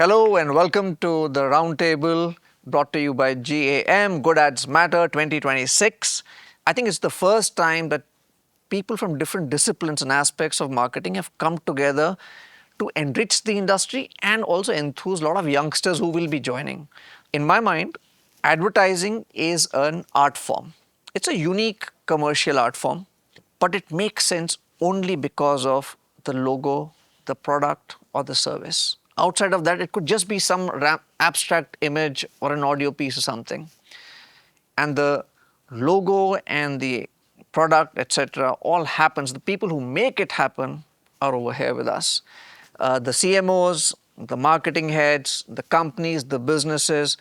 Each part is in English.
Hello and welcome to the Roundtable brought to you by GAM, Good Ads Matter 2026. I think it's the first time that people from different disciplines and aspects of marketing have come together to enrich the industry and also enthuse a lot of youngsters who will be joining. In my mind, advertising is an art form. It's a unique commercial art form, but it makes sense only because of the logo, the product, or the service. Outside of that, it could just be some abstract image or an audio piece or something. And the logo and the product, etc., all happens. The people who make it happen are over here with us. The CMOs, the marketing heads, the companies, the businesses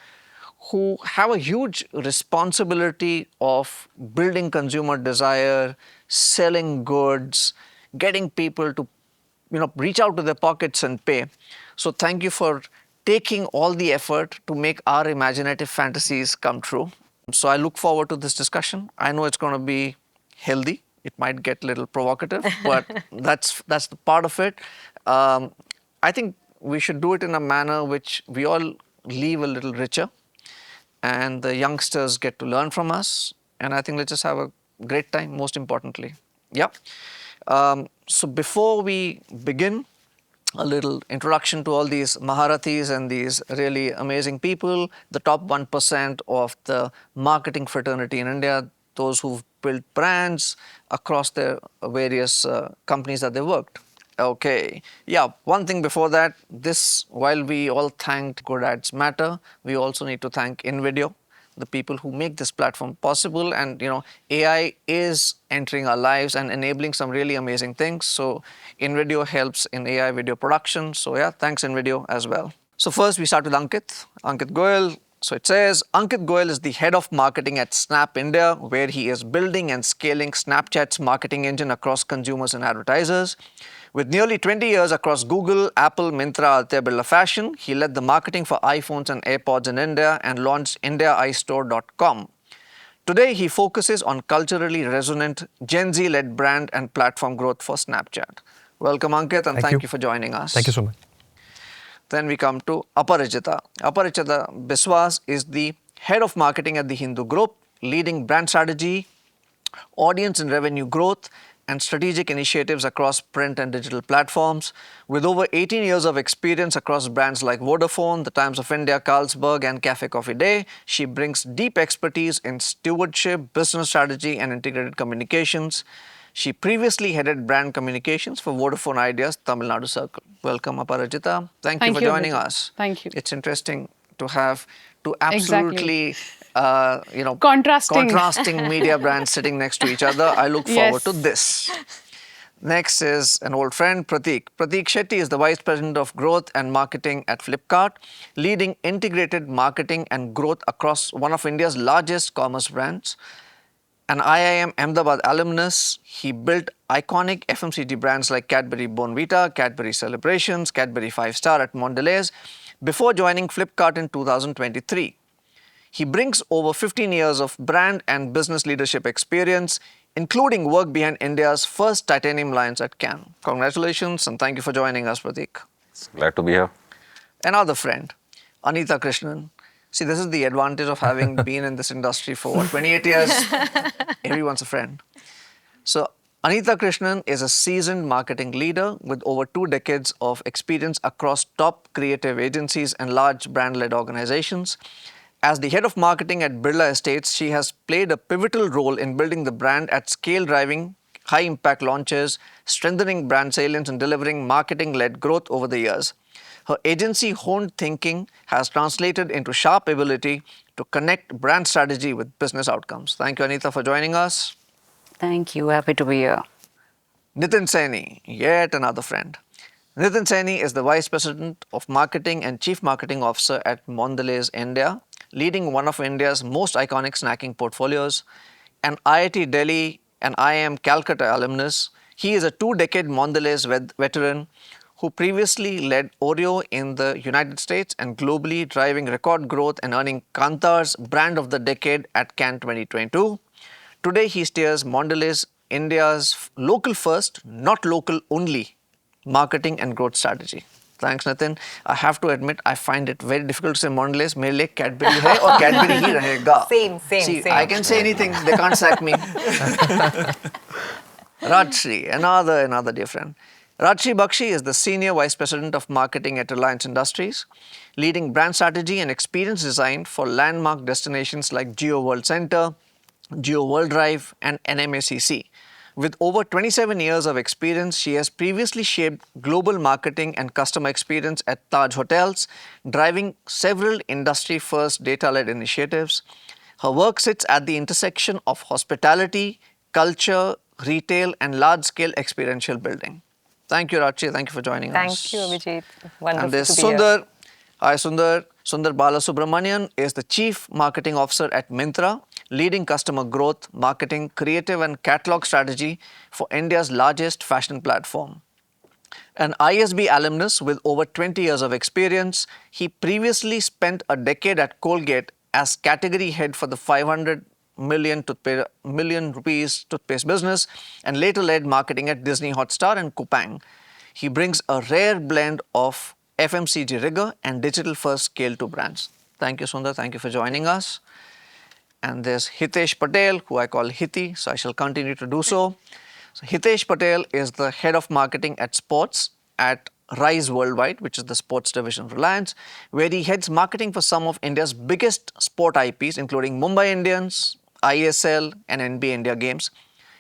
who have a huge responsibility of building consumer desire, selling goods, getting people to reach out to their pockets and pay. So thank you for taking all the effort to make our imaginative fantasies come true. So I look forward to this discussion. I know it's going to be healthy. It might get a little provocative, but that's the part of it. I think we should do it in a manner which we all leave a little richer, and the youngsters get to learn from us. And I think let's just have a great time, most importantly. Yeah. So before we begin, a little introduction to all these Maharathis and these really amazing people, the top 1% of the marketing fraternity in India, those who've built brands across their various companies that they worked. Okay. Yeah, one thing before that, while we all thanked Good Ads Matter, we also need to thank Invideo, the people who make this platform possible. And AI is entering our lives and enabling some really amazing things. So Invideo helps in AI video production. So yeah, thanks Invideo as well. So first we start with Ankit Goyle. So it says, Ankit Goyle is the head of marketing at Snap India, where he is building and scaling Snapchat's marketing engine across consumers and advertisers. With nearly 20 years across Google, Apple, Myntra, Aditya Birla Fashion, he led the marketing for iPhones and AirPods in India and launched IndiaEyeStore.com. Today, he focuses on culturally resonant Gen Z-led brand and platform growth for Snapchat. Welcome, Ankit, and thank you for joining us. Thank you so much. Then we come to Aparajita. Aparajita Biswas is the head of marketing at the Hindu Group, leading brand strategy, audience and revenue growth, and strategic initiatives across print and digital platforms. With over 18 years of experience across brands like Vodafone, The Times of India, Carlsberg, and Cafe Coffee Day, she brings deep expertise in stewardship, business strategy, and integrated communications. She previously headed brand communications for Vodafone Idea's Tamil Nadu Circle. Welcome, Aparajita. Thank you for joining us. Thank you. It's interesting to have two absolutely contrasting media brands sitting next to each other. I look forward to this. Next is an old friend, Pratik. Pratik Shetty is the Vice President of Growth and Marketing at Flipkart, leading integrated marketing and growth across one of India's largest commerce brands. An IIM Ahmedabad alumnus, he built iconic FMCG brands like Cadbury Bonvita, Cadbury Celebrations, Cadbury 5-Star at Mondelez before joining Flipkart in 2023. He brings over 15 years of brand and business leadership experience, including work behind India's first titanium lines at Cannes. Congratulations and thank you for joining us, Pratik. Glad to be here. Another friend, Anitha Krishnan. See, this is the advantage of having been in this industry for 28 years. Everyone's a friend. So, Anitha Krishnan is a seasoned marketing leader with over 2 decades of experience across top creative agencies and large brand-led organizations. As the head of marketing at Birla Estates, she has played a pivotal role in building the brand at scale, driving high-impact launches, strengthening brand salience, and delivering marketing-led growth over the years. Her agency-honed thinking has translated into sharp ability to connect brand strategy with business outcomes. Thank you, Anitha, for joining us. Thank you. Happy to be here. Nitin Saini, yet another friend. Nitin Saini is the Vice President of Marketing and Chief Marketing Officer at Mondelez, India, leading one of India's most iconic snacking portfolios. An IIT Delhi and IIM Calcutta alumnus, he is a 2-decade Mondelez veteran who previously led Oreo in the United States and globally, driving record growth and earning Kantar's Brand of the Decade at Cannes 2022. Today, he steers Mondelez, India's local first, not local only, marketing and growth strategy. Thanks, Nitin. I have to admit, I find it very difficult to say Mondelez. मेरे लिए Cadbury है और Cadbury ही रहेगा. See, I can say anything. They can't sack me. Rajshri, another dear friend. Rajshri Bakshi is the Senior Vice President of Marketing at Reliance Industries, leading brand strategy and experience design for landmark destinations like Geo World Center, Geo World Drive, and NMACC. With over 27 years of experience, she has previously shaped global marketing and customer experience at Taj Hotels, driving several industry-first data-led initiatives. Her work sits at the intersection of hospitality, culture, retail, and large-scale experiential building. Thank you, Rachi. Thank you for joining us. Thank you, Abhijit. Wonderful And there's to be Sundar. here. Hi, Sundar. Sundar Balasubramanian is the Chief Marketing Officer at Myntra, leading customer growth, marketing, creative, and catalog strategy for India's largest fashion platform. An ISB alumnus with over 20 years of experience, he previously spent a decade at Colgate as category head for the 500 million rupees toothpaste business and later led marketing at Disney Hotstar and Coupang. He brings a rare blend of FMCG rigor and digital-first scale to brands. Thank you, Sundar. Thank you for joining us. And there's Hitesh Patel, who I call Hiti, so I shall continue to do so. So Hitesh Patel is the head of marketing at sports at Rise Worldwide, which is the sports division of Reliance, where he heads marketing for some of India's biggest sport IPs, including Mumbai Indians, ISL, and NBA India Games.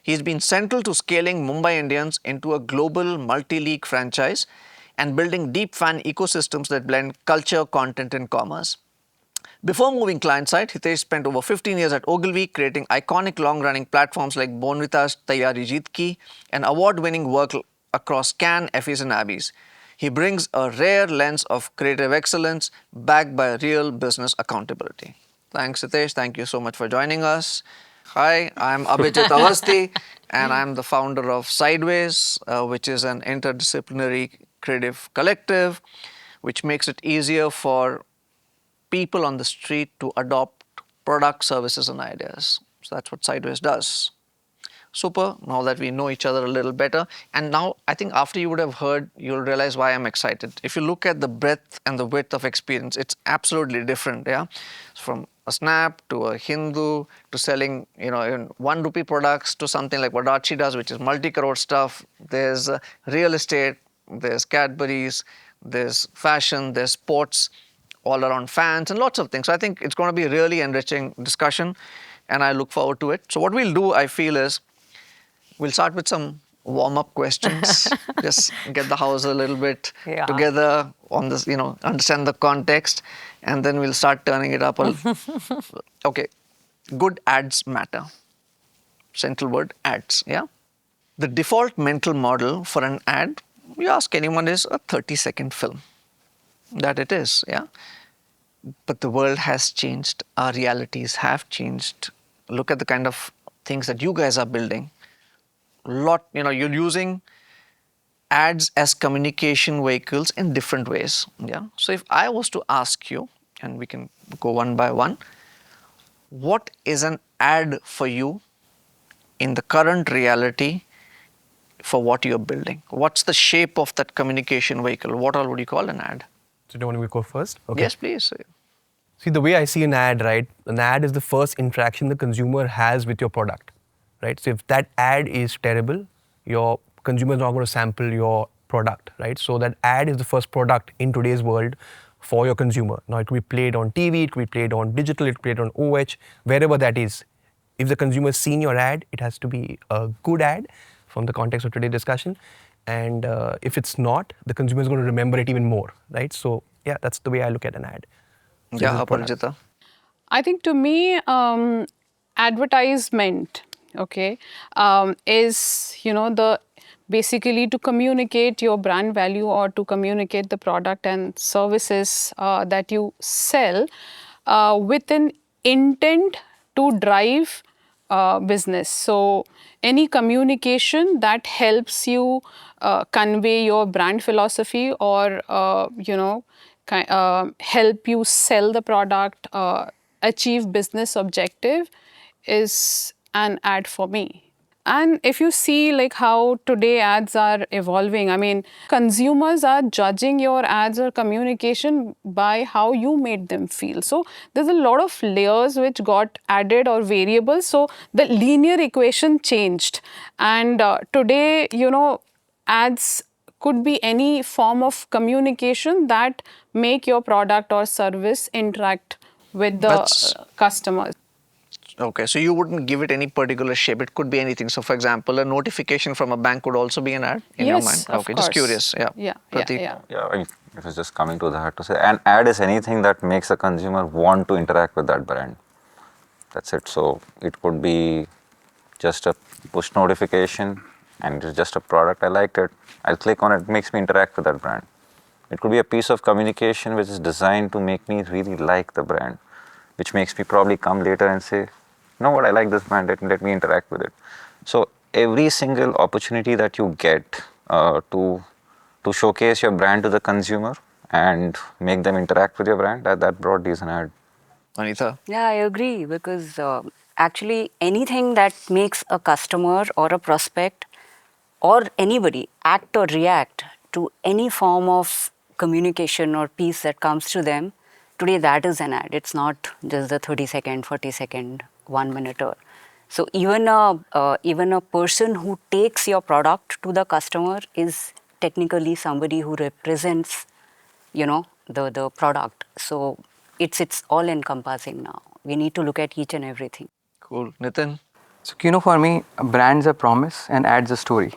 He's been central to scaling Mumbai Indians into a global multi-league franchise and building deep fan ecosystems that blend culture, content, and commerce. Before moving client-side, Hitesh spent over 15 years at Ogilvy, creating iconic long-running platforms like Bonvita's Taiyari Jeet Ki and award-winning work across Cannes, Effie's, and Abby's. He brings a rare lens of creative excellence backed by real business accountability. Thanks, Hitesh. Thank you so much for joining us. Hi, I'm Abhijit Avasthi, and I'm the founder of Sideways, which is an interdisciplinary creative collective, which makes it easier for people on the street to adopt products, services, and ideas. So that's what Sideways does. Super, now that we know each other a little better. And now I think after you would have heard, you'll realize why I'm excited. If you look at the breadth and the width of experience, it's absolutely different, yeah? From a Snap to a Hindu to selling, in 1 rupee products to something like what Archie does, which is multi-crore stuff. There's real estate, there's Cadbury's, there's fashion, there's sports, all around fans and lots of things. So I think it's going to be a really enriching discussion and I look forward to it. So what we'll do, I feel, is we'll start with some warm-up questions. Just get the house a little bit together on this, understand the context, and then we'll start turning it up. Okay, good ads matter. Central word, ads, yeah? The default mental model for an ad, you ask anyone, is a 30-second film. That it is, yeah? But the world has changed. Our realities have changed. Look at the kind of things that you guys are building. You're using ads as communication vehicles in different ways. Yeah. So if I was to ask you, and we can go one by one, what is an ad for you in the current reality for what you're building? What's the shape of that communication vehicle? What all would you call an ad? So do you want me to go first? Okay. Yes, please. See, the way I see an ad, right? An ad is the first interaction the consumer has with your product, right? So if that ad is terrible, your consumer is not going to sample your product, right? So that ad is the first product in today's world for your consumer. Now it could be played on TV, it could be played on digital, it could be played on OH, wherever that is. If the consumer has seen your ad, it has to be a good ad from the context of today's discussion. And if it's not, the consumer is going to remember it even more, right? So yeah, that's the way I look at an ad. Yeah, Aparajita. I think to me, advertisement, is, basically to communicate your brand value or to communicate the product and services that you sell with an intent to drive business. So any communication that helps you convey your brand philosophy or, help you sell the product, achieve business objective is an ad for me. And if you see like how today ads are evolving, I mean, consumers are judging your ads or communication by how you made them feel. So there's a lot of layers which got added or variables. So the linear equation changed. And today, ads could be any form of communication that make your product or service interact with the That's customers. okay. So you wouldn't give it any particular shape. It could be anything. So, for example, a notification from a bank could also be an ad in your mind. Yes, of Okay, course. just curious. Yeah. Yeah, Pratik? yeah. Yeah, if it's just coming to that to say, an ad is anything that makes a consumer want to interact with that brand. That's it. So it could be just a push notification and it's just a product. I liked it. I'll click on it. It makes me interact with that brand. It could be a piece of communication which is designed to make me really like the brand, which makes me probably come later and say, you know what, I like this brand, let me interact with it. So every single opportunity that you get to showcase your brand to the consumer and make them interact with your brand, that broadly is an ad. Anitha? Yeah, I agree because actually anything that makes a customer or a prospect or anybody act or react to any form of communication or piece that comes to them, today that is an ad. It's not just the 30-second, 40-second, 1 minute. So even a person who takes your product to the customer is technically somebody who represents, the product. So it's all encompassing now. We need to look at each and everything. Cool. Nitin? So, for me, brand's a promise and ads a story.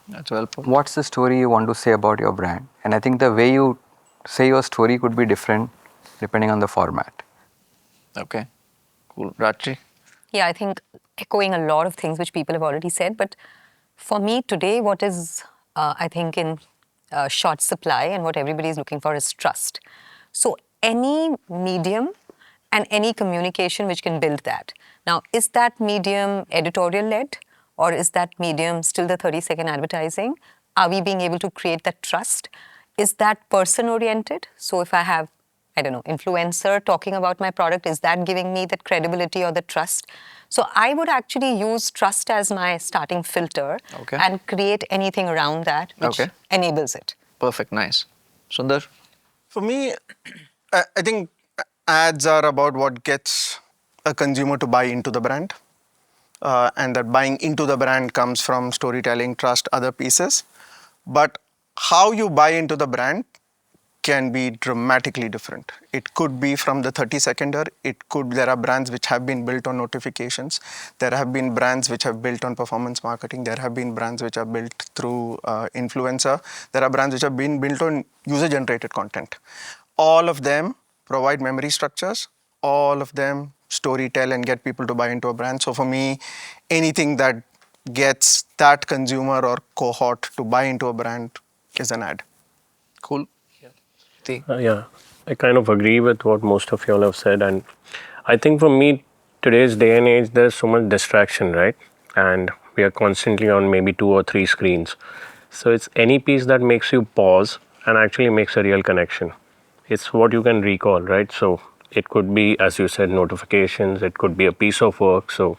That's well put. What's the story you want to say about your brand? And I think the way you say your story could be different depending on the format. Okay. Cool. Rachi? Yeah, I think echoing a lot of things which people have already said. But for me today, what is, I think, in short supply and what everybody is looking for is trust. So any medium and any communication which can build that. Now, is that medium editorial-led or is that medium still the 30-second advertising? Are we being able to create that trust? Is that person-oriented? So if I have, I don't know, influencer talking about my product, is that giving me that credibility or the trust? So I would actually use trust as my starting filter and create anything around that which enables it. Perfect. Nice. Sundar? For me, I think ads are about what gets a consumer to buy into the brand. And that buying into the brand comes from storytelling, trust, other pieces. But how you buy into the brand can be dramatically different. It could be from the 30-seconder. There are brands which have been built on notifications. There have been brands which have built on performance marketing. There have been brands which are built through influencer. There are brands which have been built on user-generated content. All of them provide memory structures. All of them storytell and get people to buy into a brand. So for me, anything that gets that consumer or cohort to buy into a brand is an ad. Cool. Yeah, I kind of agree with what most of y'all have said. And I think for me, today's day and age, there's so much distraction, right? And we are constantly on maybe 2 or 3 screens. So it's any piece that makes you pause and actually makes a real connection. It's what you can recall, right? So it could be, as you said, notifications. It could be a piece of work. So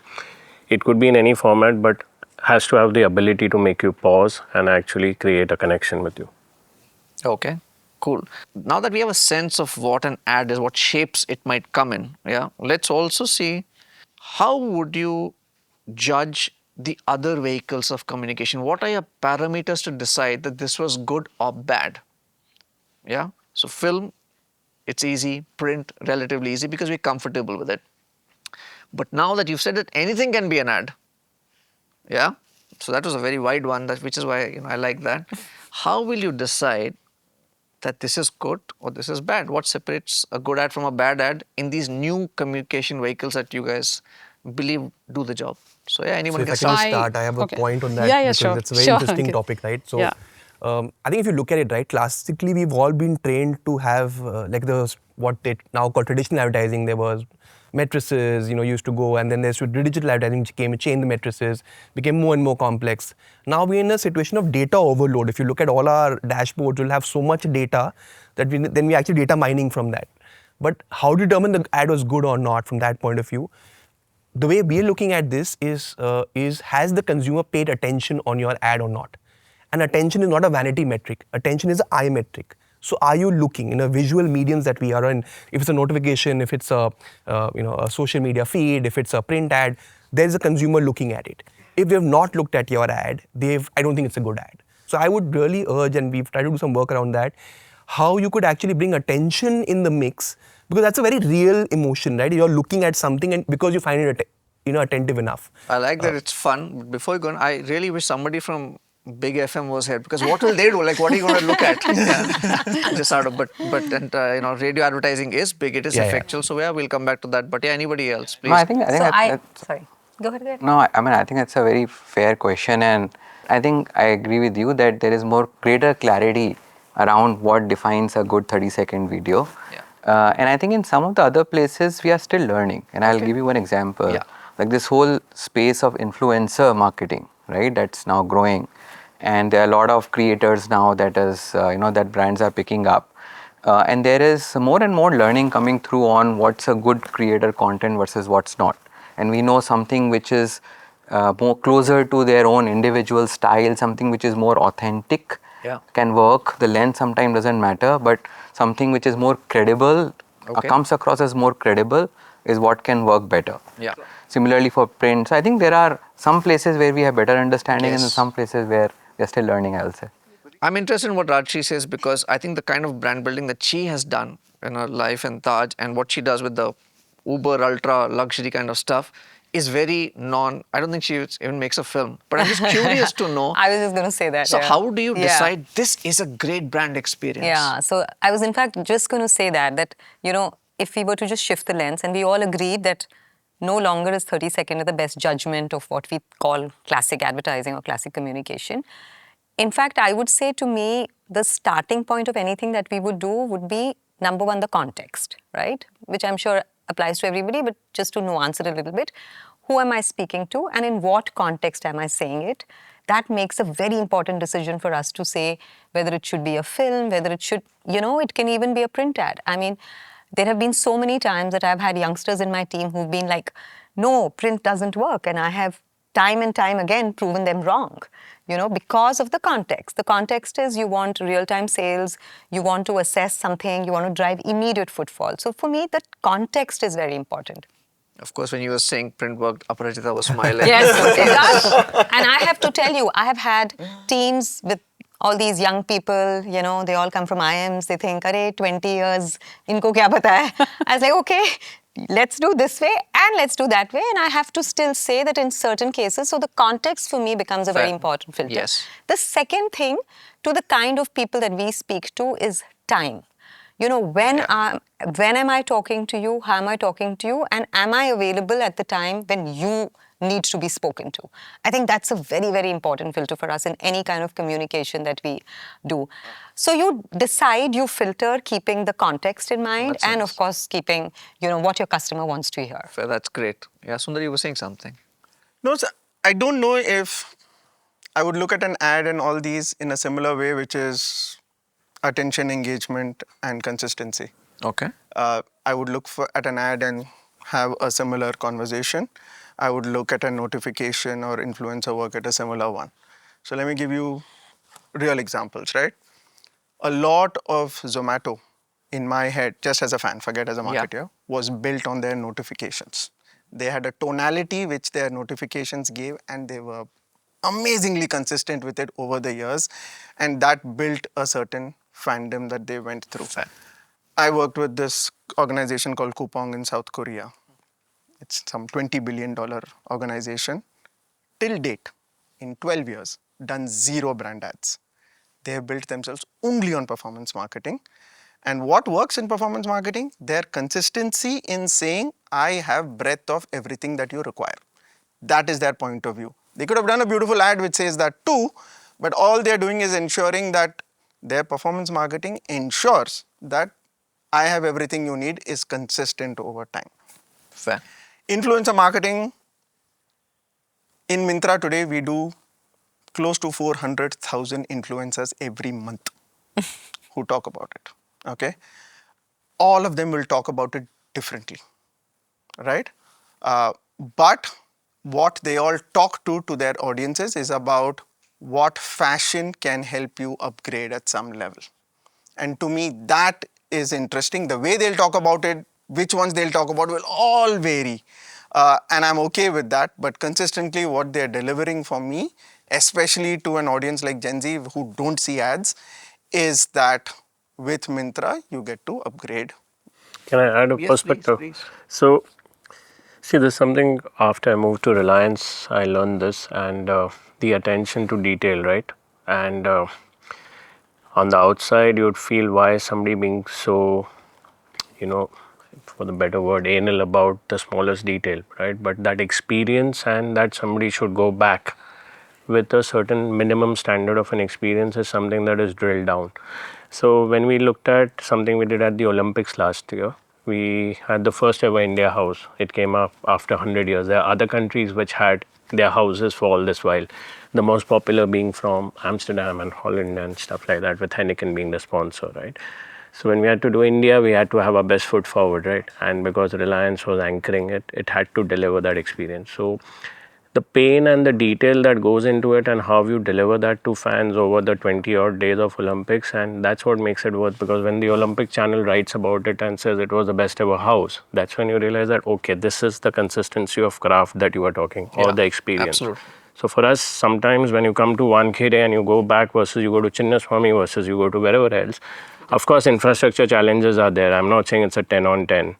it could be in any format, but has to have the ability to make you pause and actually create a connection with you. Okay. Cool. Now that we have a sense of what an ad is, what shapes it might come in, let's also see how would you judge the other vehicles of communication? What are your parameters to decide that this was good or bad? Yeah. So film, it's easy. Print, relatively easy because we're comfortable with it. But now that you've said that anything can be an ad, yeah. So that was a very wide one, which is why I like that. How will you decide that this is good or this is bad? What separates a good ad from a bad ad in these new communication vehicles that you guys believe do the job? So yeah, anyone So if can I start. can start, I have a point on that Yeah, because sure. it's a very Sure, interesting Ankit. topic, right? So Yeah. I think if you look at it, right, classically we've all been trained to have what they now call traditional advertising. There was matrices, used to go, and then there's digital advertising which came and changed the matrices, became more and more complex. Now we're in a situation of data overload. If you look at all our dashboards, we'll have so much data that then we actually data mining from that. But how to determine the ad was good or not from that point of view? the way we are looking at this is has the consumer paid attention on your ad or not? And attention is not a vanity metric. Attention is an eye metric. So are you looking in a visual mediums that we are in? If it's a notification, if it's a a social media feed, if it's a print ad, there is a consumer looking at it. If they have not looked at your ad, I don't think it's a good ad. So I would really urge, and we've tried to do some work around that, how you could actually bring attention in the mix, because that's a very real emotion, right? You're looking at something and because you find it attentive enough. I like that it's fun. Before you go on, I really wish somebody from Big FM was here, because what will they do? Like, what are you going to look at? Just out of, but and, radio advertising is big. It is effectual. So yeah, we'll come back to that. But yeah, anybody else, please? No, I think that's, sorry. Go ahead. no, I mean, I think that's a very fair question, and I think I agree with you that there is more greater clarity around what defines a good 30-second video. Yeah. And I think in some of the other places we are still learning. And I'll give you one example. Yeah. Like this whole space of influencer marketing, right? That's now growing, and there are a lot of creators now that is that brands are picking up. And there is more and more learning coming through on what's a good creator content versus what's not. And we know something which is more closer to their own individual style, something which is more authentic can work. The length sometimes doesn't matter, but something which is more credible, comes across as more credible, is what can work better. Yeah. Similarly for print. So I think there are some places where we have better understanding and some places where we are still learning, I'll say. I'm interested in what Rajshi says, because I think the kind of brand building that she has done in her life and Taj, and what she does with the uber ultra luxury kind of stuff is very I don't think she even makes a film, but I'm just curious to know. I was just going to say that. So how do you decide this is a great brand experience? Yeah, so I was in fact just going to say that if we were to just shift the lens, and we all agreed that no longer is 30 seconds the best judgment of what we call classic advertising or classic communication. In fact, I would say, to me, the starting point of anything that we would do would be, number one, the context, right? Which I'm sure applies to everybody, but just to nuance it a little bit. Who am I speaking to, and in what context am I saying it? That makes a very important decision for us to say whether it should be a film, whether it should, it can even be a print ad. I mean, there have been so many times that I've had youngsters in my team who've been like, no, print doesn't work. And I have time and time again proven them wrong, because of the context. The context is you want real-time sales, you want to assess something, you want to drive immediate footfall. So for me, the context is very important. Of course, when you were saying print worked, Aparajita was smiling. Yes, it does. And I have to tell you, I have had teams with all these young people, they all come from IIMs, they think, arey, 20 years, inko kya pata hai? I was like, okay, let's do this way and let's do that way. And I have to still say that in certain cases, so the context for me becomes a very important filter. Yes. The second thing, to the kind of people that we speak to, is time. When am I talking to you? How am I talking to you? And am I available at the time when you need to be spoken to? I think that's a very, very important filter for us in any kind of communication that we do. So you decide, you filter, keeping the context in mind, and of course keeping, what your customer wants to hear. Fair, that's great. Yeah, Sundar, you were saying something. No, sir, I don't know if I would look at an ad and all these in a similar way, which is attention, engagement, and consistency. Okay. I would look at an ad and have a similar conversation. I would look at a notification or influencer work at a similar one. So let me give you real examples, right? A lot of Zomato, in my head, just as a fan, forget as a marketer, was built on their notifications. They had a tonality which their notifications gave, and they were amazingly consistent with it over the years. And that built a certain fandom that they went through. Fair. I worked with this organization called Coupang in South Korea. It's some $20 billion organization. Till date, in 12 years, done 0 brand ads. They have built themselves only on performance marketing. And what works in performance marketing? Their consistency in saying, I have breadth of everything that you require. That is their point of view. They could have done a beautiful ad which says that too, but all they're doing is ensuring that their performance marketing ensures that I have everything you need is consistent over time. Fair. Influencer marketing, in Myntra today, we do close to 400,000 influencers every month who talk about it, okay? All of them will talk about it differently, right? But what they all talk to their audiences is about what fashion can help you upgrade at some level. And to me, that is interesting. The way they'll talk about it, which ones they'll talk about will all vary. And I'm okay with that. But consistently, what they're delivering for me, especially to an audience like Gen Z who don't see ads, is that with Myntra, you get to upgrade. Can I add a Yes, perspective? please. So, see, there's something after I moved to Reliance, I learned this, and the attention to detail, right? And on the outside, you'd feel why somebody being so, you know, for the better word, anal about the smallest detail, right? But that experience and that somebody should go back with a certain minimum standard of an experience is something that is drilled down. So when we looked at something we did at the Olympics last year, we had the first ever India house. It came up after 100 years. There are other countries which had their houses for all this while. The most popular being from Amsterdam and Holland and stuff like that, with Heineken being the sponsor, right? So when we had to do India, we had to have our best foot forward, right? And because Reliance was anchoring it, it had to deliver that experience. So the pain and the detail that goes into it and how you deliver that to fans over the 20 odd days of Olympics, and that's what makes it worth, because when the Olympic channel writes about it and says it was the best ever house, that's when you realize that okay, this is the consistency of craft that you are talking, or the experience. Absolutely. So for us, sometimes when you come to 1K day and you go back versus you go to Chinnaswamy versus you go to wherever else, of course infrastructure challenges are there. I'm not saying it's a 10 on 10.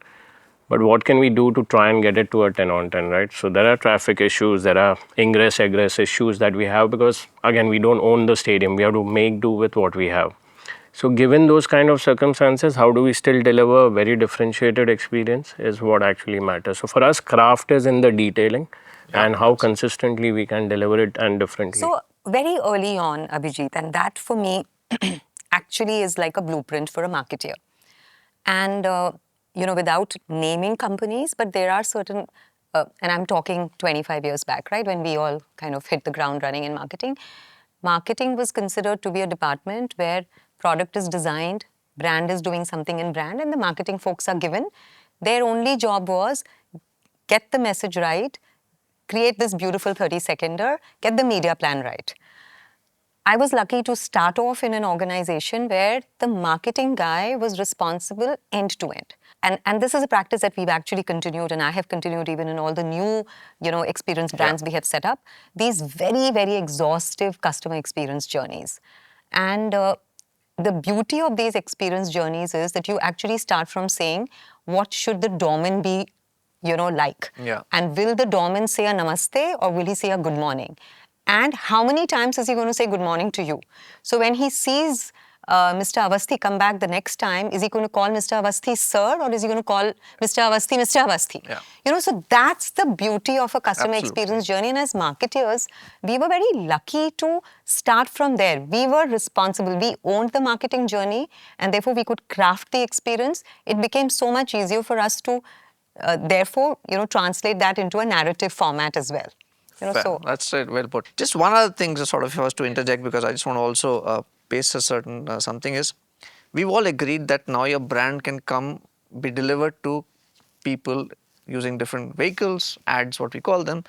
But what can we do to try and get it to a 10 on 10, right? So there are traffic issues, there are ingress, egress issues that we have because, again, we don't own the stadium. We have to make do with what we have. So given those kind of circumstances, how do we still deliver a very differentiated experience is what actually matters. So for us, craft is in the detailing and how consistently we can deliver it and differently. So very early on, Abhijit, and that for me actually is like a blueprint for a marketeer. And, without naming companies, but there are certain, and I'm talking 25 years back, right, when we all kind of hit the ground running in marketing. Marketing was considered to be a department where product is designed, brand is doing something in brand, and the marketing folks are given. Their only job was get the message right, create this beautiful 30-seconder, get the media plan right. I was lucky to start off in an organization where the marketing guy was responsible end to end. And this is a practice that we've actually continued, and I have continued even in all the new, experience brands we have set up. These very, very exhaustive customer experience journeys. And the beauty of these experience journeys is that you actually start from saying, what should the doorman be, like? Yeah. And will the doorman say a namaste or will he say a good morning? And how many times is he going to say good morning to you? So when he sees Mr. Avasthi come back the next time, is he going to call Mr. Avasthi sir or is he going to call Mr. Avasthi? Yeah. So that's the beauty of a customer Absolutely. experience journey. And as marketers, we were very lucky to start from there. We were responsible. We owned the marketing journey and therefore we could craft the experience. It became so much easier for us to therefore, translate that into a narrative format as well. Fair. That's it, well put. Just one other thing, just sort of for us to interject, because I just want to also paste a certain something is, we've all agreed that now your brand can be delivered to people using different vehicles, ads, what we call them.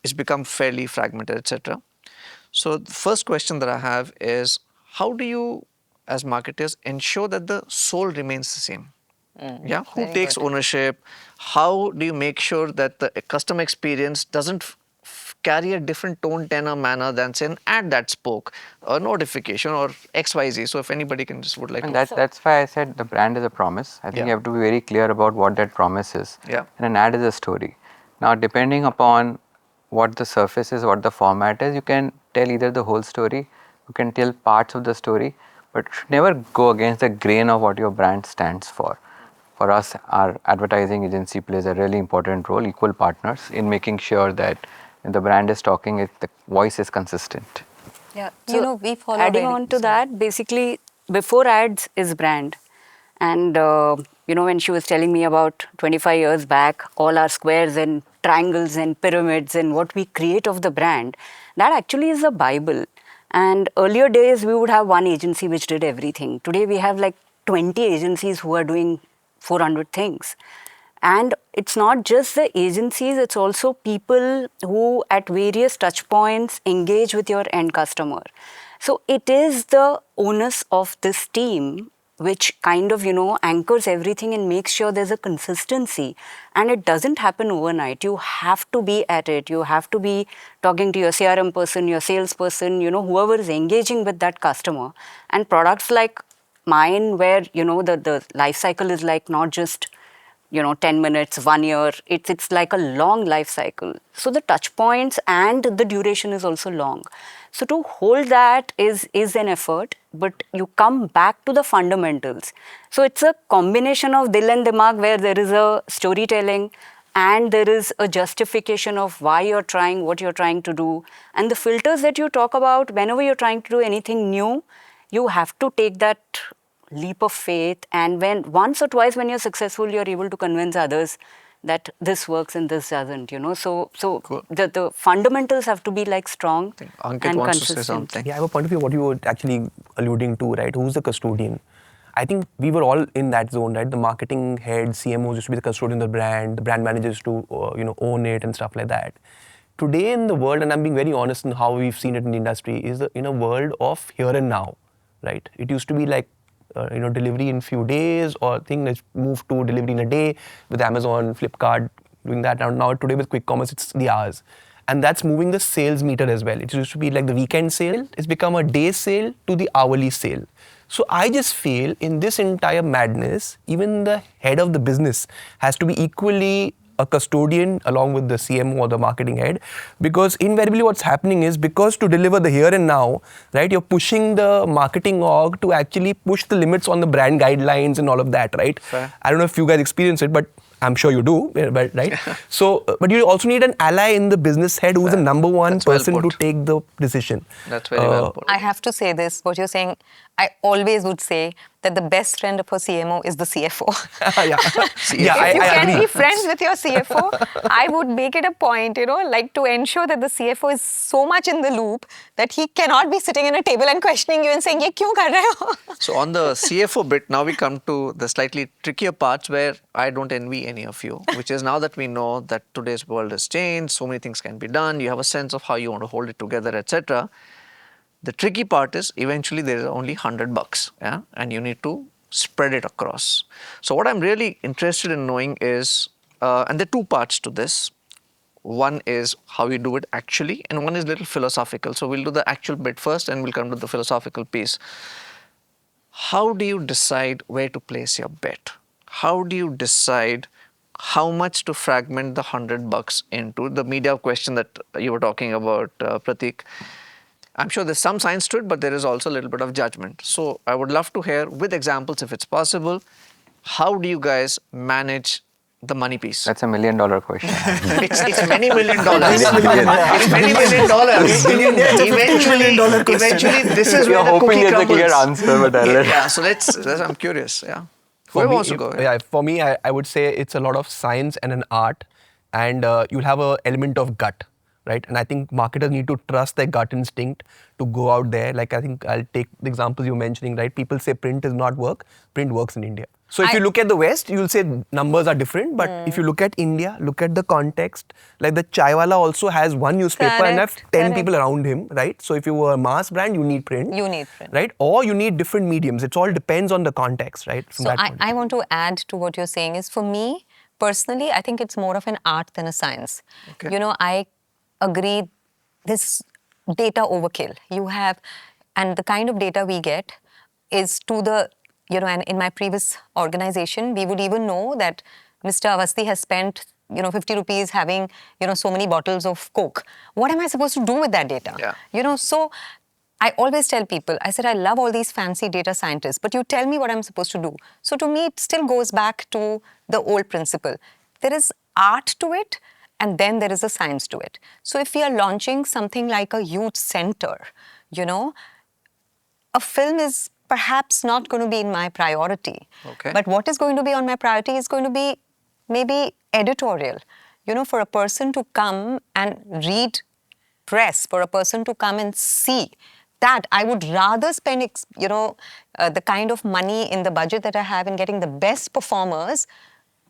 It's become fairly fragmented, etc. So the first question that I have is, how do you, as marketers, ensure that the soul remains the same? Yeah, who very takes good. ownership? How do you make sure that the customer experience doesn't carry a different tone, tenor, manner than say an ad that spoke, a notification or XYZ? So if anybody can just would like And to. that's why I said the brand is a promise. I think Yeah. you have to be very clear about what that promise is. Yeah. And an ad is a story. Now, depending upon what the surface is, what the format is, you can tell either the whole story, you can tell parts of the story, but should never go against the grain of what your brand stands for. For us, our advertising agency plays a really important role, equal partners, in making sure that when the brand is talking, the voice is consistent. Yeah. We follow adding very- on to that, basically, before ads is brand. And, when she was telling me about 25 years back, all our squares and triangles and pyramids and what we create of the brand, that actually is a Bible. And earlier days, we would have one agency which did everything. Today, we have like 20 agencies who are doing 400 things. And it's not just the agencies, it's also people who at various touch points engage with your end customer. So it is the onus of this team which kind of, anchors everything and makes sure there's a consistency. And it doesn't happen overnight. You have to be at it. You have to be talking to your CRM person, your salesperson, whoever is engaging with that customer. And products like mine where, the life cycle is like not just 10 minutes, 1 year, it's like a long life cycle. So the touch points and the duration is also long. So to hold that is an effort, but you come back to the fundamentals. So it's a combination of dil and dimag where there is a storytelling and there is a justification of why you're trying, what you're trying to do. And the filters that you talk about, whenever you're trying to do anything new, you have to take that leap of faith, and when once or twice when you're successful, you're able to convince others that this works and this doesn't, so Cool. the fundamentals have to be like strong Ankit and wants to say consistent. something. Yeah, I have a point of view what you were actually alluding to, right? Who's the custodian? I think we were all in that zone, right? The marketing head, CMOs used to be the custodian of the brand managers to, own it and stuff like that. Today in the world, and I'm being very honest in how we've seen it in the industry, is in a world of here and now, right? It used to be like, delivery in few days, or thing that's moved to delivery in a day with Amazon, Flipkart doing that. Now today with quick commerce, it's the hours. And that's moving the sales meter as well. It used to be like the weekend sale. It's become a day sale to the hourly sale. So I just feel in this entire madness, even the head of the business has to be equally a custodian along with the CMO or the marketing head, because invariably what's happening is, because to deliver the here and now, right, you're pushing the marketing org to actually push the limits on the brand guidelines and all of that, right? Fair. I don't know if you guys experience it, but I'm sure you do, but right? So, but you also need an ally in the business head who's the number one That's well person to put. take the decision. That's very well put. I have to say this, what you're saying, I always would say that the best friend of a CMO is the CFO. Yeah, If you I can agree. be friends with your CFO, I would make it a point, like to ensure that the CFO is so much in the loop that he cannot be sitting in a table and questioning you and saying, "Ye kyun kar rahe ho?" So on the CFO bit, now we come to the slightly trickier parts where I don't envy any of you, which is now that we know that today's world has changed, so many things can be done, you have a sense of how you want to hold it together, etc. The tricky part is eventually there is only $100, yeah, and you need to spread it across. So what I'm really interested in knowing is, and there are two parts to this. One is how you do it actually, and one is a little philosophical. So we'll do the actual bit first, and we'll come to the philosophical piece. How do you decide where to place your bet? How do you decide how much to fragment the $100 into? The media question that you were talking about, Pratik. I'm sure there's some science to it, but there is also a little bit of judgment. So I would love to hear with examples, if it's possible, how do you guys manage the money piece? That's $1 million question. It's many $1 million. It's many $1 million. Eventually, this is You're where the hoping cookie it's a clear crumbles. answer, but I'll let Yeah, so I'm curious. Yeah. For Whoever me, wants to go. Yeah, for me, I would say it's a lot of science and an art, and you'll have an element of gut, right? And I think marketers need to trust their gut instinct to go out there. Like, I think I'll take the examples you're mentioning, right? People say print does not work. Print works in India. So if you look at the West, you'll say numbers are different. But if you look at India, look at the context, like the chaiwala also has one newspaper and have 10 people around him, right? So if you were a mass brand, you need print. You need print. Right? Or you need different mediums. It all depends on the context, right? From So that point of I view. want to add to what you're saying is, for me, personally, I think it's more of an art than a science. Okay. I agree, this data overkill. You have, and the kind of data we get is to the, and in my previous organization, we would even know that Mr. Avasthi has spent, 50 rupees having, so many bottles of Coke. What am I supposed to do with that data? Yeah. So I always tell people, I said, I love all these fancy data scientists, but you tell me what I'm supposed to do. So to me, it still goes back to the old principle. There is art to it, and then there is a science to it. So if we are launching something like a youth center, a film is perhaps not going to be in my priority. Okay. But what is going to be on my priority is going to be maybe editorial. For a person to come and read press, for a person to come and see that, I would rather spend, the kind of money in the budget that I have in getting the best performers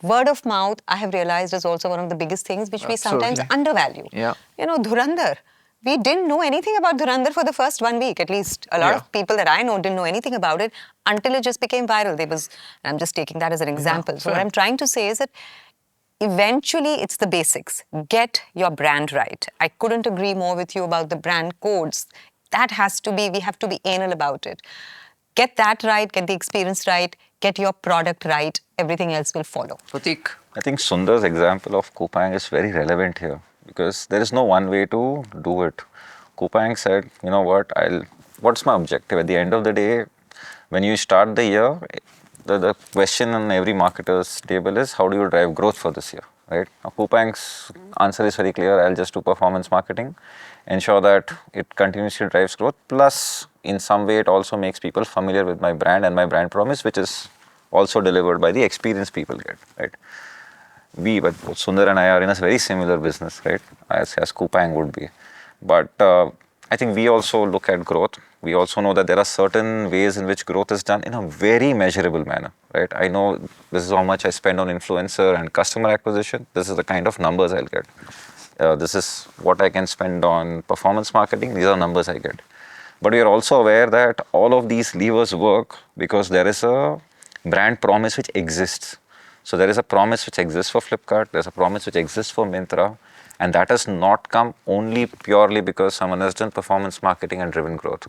word of mouth, I have realized, is also one of the biggest things which we sometimes Absolutely. undervalue. Yeah. You know, Dhurandhar. We didn't know anything about Dhurandhar for the first 1 week. At least a lot Yeah. of people that I know didn't know anything about it until it just became viral. I'm just taking that as an example. So what fair. I'm trying to say is that eventually it's the basics. Get your brand right. I couldn't agree more with you about the brand codes. That has to be, we have to be anal about it. Get that right, get the experience right, get your product right, everything else will follow. Pratik. I think Sundar's example of Coupang is very relevant here because there is no one way to do it. Coupang said, you know what, what's my objective? At the end of the day, when you start the year, the question on every marketer's table is how do you drive growth for this year, right? Now, Coupang's answer is very clear. I'll just do performance marketing, ensure that it continuously drives growth. Plus, in some way, it also makes people familiar with my brand and my brand promise, which is also delivered by the experience people get, right? But both Sundar and I are in a very similar business, right? As Coupang would be. But I think we also look at growth. We also know that there are certain ways in which growth is done in a very measurable manner, right? I know this is how much I spend on influencer and customer acquisition. This is the kind of numbers I'll get. This is what I can spend on performance marketing. These are numbers I get. But we are also aware that all of these levers work because there is a brand promise which exists. So there is a promise which exists for Flipkart, there's a promise which exists for Myntra, and that has not come only purely because someone has done performance marketing and driven growth.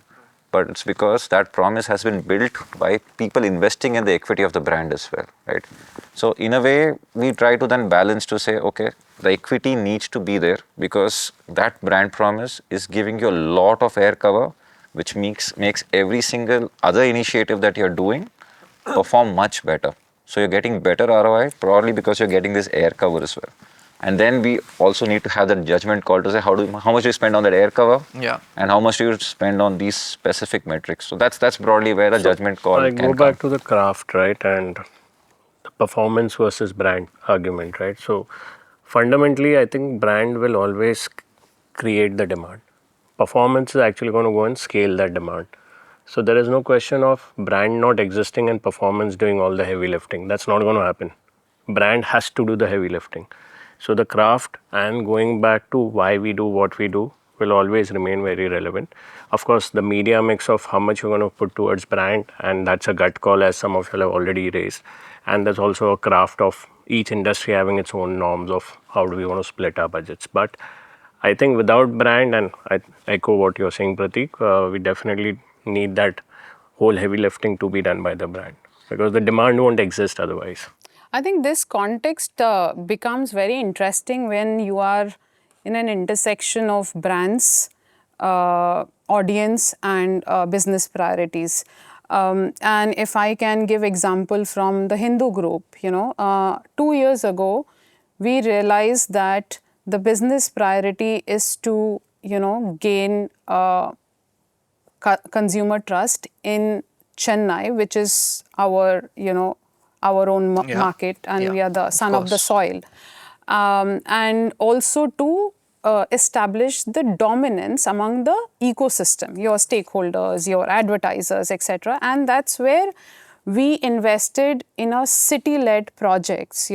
But it's because that promise has been built by people investing in the equity of the brand as well, right? So in a way, we try to then balance to say, okay, the equity needs to be there because that brand promise is giving you a lot of air cover, which makes every single other initiative that you're doing perform much better. So you're getting better ROI probably because you're getting this air cover as well. And then we also need to have that judgment call to say how much do you spend on that air cover, Yeah. and how much do you spend on these specific metrics. So that's broadly where the judgment call I can go come. back to the craft, right, and the performance versus brand argument, right? So fundamentally, I think brand will always create the demand. Performance is actually going to go and scale that demand. So there is no question of brand not existing and performance doing all the heavy lifting. That's not going to happen. Brand has to do the heavy lifting. So the craft and going back to why we do what we do will always remain very relevant. Of course, the media mix of how much you're going to put towards brand, and that's a gut call as some of you have already raised. And there's also a craft of each industry having its own norms of how do we want to split our budgets. But I think without brand, and I echo what you're saying, Pratik, we definitely need that whole heavy lifting to be done by the brand because the demand won't exist otherwise. I think this context becomes very interesting when you are in an intersection of brands, audience, and business priorities. And if I can give example from the Hindu group, 2 years ago, we realized that the business priority is to, gain consumer trust in Chennai, which is our, our own market, and we are the son of the soil. And also to establish the dominance among the ecosystem, your stakeholders, your advertisers, etc. And that's where we invested in a city-led projects,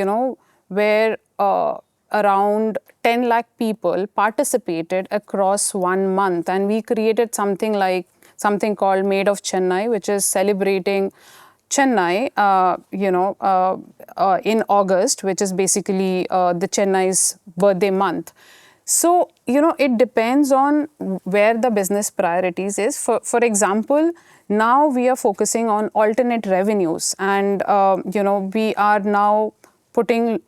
where around 10 lakh people participated across 1 month, and we created something called Made of Chennai, which is celebrating Chennai, in August, which is basically the Chennai's birthday month. So, it depends on where the business priorities is. For example, now we are focusing on alternate revenues, and, we are now putting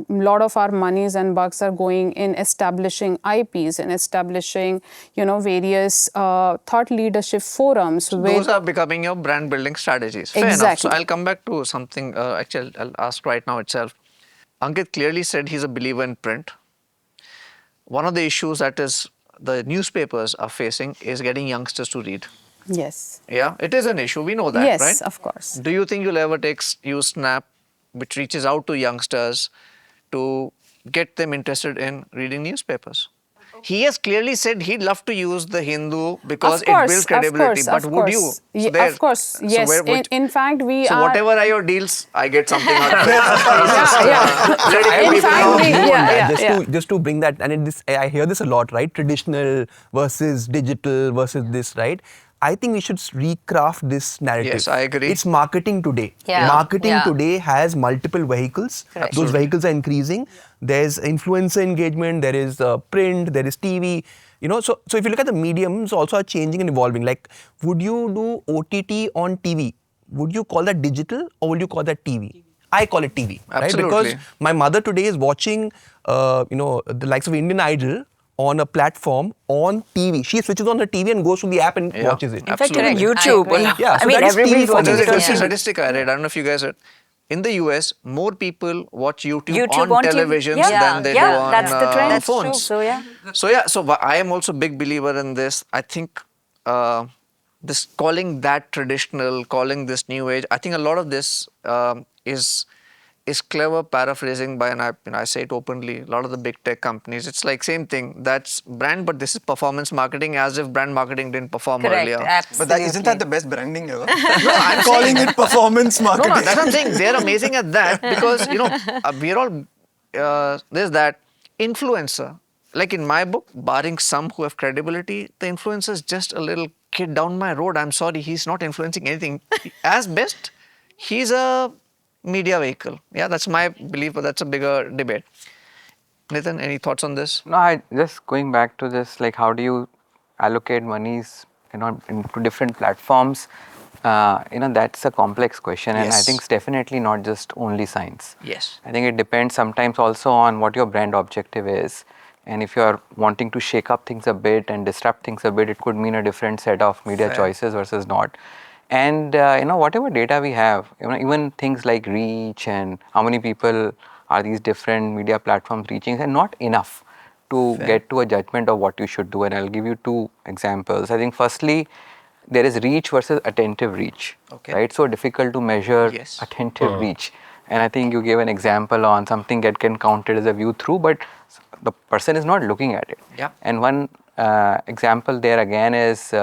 a lot of our monies and bucks are going in establishing IPs and establishing, various thought leadership forums. So those are becoming your brand building strategies. Fair enough. So I'll come back to something, actually I'll ask right now itself. Ankit clearly said he's a believer in print. One of the issues that is the newspapers are facing is getting youngsters to read. Yes. Yeah, it is an issue. We know that, yes, right? Yes, of course. Do you think you'll ever use Snap, which reaches out to youngsters, to get them interested in reading newspapers? he has clearly said he'd love to use the Hindu because Of course, it builds credibility. But would you? course. Of course, yes. In fact, we so are. whatever are your deals, I get something out of it. Let it In be fact, known. we- Just to bring that, and I hear this a lot, right? Traditional versus digital versus this, right? I think we should recraft this narrative. Yes, I agree. It's marketing today. Yeah. Marketing Yeah. today has multiple vehicles. Correct. Those vehicles are increasing. There's influencer engagement. There is print. There is TV. So if you look at the mediums, also are changing and evolving. Like, would you do OTT on TV? Would you call that digital or would you call that TV? I call it TV, right? Absolutely. Because my mother today is watching, the likes of Indian Idol on a platform on TV. She switches on the TV and goes to the app and watches it. In fact, even Absolutely. YouTube. I agree. Yeah, I so mean, that is TV everybody's for watching me. There's a it. interesting Yeah. statistic I read. I don't know if you guys heard. In the US, more people watch YouTube YouTube on TV. televisions Yeah. than they Yeah, do on that's the trend. That's phones. true. So, yeah. So I am also a big believer in this. I think this calling that traditional, calling this new age. I think a lot of this is clever paraphrasing by, and I say it openly, a lot of the big tech companies. It's like same thing. That's brand, but this is performance marketing, as if brand marketing didn't perform Correct. earlier. Absolutely. Isn't that the best branding ever? No, I'm Calling it performance marketing. No, that's what I'm saying. They're amazing at that because, we're all, there's that influencer. Like in my book, barring some who have credibility, the influencer is just a little kid down my road. I'm sorry, he's not influencing anything. As best, he's a media vehicle. Yeah, that's my belief, but that's a bigger debate. Nitin, any thoughts on this? No, I just going back to this, like how do you allocate monies, into different platforms? That's a complex question, and I Yes. think it's definitely not just only science. Yes. I think it depends sometimes also on what your brand objective is, and if you are wanting to shake up things a bit and disrupt things a bit, it could mean a different set of media Fair. choices versus not. And whatever data we have, even things like reach and how many people are these different media platforms reaching, and not enough to get to a judgment of what you should do. And I'll give you two examples. I think firstly, there is reach versus attentive reach, Okay. right? So difficult to measure Yes. attentive reach. And I think you gave an example on something that can count it as a view through, but the person is not looking at it. Yeah. And one example there again is,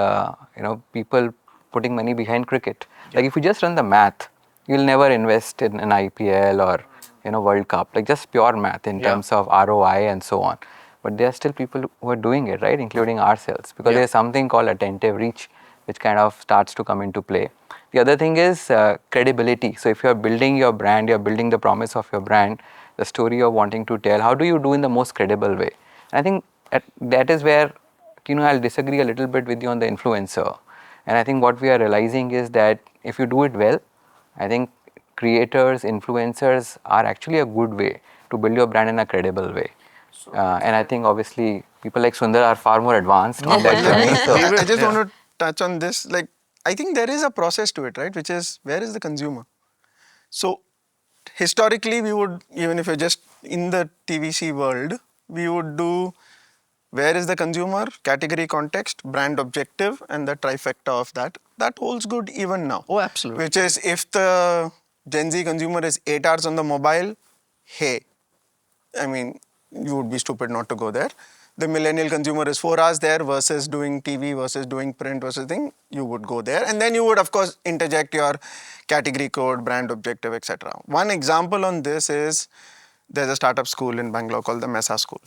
people putting money behind cricket. Like if you just run the math, you'll never invest in an IPL or World Cup, like just pure math in terms of ROI and so on. But there are still people who are doing it, right, including ourselves, because there's something called attentive reach, which kind of starts to come into play. The other thing is credibility. So if you're building your brand, you're building the promise of your brand, the story you're wanting to tell, how do you do in the most credible way? And I think that is where, I'll disagree a little bit with you on the influencer. And I think what we are realizing is that if you do it well, I think creators, influencers are actually a good way to build your brand in a credible way. And I think obviously people like Sundar are far more advanced on that journey. So I just want to touch on this. Like, I think there is a process to it, right? Which is, where is the consumer? So historically, we would, even if you're just in the TVC world, we would do, where is the consumer, category context, brand objective, and the trifecta of that. That holds good even now. Oh, absolutely. Which is, if the Gen Z consumer is 8 hours on the mobile, hey, I mean, you would be stupid not to go there. The millennial consumer is 4 hours there versus doing TV versus doing print versus thing, you would go there. And then you would, of course, interject your category code, brand objective, etc. One example on this is, there's a startup school in Bangalore called the Mesa School.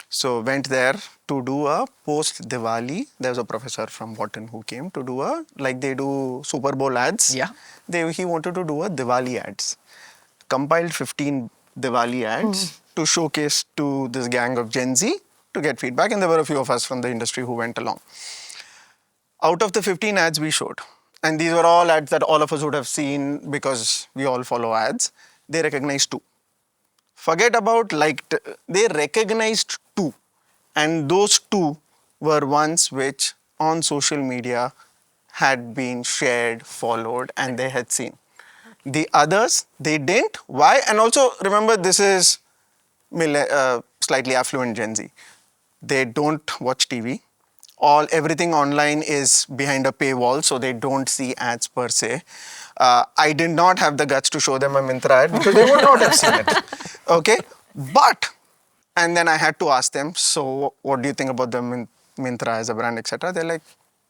So went there to do a post-Diwali. There was a professor from Wharton who came to do like they do Super Bowl ads. Yeah. He wanted to do a Diwali ads. Compiled 15 Diwali ads to showcase to this gang of Gen Z to get feedback. And there were a few of us from the industry who went along. Out of the 15 ads we showed, and these were all ads that all of us would have seen because we all follow ads, they recognized 2. Forget about liked, they recognized 2. And those 2 were ones which on social media had been shared, followed, and they had seen. The others, they didn't. Why? And also remember, this is slightly affluent Gen Z. They don't watch TV. Everything online is behind a paywall, so they don't see ads per se. I did not have the guts to show them a Myntra ad because they would not have seen it. Okay? But And then I had to ask them, so what do you think about the Myntra as a brand, etc.? They're like,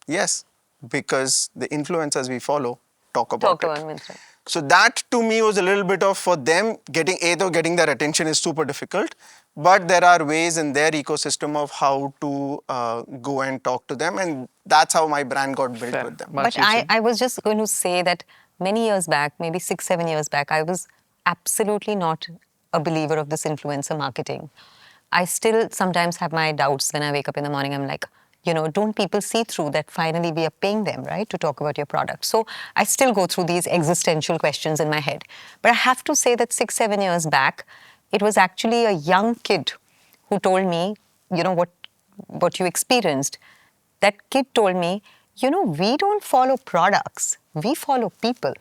yes, because the influencers we follow talk about it. Myntra. So that to me was a little bit of, for them, getting their attention is super difficult. But there are ways in their ecosystem of how to go and talk to them. And that's how my brand got built Fair. with them. But I was just going to say that many years back, maybe 6, 7 years back, I was absolutely not a believer of this influencer marketing. I still sometimes have my doubts when I wake up in the morning. I'm like, don't people see through that finally we are paying them, right, to talk about your product? So I still go through these existential questions in my head. But I have to say that 6, 7 years back, it was actually a young kid who told me, what you experienced. That kid told me, we don't follow products, we follow people.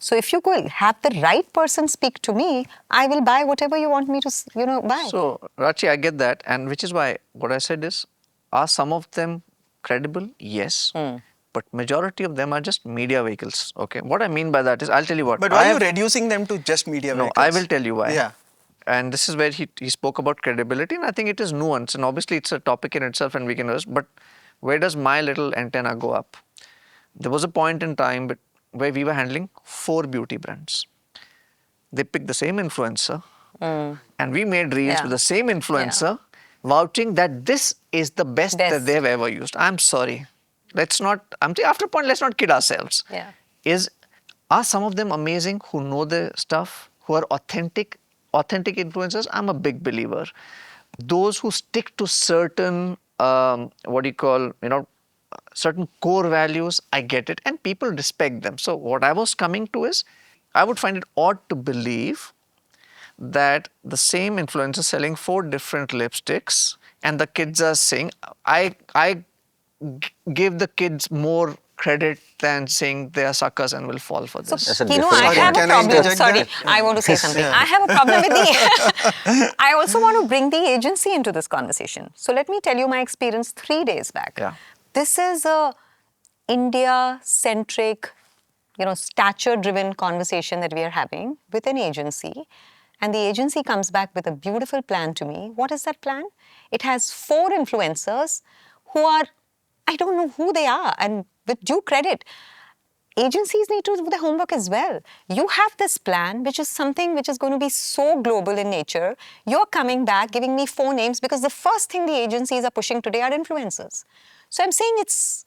So if you could have the right person speak to me, I will buy whatever you want me to, buy. So, Rachi, I get that. And which is why what I said is, are some of them credible? Yes. But majority of them are just media vehicles. Okay. What I mean by that is, I'll tell you what. But why are you reducing them to just media No, vehicles? I will tell you why. Yeah. And this is where he spoke about credibility, and I think it is nuanced. And obviously, it's a topic in itself, and we can ask, but where does my little antenna go up? There was a point in time where we were handling 4 beauty brands. They picked the same influencer, and we made reels with the same influencer, vouching that this is the best that they've ever used. I'm sorry. Let's not, after a point, let's not kid ourselves. Yeah. Are some of them amazing who know their stuff, who are authentic influencers? I'm a big believer. Those who stick to certain, certain core values, I get it, and people respect them. So what I was coming to is, I would find it odd to believe that the same influencer selling 4 different lipsticks, and the kids are saying, I give the kids more credit than saying they are suckers and will fall for this. That's a I different have a Can I problem. interject Sorry, there? I want to say something. I have a problem with I also want to bring the agency into this conversation. So let me tell you my experience 3 days back. Yeah. This is a India-centric, stature-driven conversation that we are having with an agency. And the agency comes back with a beautiful plan to me. What is that plan? It has 4 influencers who are, I don't know who they are, and with due credit, agencies need to do their homework as well. You have this plan, which is something which is going to be so global in nature. You're coming back, giving me 4 names, because the first thing the agencies are pushing today are influencers. So I'm saying it's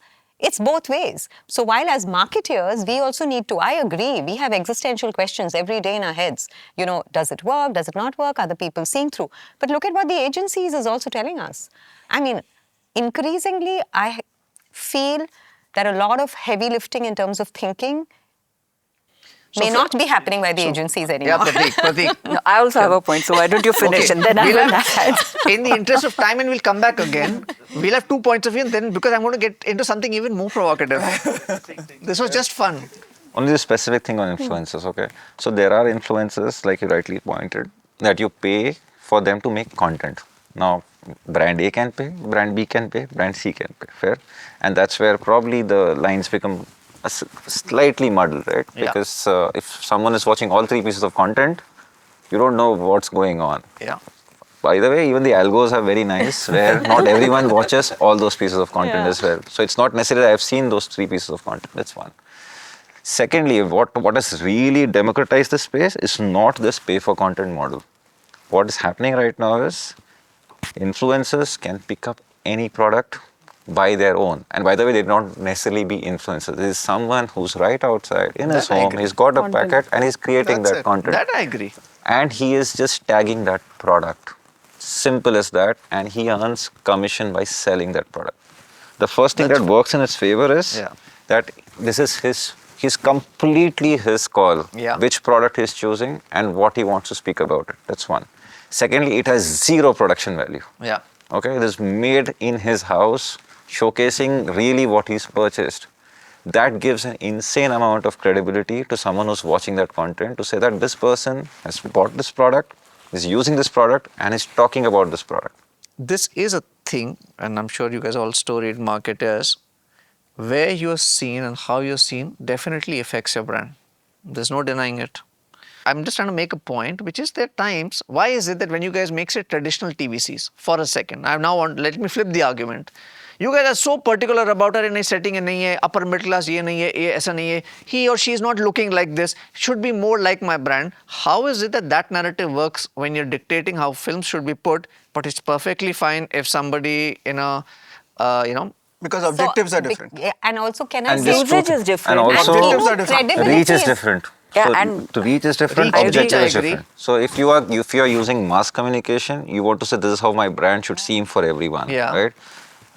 both ways. So while as marketeers, we also need to, I agree, we have existential questions every day in our heads. Does it work? Does it not work? Are the people seeing through? But look at what the agencies is also telling us. I mean, increasingly, I feel that a lot of heavy lifting in terms of thinking may not be happening by the agencies anymore. Yeah, Pratik. No, I also have a point, so why don't you finish and then I will add. In the interest of time, and we'll come back again, we'll have 2 points of view, and then because I'm going to get into something even more provocative. This was just fun. Only the specific thing on influencers, okay? So there are influencers, like you rightly pointed, that you pay for them to make content. Now, brand A can pay, brand B can pay, brand C can pay, fair? And that's where probably the lines become slightly muddled, right? Yeah. Because if someone is watching all 3 pieces of content, you don't know what's going on. Yeah. By the way, even the algos are very nice, where not everyone watches all those pieces of content as well. So it's not necessarily I've seen those 3 pieces of content. That's one. Secondly, what has really democratized the space is not this pay for content model. What is happening right now is influencers can pick up any product by their own. And by the way, they don't necessarily be influencers. This is someone who's right outside in his home, he's got a packet and he's creating that content. That I agree. And he is just tagging that product. Simple as that. And he earns commission by selling that product. The first thing that works in his favor is that this is his completely his call, which product he's choosing and what he wants to speak about it. That's one. Secondly, it has 0 production value. Yeah. Okay, it is made in his house, showcasing really what he's purchased. That gives an insane amount of credibility to someone who's watching that content to say that this person has bought this product, is using this product, and is talking about this product. This is a thing, and I'm sure you guys all storied marketers, where you're seen and how you're seen definitely affects your brand. There's no denying it. I'm just trying to make a point, which is there are times, why is it that when you guys make, say, traditional TVCs, for a second, let me flip the argument. You guys are so particular about her in a setting, upper middle class, he or she is not looking like this, should be more like my brand. How is it that that narrative works when you're dictating how films should be put, but it's perfectly fine if somebody in a, Because objectives are different. And also, can I And say just Usage to- is different. And also, Objectives are different. credibility reach is is- different. Yeah, so and to reach is different, Reach, objective I is agree. different. So if you are using mass communication, you want to say this is how my brand should seem for everyone, Yeah. right?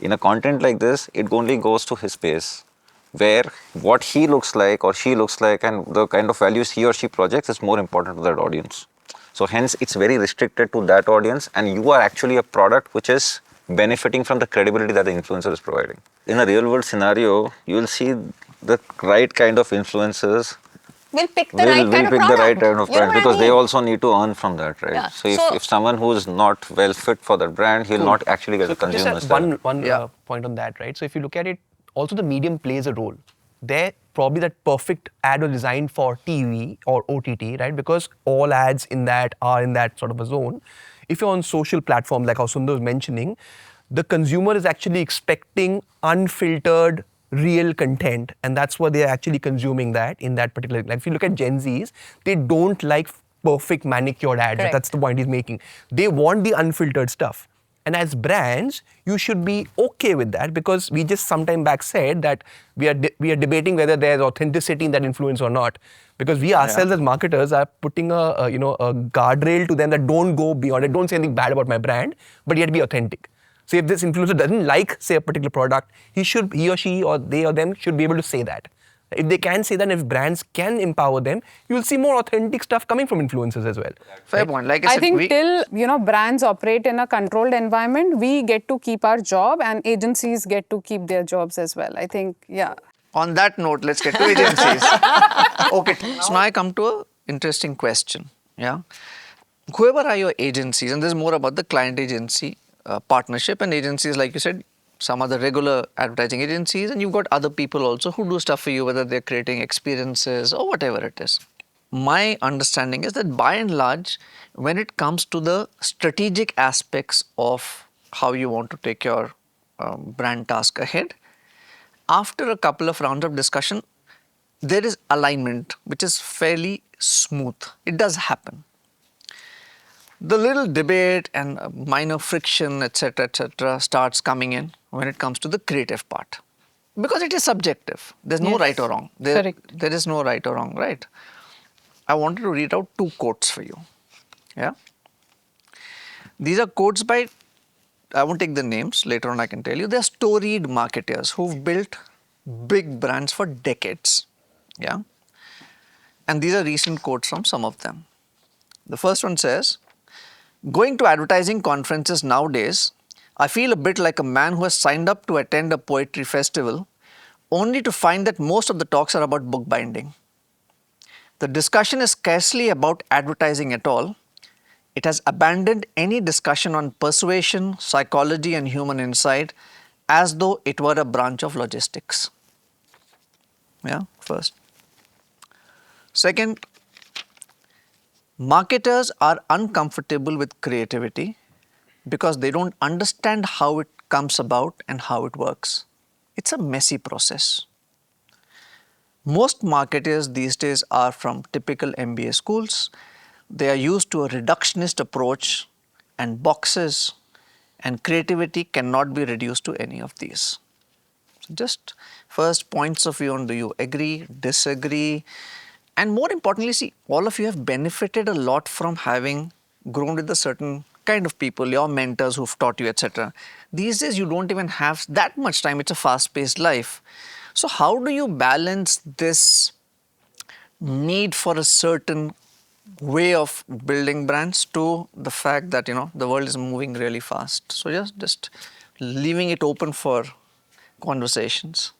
In a content like this, it only goes to his space, where what he looks like or she looks like and the kind of values he or she projects is more important to that audience. So hence, it's very restricted to that audience, and you are actually a product which is benefiting from the credibility that the influencer is providing. In a real world scenario, you will see the right kind of influencers will pick the will right kind of pick product. the right kind of You know brand, what I because they mean? also need to earn from that, right? Yeah. So So- if someone who is not well fit for that brand, he'll not actually get the Just consumers. one Yeah. point on that, right? So if you look at it, also the medium plays a role. There, probably that perfect ad was designed for TV or OTT, right? Because all ads in that are in that sort of a zone. If you're on social platforms, like how Sundar was mentioning, the consumer is actually expecting unfiltered, real content, and that's what they're actually consuming that in that particular. Like if you look at Gen Zs, they don't like perfect manicured ads. Correct. That's the point he's making. They want the unfiltered stuff. And as brands, you should be okay with that, because we just sometime back said that we are debating whether there's authenticity in that influence or not, because we ourselves as marketers are putting a guardrail to them that don't go beyond it, don't say anything bad about my brand, but yet be authentic. So if this influencer doesn't like, say, a particular product, he or she or they or them should be able to say that. If they can say that, if brands can empower them, you will see more authentic stuff coming from influencers as well. Fair point. Like I I said, think till brands operate in a controlled environment, we get to keep our job and agencies get to keep their jobs as well. I think, yeah. on that note, let's get to agencies. Okay, so now I come to an interesting question. Yeah, whoever are your agencies, and this is more about the client agency partnership, and agencies, like you said, some are the regular advertising agencies, and you've got other people also who do stuff for you, whether they're creating experiences or whatever it is. My understanding is that by and large, when it comes to the strategic aspects of how you want to take your brand task ahead, after a couple of rounds of discussion, there is alignment which is fairly smooth. It does happen. The little debate and minor friction, etc., starts coming in when it comes to the creative part, because it is subjective. There's no Yes. right or wrong. Correct. There is no right or wrong, right? I wanted to read out 2 quotes for you. Yeah. These are quotes by, I won't take the names, later on I can tell you. They're storied marketers who've built big brands for decades. Yeah. And these are recent quotes from some of them. The first one says, "Going to advertising conferences nowadays, I feel a bit like a man who has signed up to attend a poetry festival only to find that most of the talks are about bookbinding. The discussion is scarcely about advertising at all. It has abandoned any discussion on persuasion, psychology, and human insight as though it were a branch of logistics." Yeah, first. Second, marketers are uncomfortable with creativity because they don't understand how it comes about and how it works. It's a messy process. Most marketers these days are from typical MBA schools. They are used to a reductionist approach and boxes, and creativity cannot be reduced to any of these. So just first points of view on, do you agree, disagree? And more importantly, see, all of you have benefited a lot from having grown with a certain kind of people, your mentors who've taught you, etc. These days, you don't even have that much time. It's a fast-paced life. So how do you balance this need for a certain way of building brands to the fact that, the world is moving really fast? So just leaving it open for conversations.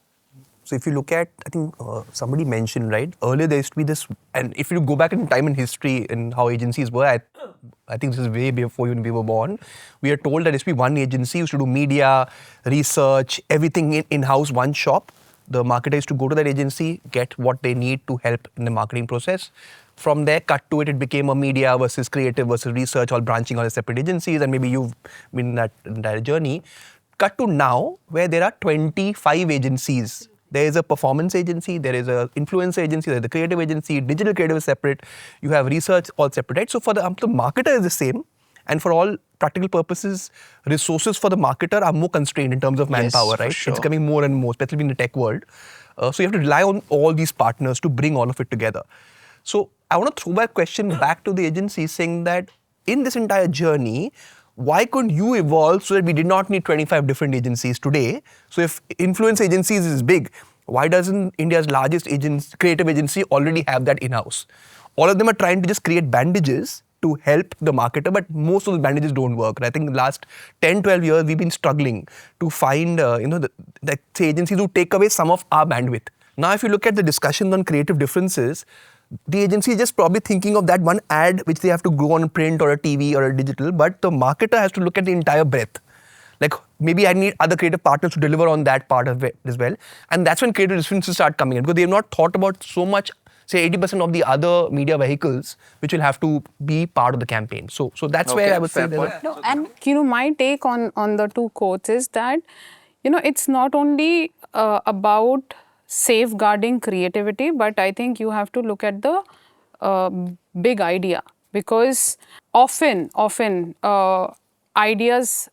So if you look at, I think somebody mentioned, right, earlier there used to be this, and if you go back in time in history and how agencies were, I think this is way before we were born, we are told that there used to be one agency who used to do media, research, everything in-house, one shop, The marketer is to go to that agency, get what they need to help in the marketing process. From there, cut to it, it became a media versus creative versus research, all branching all the separate agencies, and maybe you've been in that entire journey. Cut to now, where there are 25 agencies. There is a performance agency, there is an influencer agency, there is the creative agency, digital creative is separate, you have research all separate, right? So for the marketer is the same, and for all practical purposes, resources for the marketer are more constrained in terms of manpower, for right? sure. It's becoming more and more, especially in the tech world. So you have to rely on all these partners to bring all of it together. So I want to throw back question back to the agency saying that in this entire journey, why couldn't you evolve so that we did not need 25 different agencies today? So if influence agencies is big, why doesn't India's largest creative agency already have that in-house? All of them are trying to just create bandages to help the marketer, but most of the bandages don't work. And I think the last 10, 12 years, we've been struggling to find, the agencies who take away some of our bandwidth. Now, if you look at the discussion on creative differences, the agency is just probably thinking of that one ad which they have to go on print or a TV or a digital, but the marketer has to look at the entire breadth. Like maybe I need other creative partners to deliver on that part of it as well. And that's when creative differences start coming in, because they have not thought about so much, say 80% of the other media vehicles which will have to be part of the campaign. So that's where I would say fair No, and my take on the two quotes is that it's not only about safeguarding creativity, but I think you have to look at the big idea, because often ideas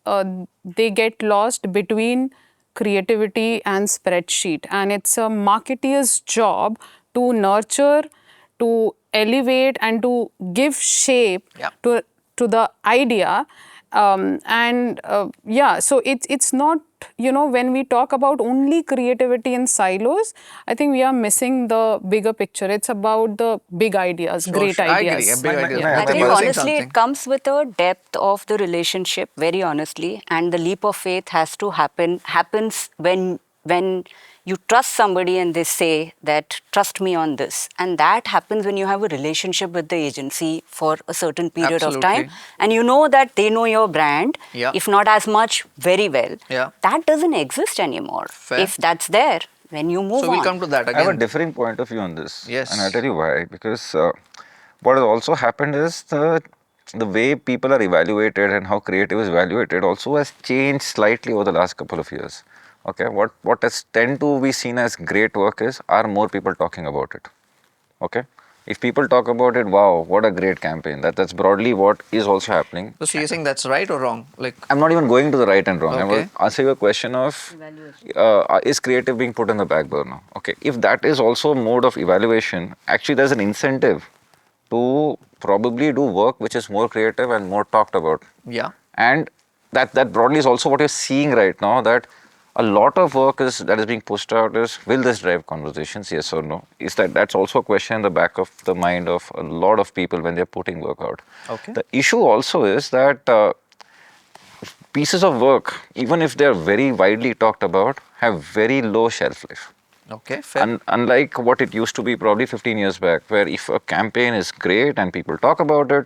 they get lost between creativity and spreadsheet, and it's a marketeer's job to nurture, to elevate, and to give shape to the idea. So it's not, when we talk about only creativity in silos, I think we are missing the bigger picture. It's about the big ideas, great ideas. I agree. Big ideas. I Nitin, think you were saying honestly, something. it comes with a depth of the relationship, very honestly, and the leap of faith happens when you trust somebody and they say that, trust me on this. And that happens when you have a relationship with the agency for a certain period of time. Absolutely. And you know that they know your brand, Yeah. if not as much, very well. Yeah. That doesn't exist anymore. Fair. If that's there, when you move So on. we'll come to that I have a again. differing point of view on this. Yes. And I'll tell you why. Because what has also happened is the way people are evaluated and how creative is evaluated also has changed slightly over the last couple of years. Okay, what has tend to be seen as great work are more people talking about it. Okay, if people talk about it, wow, what a great campaign. That's broadly what is also happening. So you're saying that's right or wrong? Like, I'm not even going to the right and wrong. I Okay. will answer your question of is creative being put on the back burner? Okay, if that is also a mode of evaluation, actually there's an incentive to probably do work which is more creative and more talked about. yeah. And that broadly is also what you're seeing right now, that a lot of work that is being pushed out is, will this drive conversations, yes or no? That's also a question in the back of the mind of a lot of people when they're putting work out. Okay. The issue also is that pieces of work, even if they're very widely talked about, have very low shelf life. Okay, fair. Unlike what it used to be probably 15 years back, where if a campaign is great and people talk about it,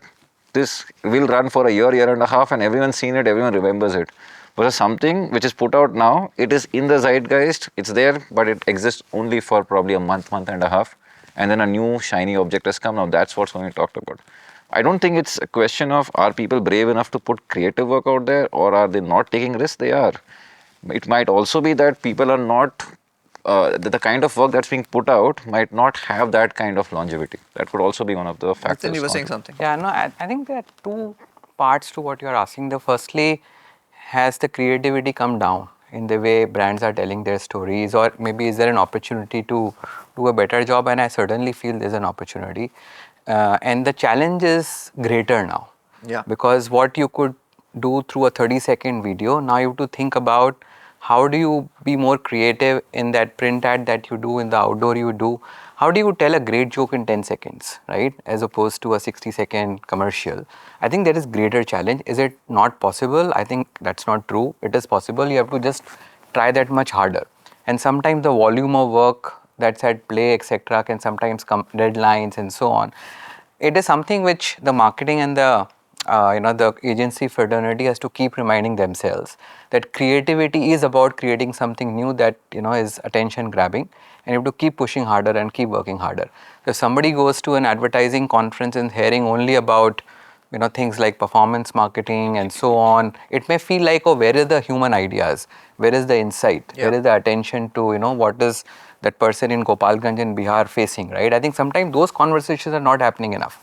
this will run for a year and a half, and everyone's seen it, everyone remembers it. But something which is put out now, it is in the zeitgeist, it's there, but it exists only for probably a month and a half, and then a new shiny object has come. Now that's what's only talked about. I don't think it's a question of, are people brave enough to put creative work out there, or are they not taking risks? They are. It might also be that people are not, the kind of work that's being put out might not have that kind of longevity. That could also be one of the factors. Nitin, you were saying something. Yeah, no, I think there are two parts to what you're asking. The firstly, has the creativity come down in the way brands are telling their stories, or maybe is there an opportunity to do a better job? And I certainly feel there's an opportunity. And the challenge is greater now. Yeah. Because what you could do through a 30-second video, now you have to think about how do you be more creative in that print ad that you do, in the outdoor you do. How do you tell a great joke in 10 seconds, right? As opposed to a 60-second commercial. I think there is greater challenge. Is it not possible? I think that's not true. It is possible. You have to just try that much harder. And sometimes the volume of work that's at play, etc., can sometimes come deadlines and so on. It is something which the marketing and the the agency fraternity has to keep reminding themselves that creativity is about creating something new that is attention grabbing, and you have to keep pushing harder and keep working harder. So if somebody goes to an advertising conference and hearing only about things like performance marketing and so on, it may feel like, oh, where is the human ideas, where is the insight, where is the attention to what is that person in Gopalganj in Bihar facing, right? I think sometimes those conversations are not happening enough.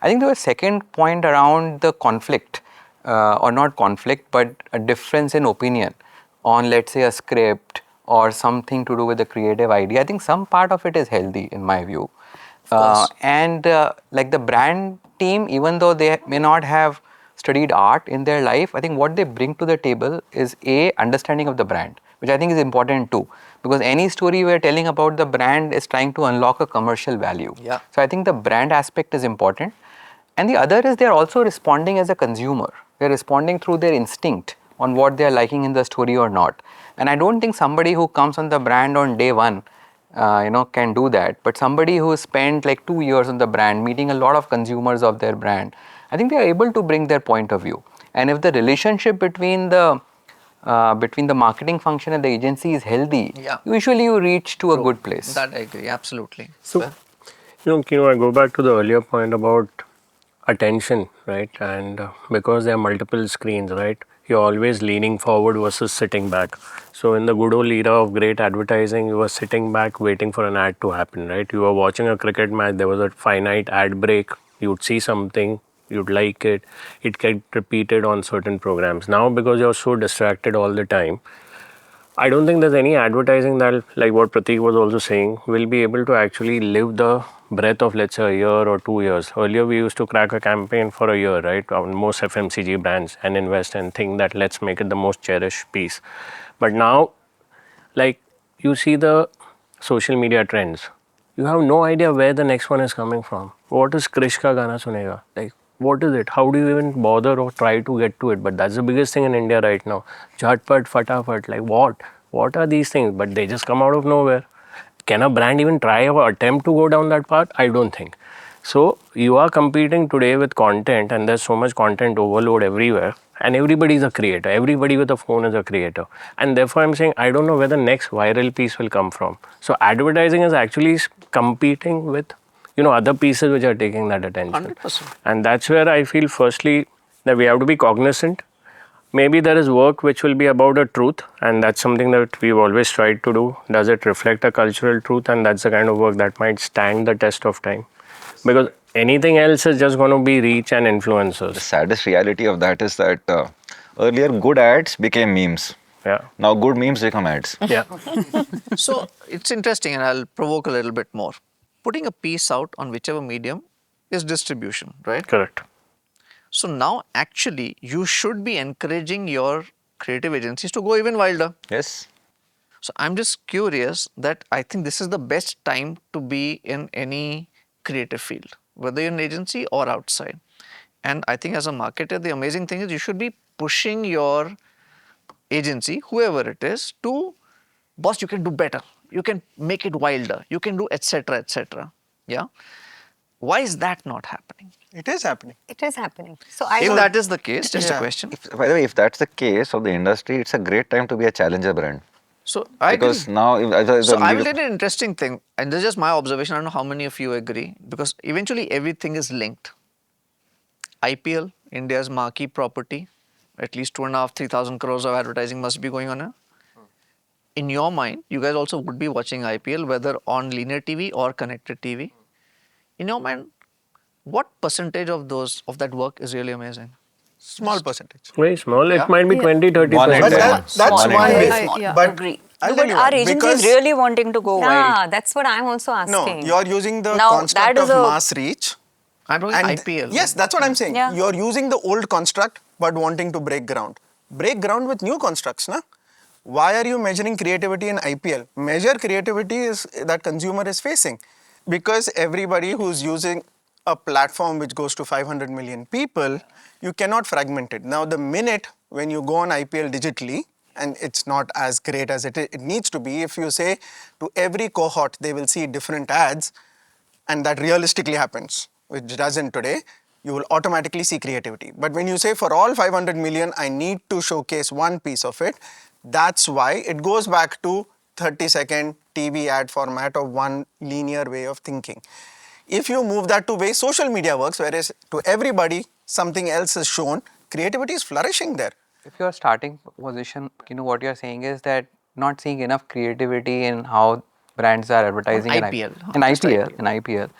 I think there was a second point around the conflict, or not conflict, but a difference in opinion on, let's say, a script or something to do with the creative idea. I think some part of it is healthy in my view. Like the brand team, even though they may not have studied art in their life, I think what they bring to the table is understanding of the brand, which I think is important too, because any story we're telling about the brand is trying to unlock a commercial value. So I think the brand aspect is important. And the other is they're also responding as a consumer. They're responding through their instinct on what they're liking in the story or not. And I don't think somebody who comes on the brand on day one can do that. But somebody who spent like 2 years on the brand, meeting a lot of consumers of their brand, I think they are able to bring their point of view. And if the relationship between the marketing function and the agency is healthy, usually you reach to a good place. That I agree, absolutely. So, I go back to the earlier point about attention, right? And because there are multiple screens, right? You're always leaning forward versus sitting back. So in the good old era of great advertising, you were sitting back waiting for an ad to happen, right? You were watching a cricket match, there was a finite ad break, you'd see something, you'd like it, it get repeated on certain programs. Now because you're so distracted all the time, I don't think there's any advertising that, like what Pratik was also saying, will be able to actually live the breadth of, let's say, a year or 2 years. Earlier, we used to crack a campaign for a year, right, on most FMCG brands and invest and think that let's make it the most cherished piece. But now, like, you see the social media trends. You have no idea where the next one is coming from. What is Krish ka gana sunega? Like, what is it? How do you even bother or try to get to it? But that's the biggest thing in India right now. Jhatpat, fatafat, like what? What are these things? But they just come out of nowhere. Can a brand even try or attempt to go down that path? I don't think. So you are competing today with content, and there's so much content overload everywhere, and everybody is a creator. Everybody with a phone is a creator. And therefore I'm saying I don't know where the next viral piece will come from. So advertising is actually competing with other pieces which are taking that attention. 100%. And that's where I feel firstly that we have to be cognizant. Maybe there is work which will be about a truth, and that's something that we've always tried to do. Does it reflect a cultural truth? And that's the kind of work that might stand the test of time. Because anything else is just going to be reach and influencers. The saddest reality of that is that earlier good ads became memes. Now good memes become ads. So it's interesting, and I'll provoke a little bit more. Putting a piece out on whichever medium is distribution, right? Correct. So now actually you should be encouraging your creative agencies to go even wilder. Yes. So I'm just curious that I think this is the best time to be in any creative field, whether you're an agency or outside. And I think as a marketer, the amazing thing is you should be pushing your agency, whoever it is, to, boss, you can do better. You can make it wilder. You can do etc. etc. Yeah. Why is that not happening? It is happening. It is happening. So If that is the case, just a question. By the way, if that's the case of the industry, it's a great time to be a challenger brand. So I Because agree. now, So I will tell you an interesting thing, and this is just my observation. I don't know how many of you agree, because eventually everything is linked. IPL, India's marquee property, at least 2,500-3,000 crores of advertising must be going on here. In your mind, you guys also would be watching IPL, whether on linear TV or connected TV. In your mind, what percentage of that work is really amazing? Small percentage. Very small. Yeah. It might be 20-30%. One in But 10. that's One in one 10. way. But Agree. I'll No, tell but you our what, agency is because- really wanting to go wild. Yeah, that's what I'm also No, asking. you're using the Now, construct that is of a- mass reach. I'm talking And IPL. yes, that's what I'm saying. Yeah. You're using the old construct but wanting to break ground. Break ground with new constructs, na? Why are you measuring creativity in IPL? Measure creativity is that consumer is facing, because everybody who's using a platform which goes to 500 million people, you cannot fragment it. Now, the minute when you go on IPL digitally, and it's not as great as it needs to be, if you say to every cohort they will see different ads, and that realistically happens, which doesn't today, you will automatically see creativity. But when you say for all 500 million, I need to showcase one piece of it, that's why it goes back to 30-second TV ad format of one linear way of thinking. If you move that to way social media works, whereas to everybody something else is shown, creativity is flourishing there. If your starting position, what you're saying is that not seeing enough creativity in how brands are advertising IPL, in just IPL, IPL. in IPL,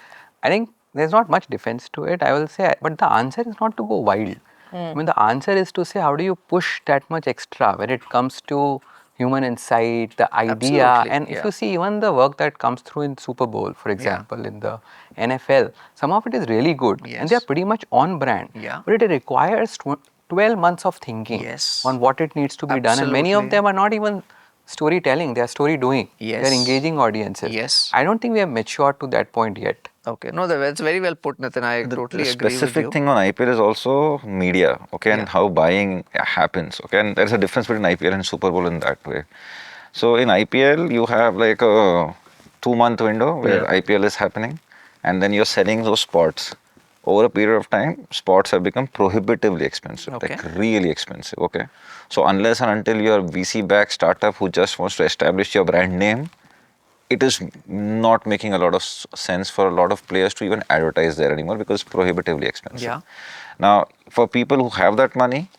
I think there's not much defense to it, I will say. But the answer is not to go wild. I mean, the answer is to say, how do you push that much extra when it comes to human insight, the idea, Absolutely, and if yeah. you see even the work that comes through in Super Bowl, for example, in the NFL, some of it is really good, and they are Yes. pretty much on brand. Yeah. But it requires 12 months of thinking Yes. on what it needs to be done, and many of Absolutely. them are not even storytelling; they are story doing. They are Yes. engaging audiences. Yes. I don't think we have matured to that point yet. Okay, no, that's very well put, Nitin. I The totally agree with specific you. thing on IPL is also media, okay, and Yeah. how buying happens, okay, and there's a difference between IPL and Super Bowl in that way. So in IPL, you have like a 2-month window where IPL is happening, and then you're selling those spots. Over a period of time, spots have become prohibitively expensive, Okay. like really expensive, okay. So unless and until you're a VC-backed startup who just wants to establish your brand name, it is not making a lot of sense for a lot of players to even advertise there anymore because it's prohibitively expensive. Yeah. Now, for people who have that money,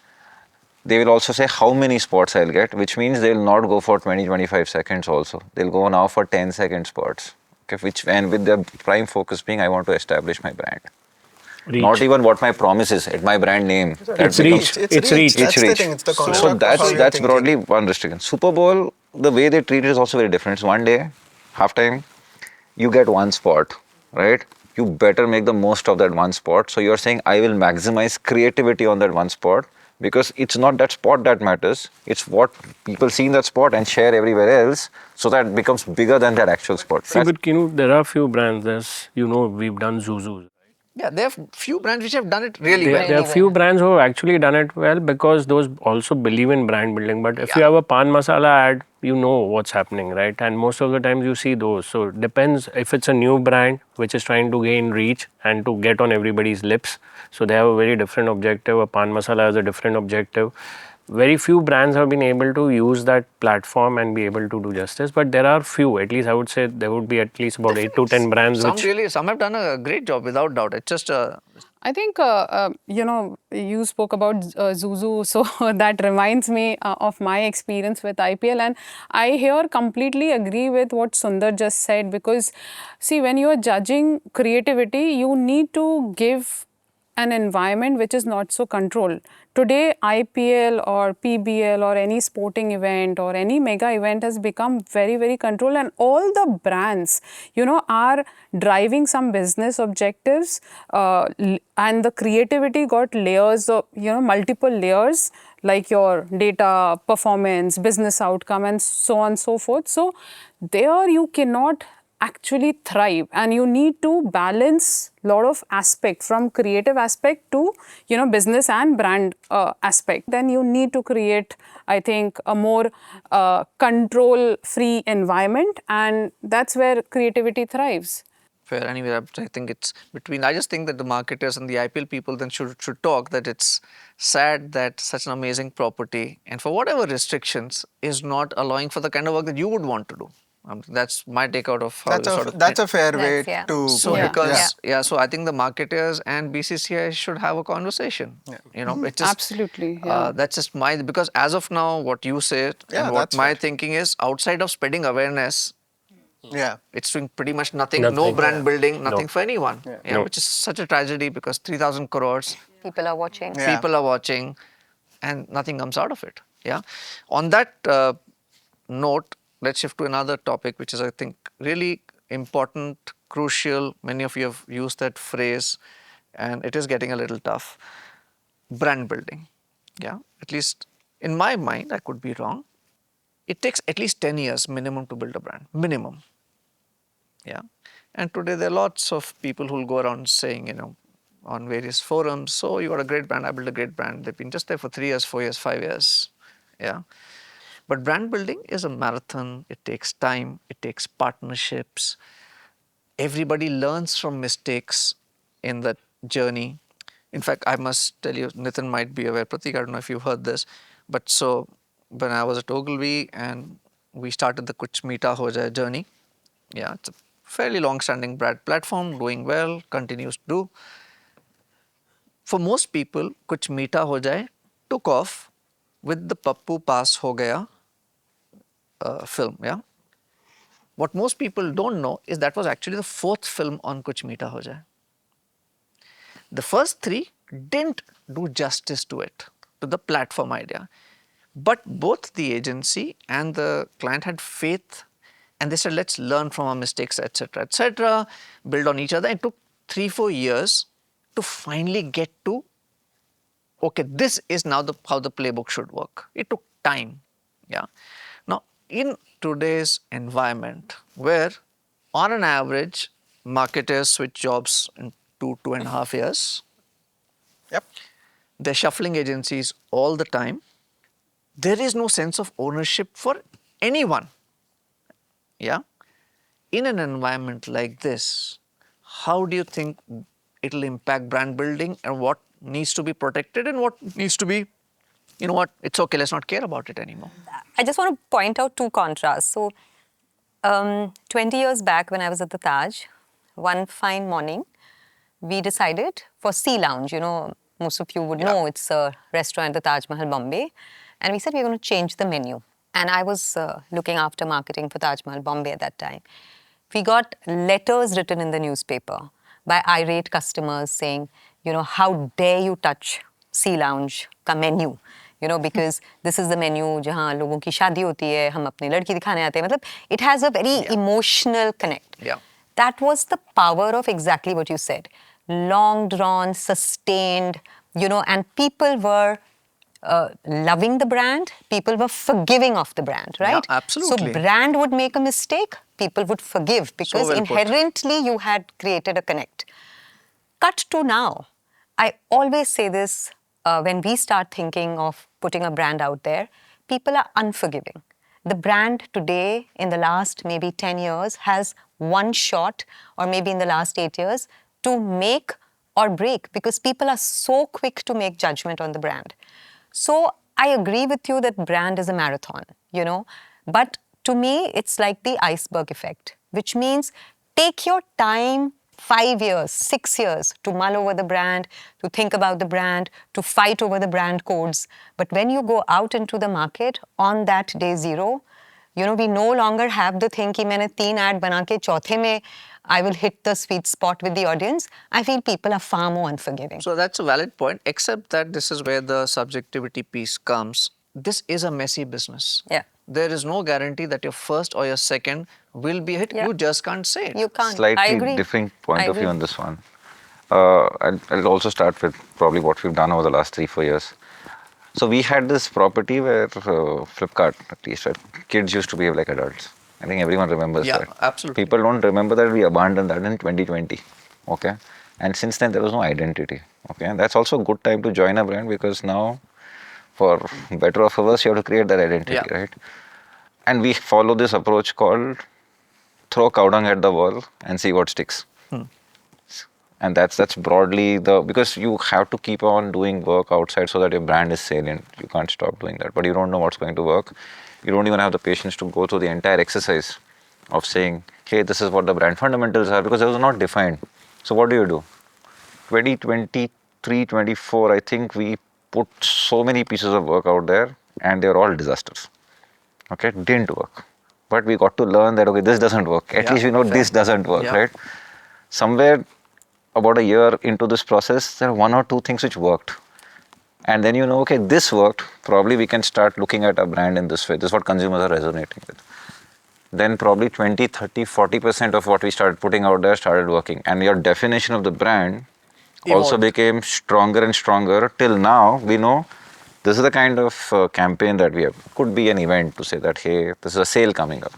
they will also say how many spots I'll get, which means they will not go for 20-25 seconds also. They'll go now for 10-second spots. Okay, and with their prime focus being, I want to establish my brand. Reach. Not even what my promise is, at my brand name. It's reach. It's reach. That's It's the reach. thing. It's the So construct of how you're that's thinking. broadly one restriction. Super Bowl, the way they treat it is also very different. It's one day, halftime, you get one spot, right? You better make the most of that one spot. So you're saying I will maximize creativity on that one spot because it's not that spot that matters. It's what people see in that spot and share everywhere else. So that it becomes bigger than that actual spot. See, but there are few brands. We've done Zuzu. Yeah, there are few brands which have done it really well. There are few brands who have actually done it well because those also believe in brand building. But if you have a pan masala ad, you know what's happening, right? And most of the times you see those. So it depends if it's a new brand which is trying to gain reach and to get on everybody's lips. So they have a very different objective. A pan masala has a different objective. Very few brands have been able to use that platform and be able to do justice. But there are few, at least I would say there would be at least about 8 to 10 brands Some have done a great job without doubt. It's just I think, you spoke about Zuzu, so that reminds me of my experience with IPL. And I here completely agree with what Sundar just said because, see, when you are judging creativity, you need to give an environment which is not so controlled. Today, IPL or PBL or any sporting event or any mega event has become very, very controlled, and all the brands, are driving some business objectives, and the creativity got layers of, multiple layers like your data, performance, business outcome, and so on and so forth. So there you cannot actually thrive, and you need to balance a lot of aspect from creative aspect to business and brand aspect. Then you need to create, I think, a more control free environment, and that's where creativity thrives. fair. Anyway, I think it's between. I just think that the marketers and the IPL people then should talk that it's sad that such an amazing property and for whatever restrictions is not allowing for the kind of work that you would want to do. That's my take out of how That's a fair way yeah. to So put it. because so I think the marketers and BCCI should have a conversation. It's just Absolutely, yeah. that's just my because as of now what you said Yeah, and what that's my fair. thinking is outside of spreading awareness, Yeah. it's doing pretty much nothing. No Nothing. brand building, nothing No. for anyone. Yeah, No. which is such a tragedy because 3,000 crores People are watching. Yeah. people are watching, and nothing comes out of it. Yeah. On that note, let's shift to another topic, which is I think really important, crucial. Many of you have used that phrase, and it is getting a little tough. Brand building. Yeah. At least in my mind, I could be wrong. It takes at least 10 years minimum to build a brand. Minimum. Yeah. And today there are lots of people who will go around saying, on various forums, so you got a great brand, I built a great brand. They've been just there for 3 years, 4 years, 5 years. Yeah. But brand building is a marathon. It takes time. It takes partnerships. Everybody learns from mistakes in that journey. In fact, I must tell you, Nitin might be aware, Pratik, I don't know if you've heard this, but so when I was at Ogilvy and we started the Kuch Meeta Ho Jaye journey, yeah, it's a fairly long-standing brand platform, doing well, continues to do. For most people, Kuch Meeta Ho Jaye took off with the Pappu Paas Ho Gaya film, yeah. What most people don't know is that was actually the fourth film on Kuch Meeta Ho Jaye. The first three didn't do justice to it, to the platform idea. But both the agency and the client had faith and they said, let's learn from our mistakes, etc., build on each other. It took 3-4 years to finally get to, okay, this is now how the playbook should work. It took time, yeah. Now, in today's environment where on an average, marketers switch jobs in 2.5 years. Yep. They're shuffling agencies all the time. There is no sense of ownership for anyone. Yeah. In an environment like this, how do you think it'll impact brand building and what needs to be protected and what needs to be, you know what, it's okay, let's not care about it anymore. I just want to point out two contrasts. So, 20 years back when I was at the Taj, one fine morning, we decided for Sea Lounge, you know, most of you would know it's a restaurant at the Taj Mahal, Bombay. And we said we're going to change the menu. And I was looking after marketing for Taj Mahal, Bombay at that time. We got letters written in the newspaper by irate customers saying, you know, how dare you touch Sea Lounge ka menu? You know, because this is the menu jahan logon ki shaadi hoti hai, hum apni ladki dikhane aate hain. Matlab, it has a very emotional connect. Yeah. That was the power of exactly what you said. Long drawn, sustained, you know, and people were loving the brand, people were forgiving of the brand, right? Yeah, absolutely. So brand would make a mistake, people would forgive because well put. inherently you had created a connect. Cut to now. I always say this when we start thinking of putting a brand out there, people are unforgiving. The brand today, in the last maybe 10 years, has one shot, or maybe in the last 8 years, to make or break, because people are so quick to make judgment on the brand. So I agree with you that brand is a marathon, you know, but to me, it's like the iceberg effect, which means take your time, 5 years, 6 years to mull over the brand, to think about the brand, to fight over the brand codes. But when you go out into the market on that day zero, you know, we no longer have the thing कि मैंने 3 ad बना के चौथे में I will hit the sweet spot with the audience. I feel people are far more unforgiving. So that's a valid point, except that this is where the subjectivity piece comes. This is a messy business. Yeah. There is no guarantee that your first or your second will be a hit. Yeah. You just can't say it. You can't. I Slightly agree. different I point of agree. view on this one. I'll also start with probably what we've done over the last 3-4 years. So we had this property where Flipkart, at least, right, kids used to behave like adults. I think everyone remembers that. Yeah, absolutely. People don't remember that we abandoned that in 2020. Okay, and since then there was no identity. Okay, and that's also a good time to join a brand because now, for better or for worse, you have to create that identity, Yeah. right? And we follow this approach called throw cow dung at the wall and see what sticks. And that's broadly because you have to keep on doing work outside so that your brand is salient. You can't stop doing that. But you don't know what's going to work. You don't even have the patience to go through the entire exercise of saying, hey, this is what the brand fundamentals are, because it was not defined. So what do? 2023, 24, I think we put so many pieces of work out there and they're all disasters. Okay, didn't work. But we got to learn that, okay, this doesn't work. At least we know this doesn't work, right? Somewhere about a year into this process, there are 1 or 2 things which worked. And then you know, okay, this worked. Probably we can start looking at a brand in this way. This is what consumers are resonating with. Then probably 20, 30, 40% of what we started putting out there started working. And your definition of the brand also became stronger and stronger. Till now, we know this is the kind of campaign that we have. Could be an event to say that, hey, this is a sale coming up.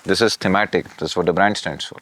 This is thematic. This is what the brand stands for.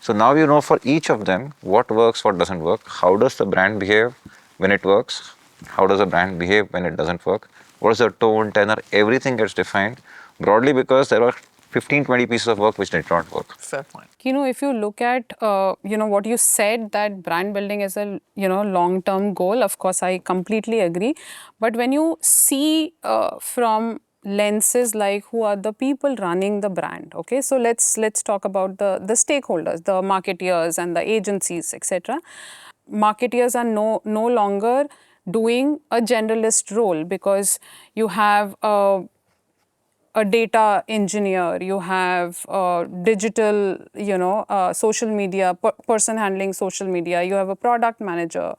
So now you know for each of them what works, what doesn't work. How does the brand behave when it works? How does the brand behave when it doesn't work? What is the tone, tenor? Everything gets defined broadly because there are 15-20 pieces of work which did not work. Fair point. If you look at, what you said, that brand building is a, long-term goal, of course, I completely agree. But when you see from lenses like who are the people running the brand, okay, so let's talk about the stakeholders, the marketeers and the agencies, etc. Marketeers are no longer doing a generalist role, because you have a data engineer, you have a digital, social media, person handling social media, you have a product manager,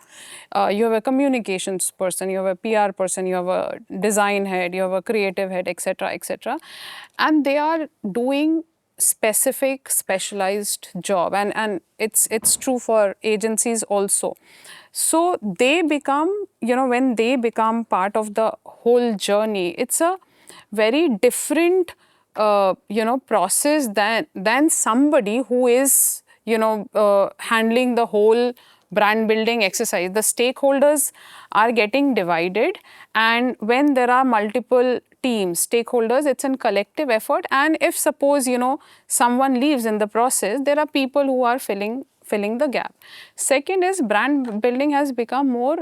you have a communications person, you have a PR person, you have a design head, you have a creative head, etc., etc. And they are doing specialized job, and it's true for agencies also. So they become, when they become part of the whole journey, it's a very different process than somebody who is handling the whole brand building exercise. The stakeholders are getting divided, and when there are multiple teams, stakeholders, it's a collective effort. And if suppose someone leaves in the process, there are people who are filling the gap. Second is, brand building has become more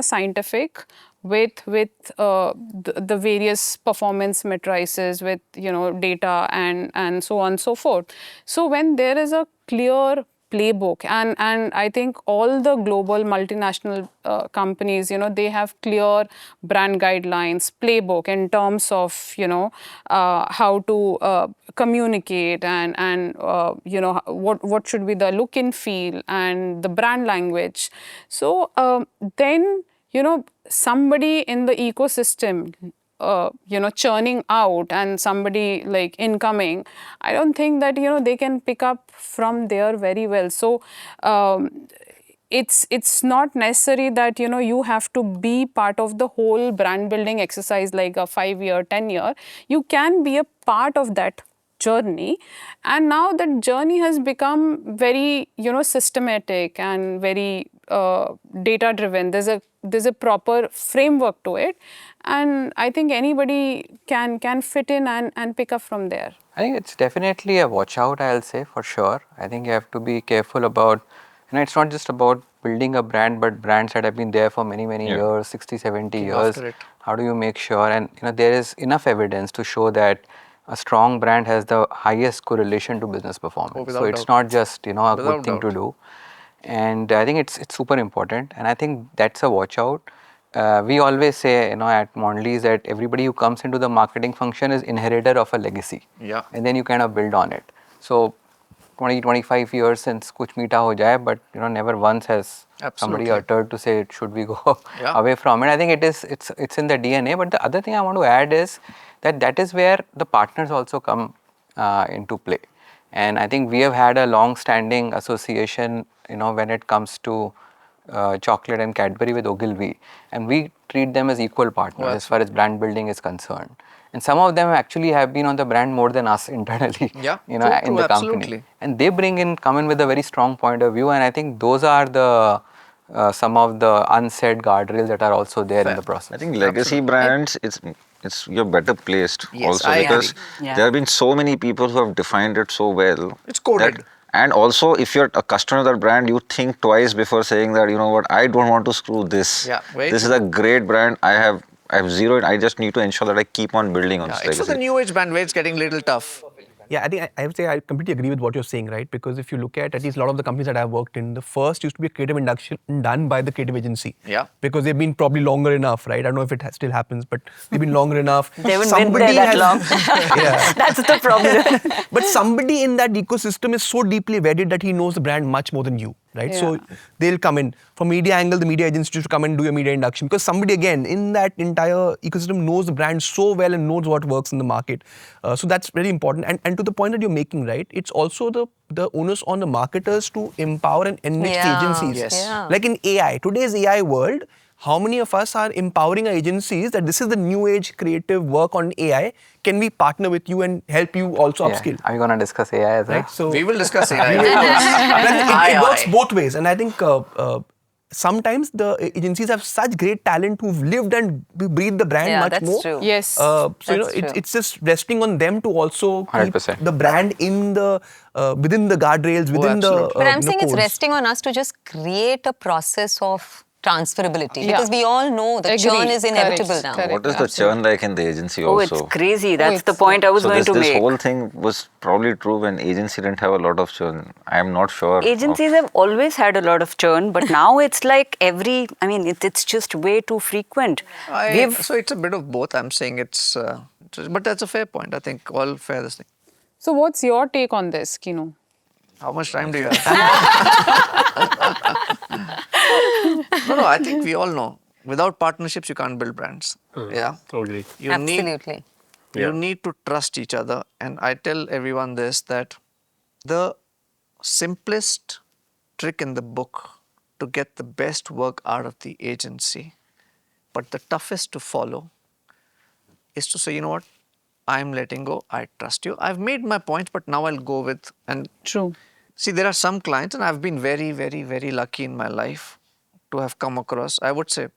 scientific, with the various performance matrices, with data and so on and so forth. So when there is a clear playbook, and I think all the global multinational companies, they have clear brand guidelines, playbook in terms of how to communicate, and what should be the look and feel and the brand language. So then somebody in the ecosystem churning out, and somebody like incoming, I don't think that they can pick up from there very well. So it's not necessary that you have to be part of the whole brand building exercise, like a 5-year, 10-year. You can be a part of that journey, and now that journey has become very systematic and very data driven. There's a proper framework to it, and I think anybody can fit in and pick up from there. I think it's definitely a watch out, I'll say, for sure. I think you have to be careful about, it's not just about building a brand, but brands that have been there for many years, 60, 70 years. How do you make sure? And there is enough evidence to show that a strong brand has the highest correlation to business performance. So it's not just a good thing to do. And I think it's super important, and I think that's a watch out. We always say at Mondelez that everybody who comes into the marketing function is inheritor of a legacy. Yeah. And then you kind of build on it. So 20-25 years since kuch meeta ho jaye, but never once has somebody uttered to say should we go away from it. I think it's in the DNA. But the other thing I want to add is that is where the partners also come into play. And I think we have had a long-standing association, when it comes to chocolate and Cadbury with Ogilvy, and we treat them as equal partners as far as brand building is concerned. And some of them actually have been on the brand more than us internally, in the company. And they come in with a very strong point of view, and I think those are the some of the unsaid guardrails that are also there in the process. I think legacy brands, you're better placed also, because there have been so many people who have defined it so well. It's coded. And also, if you're a customer of that brand, you think twice before saying that, what, I don't want to screw this. This is a great brand. I have zero. I just need to ensure that I keep on building on this legacy. It's for the new age brand where it's getting a little tough. Yeah, I think I would say I completely agree with what you're saying, right? Because if you look at least a lot of the companies that I've worked in, the first used to be a creative induction done by the creative agency. Yeah. Because they've been probably longer enough, right? I don't know if it still happens, but they've been longer enough. They haven't been there that long. That's the problem. But somebody in that ecosystem is so deeply wedded that he knows the brand much more than you, right? Yeah. So they'll come in. From media angle, the media agency used to come and do a media induction, because somebody, again, in that entire ecosystem knows the brand so well and knows what works in the market. So that's very important. And to the point that you're making, right, it's also the onus on the marketers to empower and enrich the agencies. Yes. Like in AI, today's AI world, how many of us are empowering our agencies that this is the new age creative work on AI? Can we partner with you and help you also upskill? Are we going to discuss AI as well? Right? So We will discuss AI. it works both ways. And I think sometimes the agencies have such great talent who've lived and breathed the brand Yeah, much that's more. true. Yes. So That's true. it's just resting on them to also keep 100%. the brand in the within the guardrails, within the absolutely. But I'm saying it's codes. resting on us to just create a process of transferability Yeah. because we all know the Agree. churn is inevitable Correct. now. Correct. What is the Absolutely. churn like in the agency Oh, also? it's crazy. That's the it's- point I was So going this, to this make. whole thing was probably true when agency didn't have a lot of churn. I am not sure. Agencies have always had a lot of churn, but now it's like it's just way too frequent. So it's a bit of both. I'm saying but that's a fair point. I think all fair this thing. So what's your take on this, Kino? How much time do you have? No, I think we all know. Without partnerships, you can't build brands. Yeah. Totally. You need Absolutely. you Yeah. need to trust each other. And I tell everyone this, that the simplest trick in the book to get the best work out of the agency, but the toughest to follow, is to say, you know what, I'm letting go, I trust you. I've made my points, but now I'll go with, and True. see, there are some clients, and I've been very, very, very lucky in my life to have come across, I would say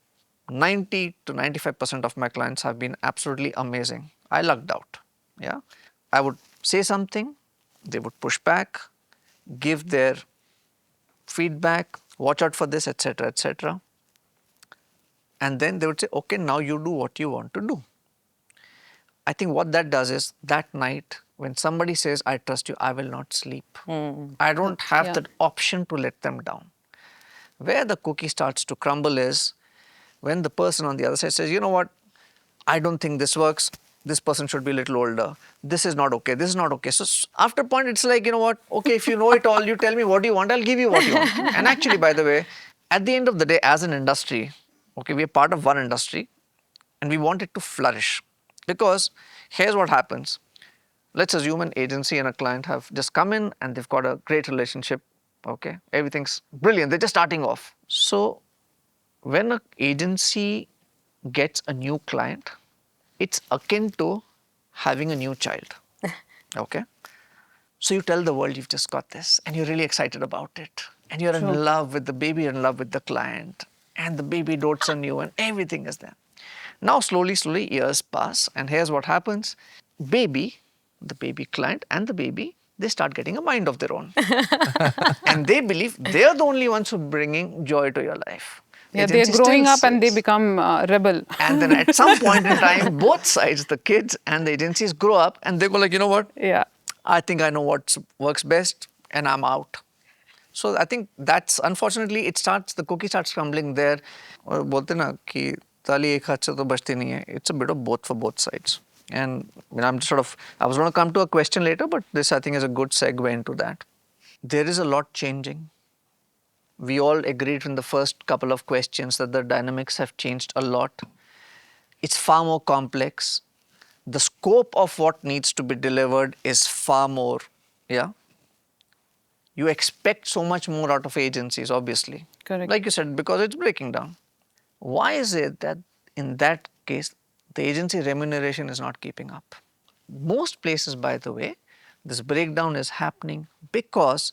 90 to 95% of my clients have been absolutely amazing. I lucked out. Yeah. I would say something, they would push back, give their feedback, watch out for this, etc., etc. And then they would say, okay, now you do what you want to do. I think what that does is that night when somebody says, I trust you, I will not sleep. I don't have Yeah. that option to let them down. Where the cookie starts to crumble is when the person on the other side says, you know what, I don't think this works. This person should be a little older. This is not okay. This is not okay. So after a point, it's like, you know what, okay, if you know it all, you tell me what you want, I'll give you what you want. And actually, by the way, at the end of the day, as an industry, okay, we are part of one industry and we want it to flourish. Because here's what happens. Let's assume an agency and a client have just come in and they've got a great relationship. Okay, everything's brilliant. They're just starting off. So when an agency gets a new client, it's akin to having a new child. Okay? So you tell the world you've just got this and you're really excited about it. And you're in love with the baby, you're in love with the client. And the baby dotes on you and everything is there. Now slowly, slowly years pass and here's what happens. Baby, the baby client and the baby, they start getting a mind of their own. And they believe they're the only ones who are bringing joy to your life. Yeah, they're Agency growing still up and they says- become rebel. And then at some point in time, both sides, the kids and the agencies grow up and they go like, you know what? Yeah. I think I know what works best and I'm out. So I think that's, unfortunately, the cookie starts crumbling there. और बोलते ना कि ताली एक हाथ से तो बजती नहीं है. It's a bit of both for both sides. And I'm just I was going to come to a question later, but this I think is a good segue into that. There is a lot changing. We all agreed in the first couple of questions that the dynamics have changed a lot. It's far more complex. The scope of what needs to be delivered is far more, yeah. You expect so much more out of agencies, obviously. Correct. Like you said, because it's breaking down. Why is it that in that case, the agency remuneration is not keeping up? Most places, by the way, this breakdown is happening because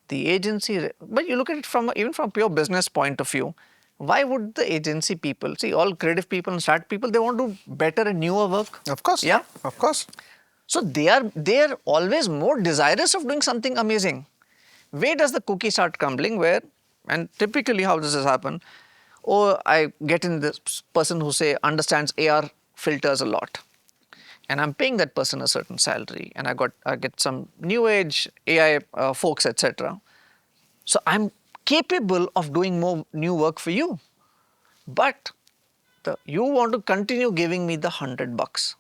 the agency, but you look at it even from pure business point of view, why would the agency people, see all creative people and start people, they want to do better and newer work. Of course. Yeah. Of course. So they are always more desirous of doing something amazing. Where does the cookie start crumbling? Where, and typically how does this happen? Or I get in this person who say understands AR filters a lot. And I'm paying that person a certain salary and I get some new age AI folks, etc. So I'm capable of doing more new work for you. But you want to continue giving me the $100.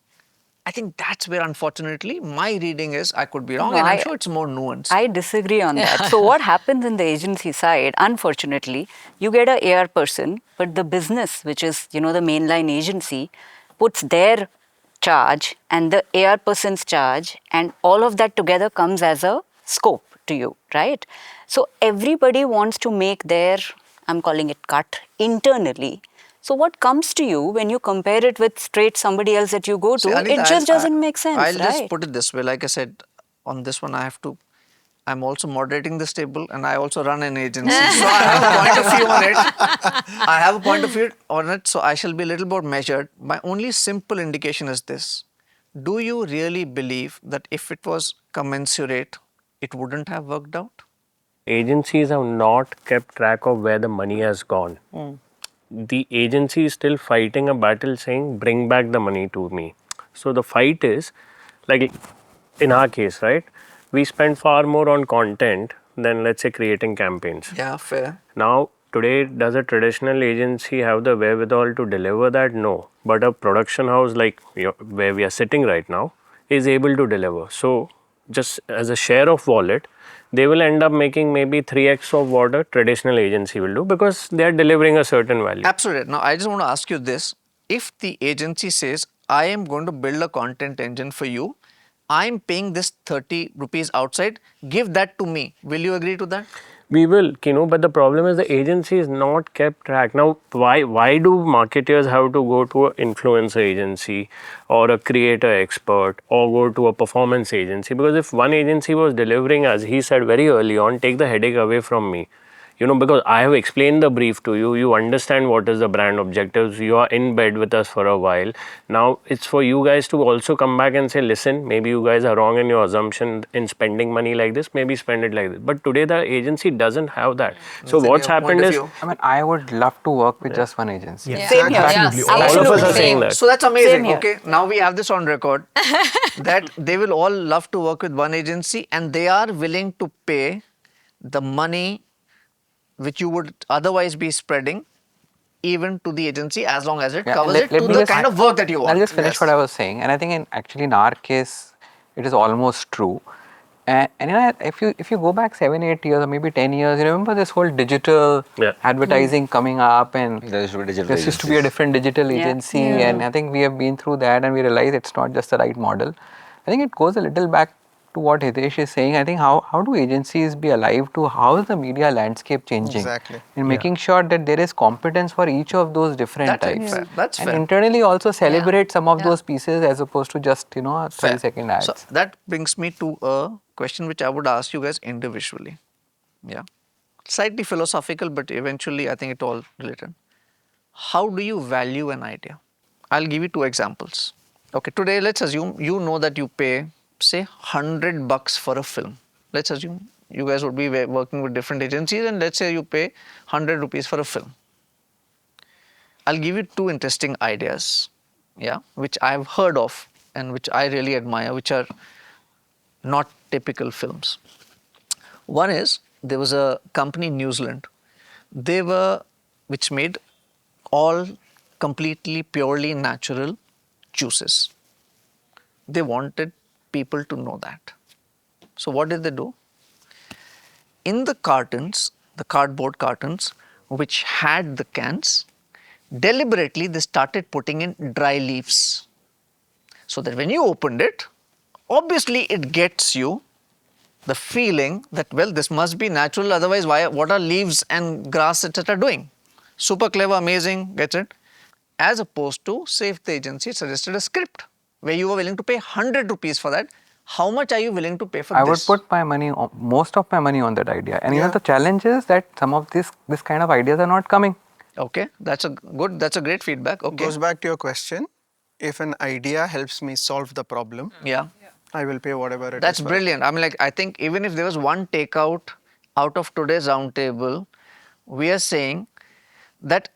I think that's where, unfortunately, my reading is, I could be wrong, No, and I'm sure it's more nuanced. I disagree on that. So what happens in the agency side, unfortunately, you get a AR person, but the business, which is, the mainline agency, puts their charge and the AR person's charge, and all of that together comes as a scope to you, right? So everybody wants to make their, I'm calling it cut, internally. So what comes to you when you compare it with straight somebody else that you go to, See, Anitha, it just doesn't make sense, I'll right? just put it this way. Like I said, on this one, I have to I'm also moderating this table and I also run an agency. So I have a point of view on it. I have a point of view on it, so I shall be a little more measured. My only simple indication is this. Do you really believe that if it was commensurate, it wouldn't have worked out? Agencies have not kept track of where the money has gone. The agency is still fighting a battle saying, bring back the money to me. So the fight is, like in our case, right? We spend far more on content than, let's say, creating campaigns. Yeah, fair. Now, today, does a traditional agency have the wherewithal to deliver that? No. But a production house like where we are sitting right now is able to deliver. So, just as a share of wallet, they will end up making maybe 3x of what a traditional agency will do because they are delivering a certain value. Absolutely. Now, I just want to ask you this. If the agency says, I am going to build a content engine for you, I'm paying this 30 rupees outside, give that to me. Will you agree to that? We will, but the problem is the agency is not kept track. Now, why do marketers have to go to an influencer agency or a creator expert or go to a performance agency? Because if one agency was delivering, as he said very early on, take the headache away from me. Because I have explained the brief to you, you understand what is the brand objectives, you are in bed with us for a while. Now, it's for you guys to also come back and say, listen, maybe you guys are wrong in your assumption in spending money like this, maybe spend it like this. But today the agency doesn't have that. So what's happened is, I mean, I would love to work with just one agency. Yeah. Same here. Absolutely. Yeah, all of us are saying that. So that's amazing. Same here. Okay, now we have this on record that they will all love to work with one agency and they are willing to pay the money which you would otherwise be spreading even to the agency as long as it covers it to me the just- kind of work that you want. I'll just finish what I was saying, and I think actually in our case, it is almost true. And if you go back 7-8 years or maybe 10 years, you remember this whole digital advertising coming up, and There used to be digital there used to be a agencies. different digital agency, and I think we have been through that, and we realize it's not just the right model. I think it goes a little back to what Hitesh is saying. I think how do agencies be alive to how is the media landscape changing? Exactly. And making sure that there is competence for each of those different That's types. fair. That's and fair. internally also celebrate some of those pieces as opposed to just a 30-second ads. So that brings me to a question which I would ask you guys individually. Yeah. Slightly philosophical, but eventually I think it all related. How do you value an idea? I'll give you 2 examples. Okay, today let's assume you know that you pay, say, $100 for a film. Let's assume you guys would be working with different agencies and let's say you pay 100 rupees for a film. I'll give you 2 interesting ideas, yeah, which I've heard of and which I really admire, which are not typical films. One is, there was a company in New Zealand. Which made all completely purely natural juices. They wanted people to know that. So what did they do? In the cartons, the cardboard cartons, which had the cans, deliberately they started putting in dry leaves. So that when you opened it, obviously it gets you the feeling that, well, this must be natural, otherwise what are leaves and grass, etc. doing? Super clever, amazing, gets it? As opposed to, say if the agency suggested a script where you were willing to pay 100 rupees for that, how much are you willing to pay for I this? would put my money, most of my money on that idea. And the challenge is that some of this kind of ideas are not coming. Okay, that's a great feedback. Okay. Goes back to your question. If an idea helps me solve the problem, Yeah. I will pay whatever it is. That's for it. brilliant. I mean, I think even if there was one takeout out of today's roundtable, we are saying that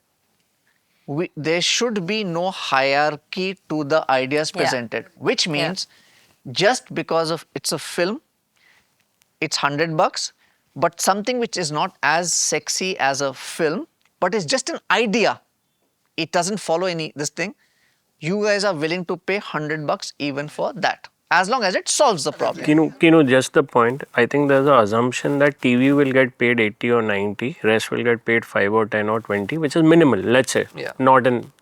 there should be no hierarchy to the ideas presented, which means just because of it's a film, it's $100, but something which is not as sexy as a film, but it's just an idea. It doesn't follow this thing. You guys are willing to pay $100 even for that, as long as it solves the problem. Kinu, just the point. I think there's an assumption that TV will get paid 80 or 90, rest will get paid 5 or 10 or 20, which is minimal, let's say. Yeah. Not in,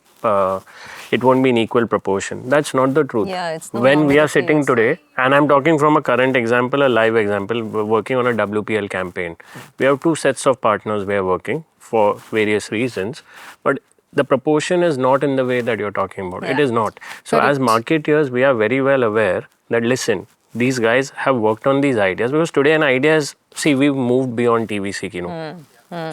it won't be in equal proportion. That's not the truth. Yeah, it's no when we longer are the sitting case. today, and I'm talking from a current example, a live example, we're working on a WPL campaign. We have 2 sets of partners we are working for various reasons, but the proportion is not in the way that you're talking about. It is not. So as marketeers, we are very well aware that, listen, these guys have worked on these ideas, because today an idea is, see, we've moved beyond TVC,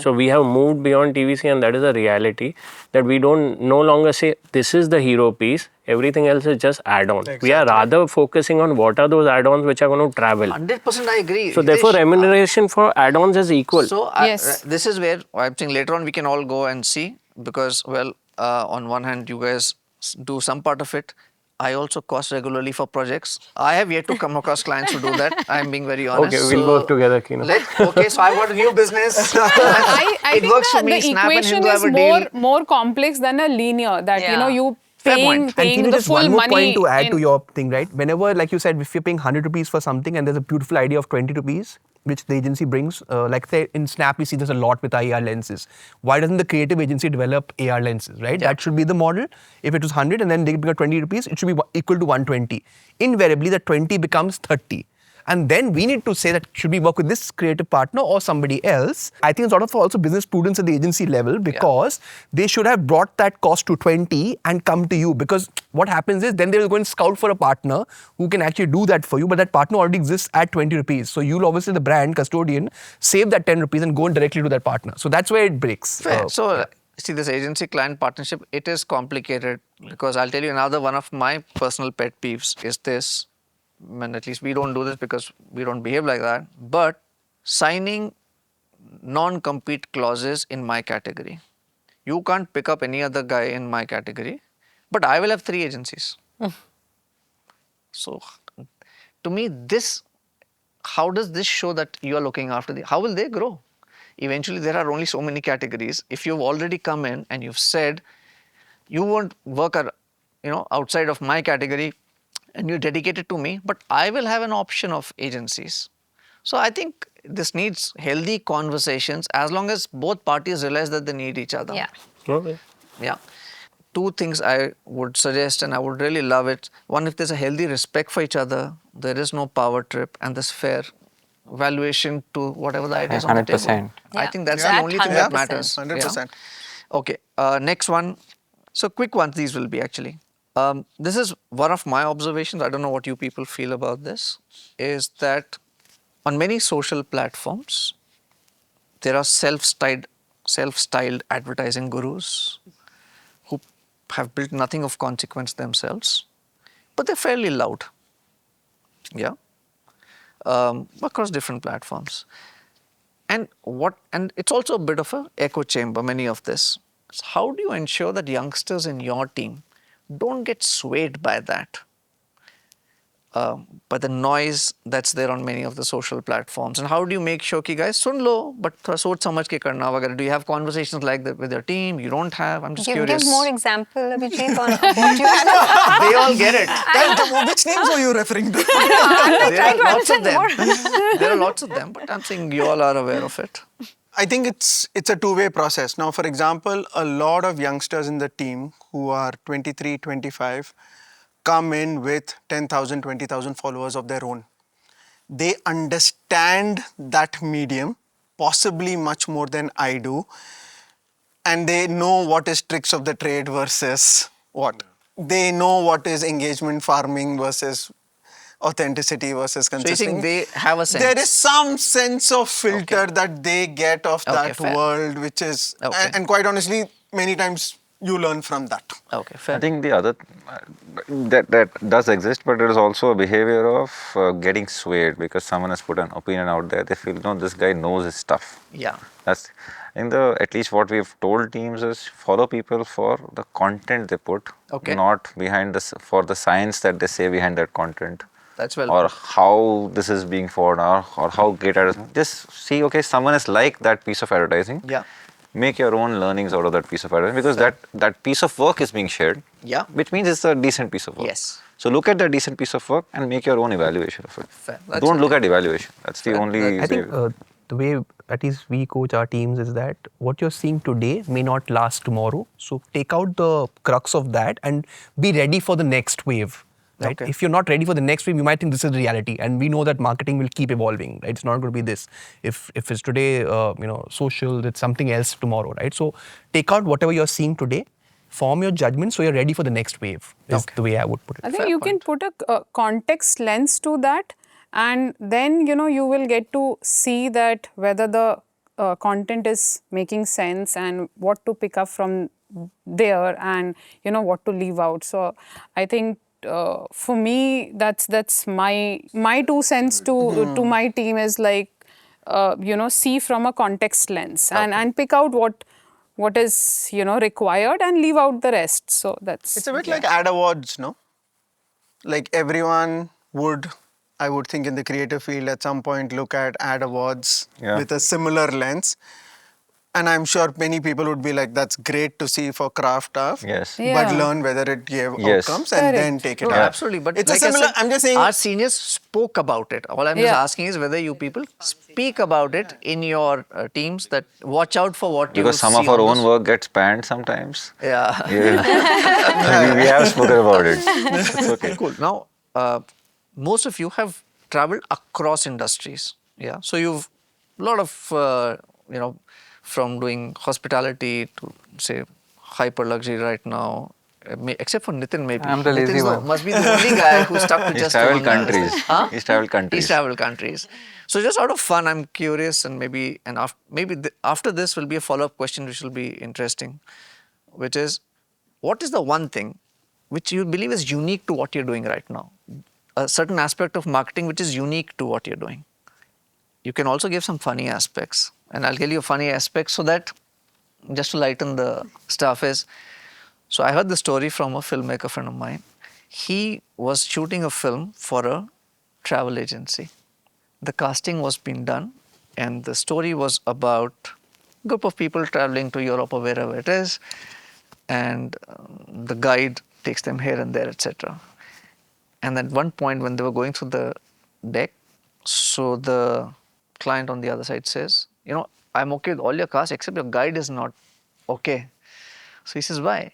So we have moved beyond TVC, and that is a reality, that we don't no longer say this is the hero piece, everything else is just add-on. We are rather focusing on what are those add-ons which are going to travel. 100% I agree. So therefore remuneration for add-ons is equal. So Yes. this is where I'm saying later on we can all go and see, because on one hand you guys do some part of it. I also cost regularly for projects. I have yet to come across clients who do that. I'm being very honest. Okay, we'll work together, Kino. Okay, so I've got a new business. I It think works for the me. Snap and equation Hindu have is a deal. more complex than a linear, that you Fair paying, point. And paying Kino, the just full one more money. point to add to in- your thing, right? Whenever, like you said, if you're paying 100 rupees for something and there's a beautiful idea of 20 rupees, which the agency brings, like say in Snap, we see there's a lot with AR lenses. Why doesn't the creative agency develop AR lenses, right? Yeah. That should be the model. If it was 100 and then they become 20 rupees, it should be equal to 120. Invariably, the 20 becomes 30. And then we need to say that should we work with this creative partner or somebody else? I think it's sort of also business prudence at the agency level, because they should have brought that cost to 20 and come to you. Because what happens is then they will go and scout for a partner who can actually do that for you, but that partner already exists at 20 rupees. So you'll obviously, the brand custodian, save that 10 rupees and go directly to that partner. So that's where it breaks. Fair. See, this agency client partnership, it is complicated, because I'll tell you another one of my personal pet peeves is this. And at least we don't do this because we don't behave like that, but signing non-compete clauses in my category. You can't pick up any other guy in my category, but I will have 3 agencies. So to me, how does this show that you are looking after how will they grow? Eventually, there are only so many categories. If you've already come in and you've said you won't work outside of my category, and you're dedicated to me, but I will have an option of agencies. So I think this needs healthy conversations, as long as both parties realize that they need each other. Yeah. Okay. Yeah. 2 things I would suggest, and I would really love it. One, if there's a healthy respect for each other, there is no power trip, and there's fair valuation to whatever the idea is on the table. 100%. I Yeah. think that's That the only thing that 100%. matters. 100%. Yeah. Okay, next one. So quick ones these will be actually. This is one of my observations. I don't know what you people feel about this. Is that on many social platforms, there are self-styled advertising gurus who have built nothing of consequence themselves, but they're fairly loud. Yeah. Across different platforms. And it's also a bit of an echo chamber, many of this. So how do you ensure that youngsters in your team don't get swayed by that, by the noise that's there on many of the social platforms? And how do you make sure कि guys soon low, but थोड़ा सोच समझ के करना वगैरह? Do you have conversations like that with your team? You don't have? I'm just curious. Give more example, Abhijit, on what you They all get it. Which names were you referring to? There are to lots of understand them. more. There are lots of them, but I'm saying you all are aware of it. I think it's a two-way process. Now, for example, a lot of youngsters in the team who are 23, 25 come in with 10,000, 20,000 followers of their own. They understand that medium possibly much more than I do, and they know what is tricks of the trade versus what. They know what is engagement farming versus authenticity versus So you consistency. think they have a sense? There is some sense of filter that they get of that fair. world, which is, Okay. and quite honestly, many times you learn from that. Okay, fair. I think the other that does exist, but there is also a behavior of getting swayed because someone has put an opinion out there. They feel, no, this guy knows his stuff. Yeah. That's at least what we've told teams is follow people for the content they put, Okay. not behind for the science that they say behind that content. That's well Or put. how this is being forwarded, or how great advertising. Just see, okay, someone is like that piece of advertising. Yeah. Make your own learnings out of that piece of advertising, because that piece of work is being shared. Yeah. Which means it's a decent piece of work. Yes. So look at that decent piece of work and make your own evaluation of it. Fair. That's Don't look okay. at evaluation. That's the only. I think the way at least we coach our teams is that what you're seeing today may not last tomorrow. So take out the crux of that and be ready for the next wave. Right? Okay. If you're not ready for the next wave, you might think this is reality, and we know that marketing will keep evolving. Right? It's not going to be this. If it's today, social, it's something else tomorrow. Right? So take out whatever you're seeing today, form your judgment so you're ready for the next wave, is the way I would put it. I think you can put a context lens to that, and then you will get to see that whether the content is making sense and what to pick up from there, and what to leave out. So I think for me, that's my 2 cents to my team is like see from a context lens and pick out what is required and leave out the rest. So that's It's a bit like ad awards, no? Like everyone would, I would think, in the creative field at some point look at ad awards with a similar lens. And I'm sure many people would be like, that's great to see for craft of, Yes. but learn whether it gave outcomes and then take it No, out. absolutely. But it's like a similar, I said, I'm just saying. our seniors spoke about it. All I'm just asking is whether you people speak about it in your teams, that watch out for what you Because some see of our on own this. work gets banned sometimes. Yeah. we have spoken about it. It's okay. Cool. Now, most of you have traveled across industries. Yeah. So you've a lot of, from doing hospitality to say hyper luxury right now. Except for Nitin, maybe. I'm the lazy Nitin's one. Must be the only guy who stuck to He's just traveled one. countries. Huh? He's traveled countries. He's traveled countries. So just out of fun, I'm curious, and maybe after this will be a follow-up question which will be interesting, which is, what is the one thing which you believe is unique to what you're doing right now? A certain aspect of marketing which is unique to what you're doing. You can also give some funny aspects, and I'll tell you a funny aspect so that just to lighten the stuff is, so I heard the story from a filmmaker friend of mine. He was shooting a film for a travel agency. The casting was being done, and the story was about a group of people traveling to Europe or wherever it is, and the guide takes them here and there, etc. And at one point when they were going through the deck, so the client on the other side says, I'm okay with all your cast except your guide is not okay. So he says, why?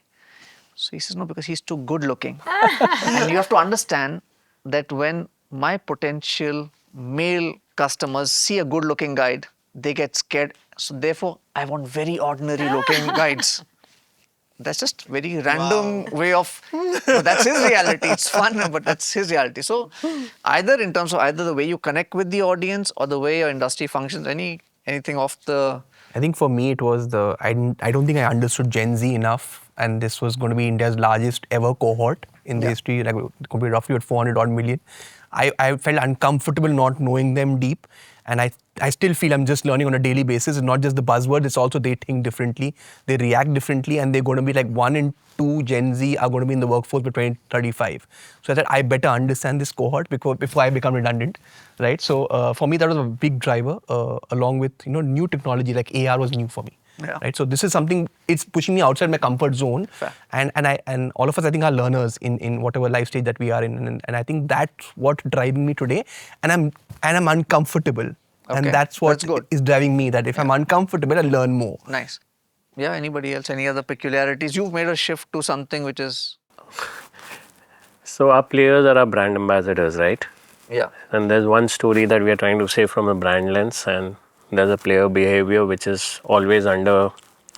So he says, no, because he's too good looking. And you have to understand that when my potential male customers see a good looking guide, they get scared. So therefore, I want very ordinary looking guides. That's just very random way of, but that's his reality. It's fun, but that's his reality. So either in terms of the way you connect with the audience or the way your industry functions, anything off the... I think for me it was I don't think I understood Gen Z enough, and this was going to be India's largest ever cohort in the history, like it could be roughly at 400 odd million. I felt uncomfortable not knowing them deep, and I still feel I'm just learning on a daily basis. It's not just the buzzword, it's also they think differently, they react differently, and they're going to be like 1 in 2 Gen Z are going to be in the workforce by 2035. So I thought I better understand this cohort before I become redundant, right? So for me that was a big driver, along with new technology like AR was new for me. Yeah. Right, so this is something, it's pushing me outside my comfort zone. Fair. And all of us I think are learners in whatever life stage that we are in, and I think that's what driving me today, and I'm uncomfortable. And that's what is driving me, that if I'm uncomfortable, I learn more. Nice. Yeah, anybody else, any other peculiarities? You've made a shift to something which is... So our players are our brand ambassadors, right? Yeah. And there's one story that we are trying to say from a brand lens, and there's a player behavior which is always under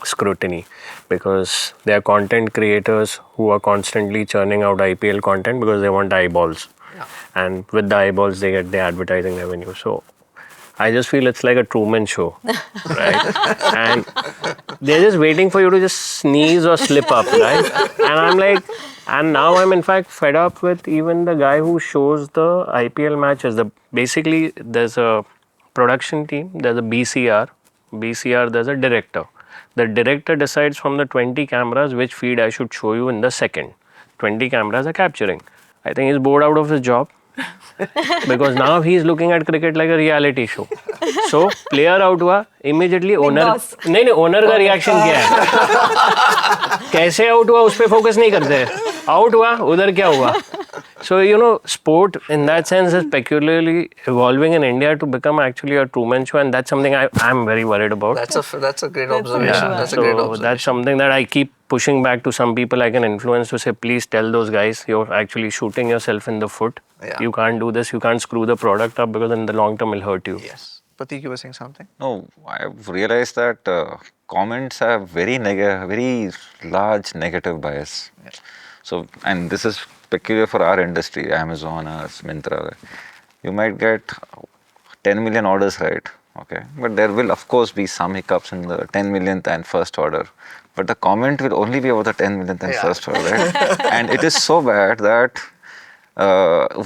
scrutiny, because they are content creators who are constantly churning out IPL content because they want eyeballs. Yeah. And with the eyeballs, they get the advertising revenue. So I just feel it's like a Truman Show, right? And they're just waiting for you to just sneeze or slip up, right? And I'm like, and now I'm in fact fed up with even the guy who shows the IPL matches. Basically, there's a production team, there's a BCR, there's a director. The director decides from the 20 cameras which feed I should show you in the second. 20 cameras are capturing. I think he's bored out of his job. Because now he's looking at cricket like a reality show. So player out हुआ, immediately owner नहीं owner का reaction क्या है? कैसे out हुआ उस पे focus नहीं करते. Out हुआ उधर क्या हुआ? So sport in that sense is peculiarly evolving in India to become actually a Truman Show, and that's something I'm very worried about. That's a great observation. That's a great observation. That's something that I keep pushing back to some people I can influence to say, please tell those guys you're actually shooting yourself in the foot. Yeah. You can't do this. You can't screw the product up because in the long term it'll hurt you. Yes. Pratik, you were saying something? No, I've realized that comments have very large negative bias. So, and this is peculiar for our industry, Amazon, us, Myntra. You might get 10 million orders, right? Okay, but there will of course be some hiccups in the 10 millionth and first order. But the comment will only be about the 10 millionth and first order, right? And it is so bad that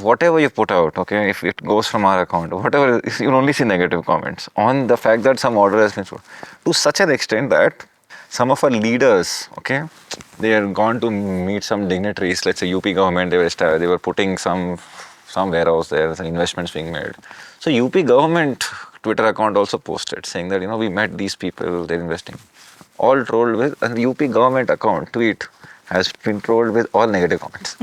whatever you put out, okay, if it goes from our account, whatever, you'll only see negative comments on the fact that some order has been sold. To such an extent that some of our leaders, okay, they are gone to meet some dignitaries, let's say UP government, they were putting some warehouse there, some investments being made. So UP government Twitter account also posted saying that, we met these people, they're investing. All trolled with, and UP government account tweet has been trolled with all negative comments.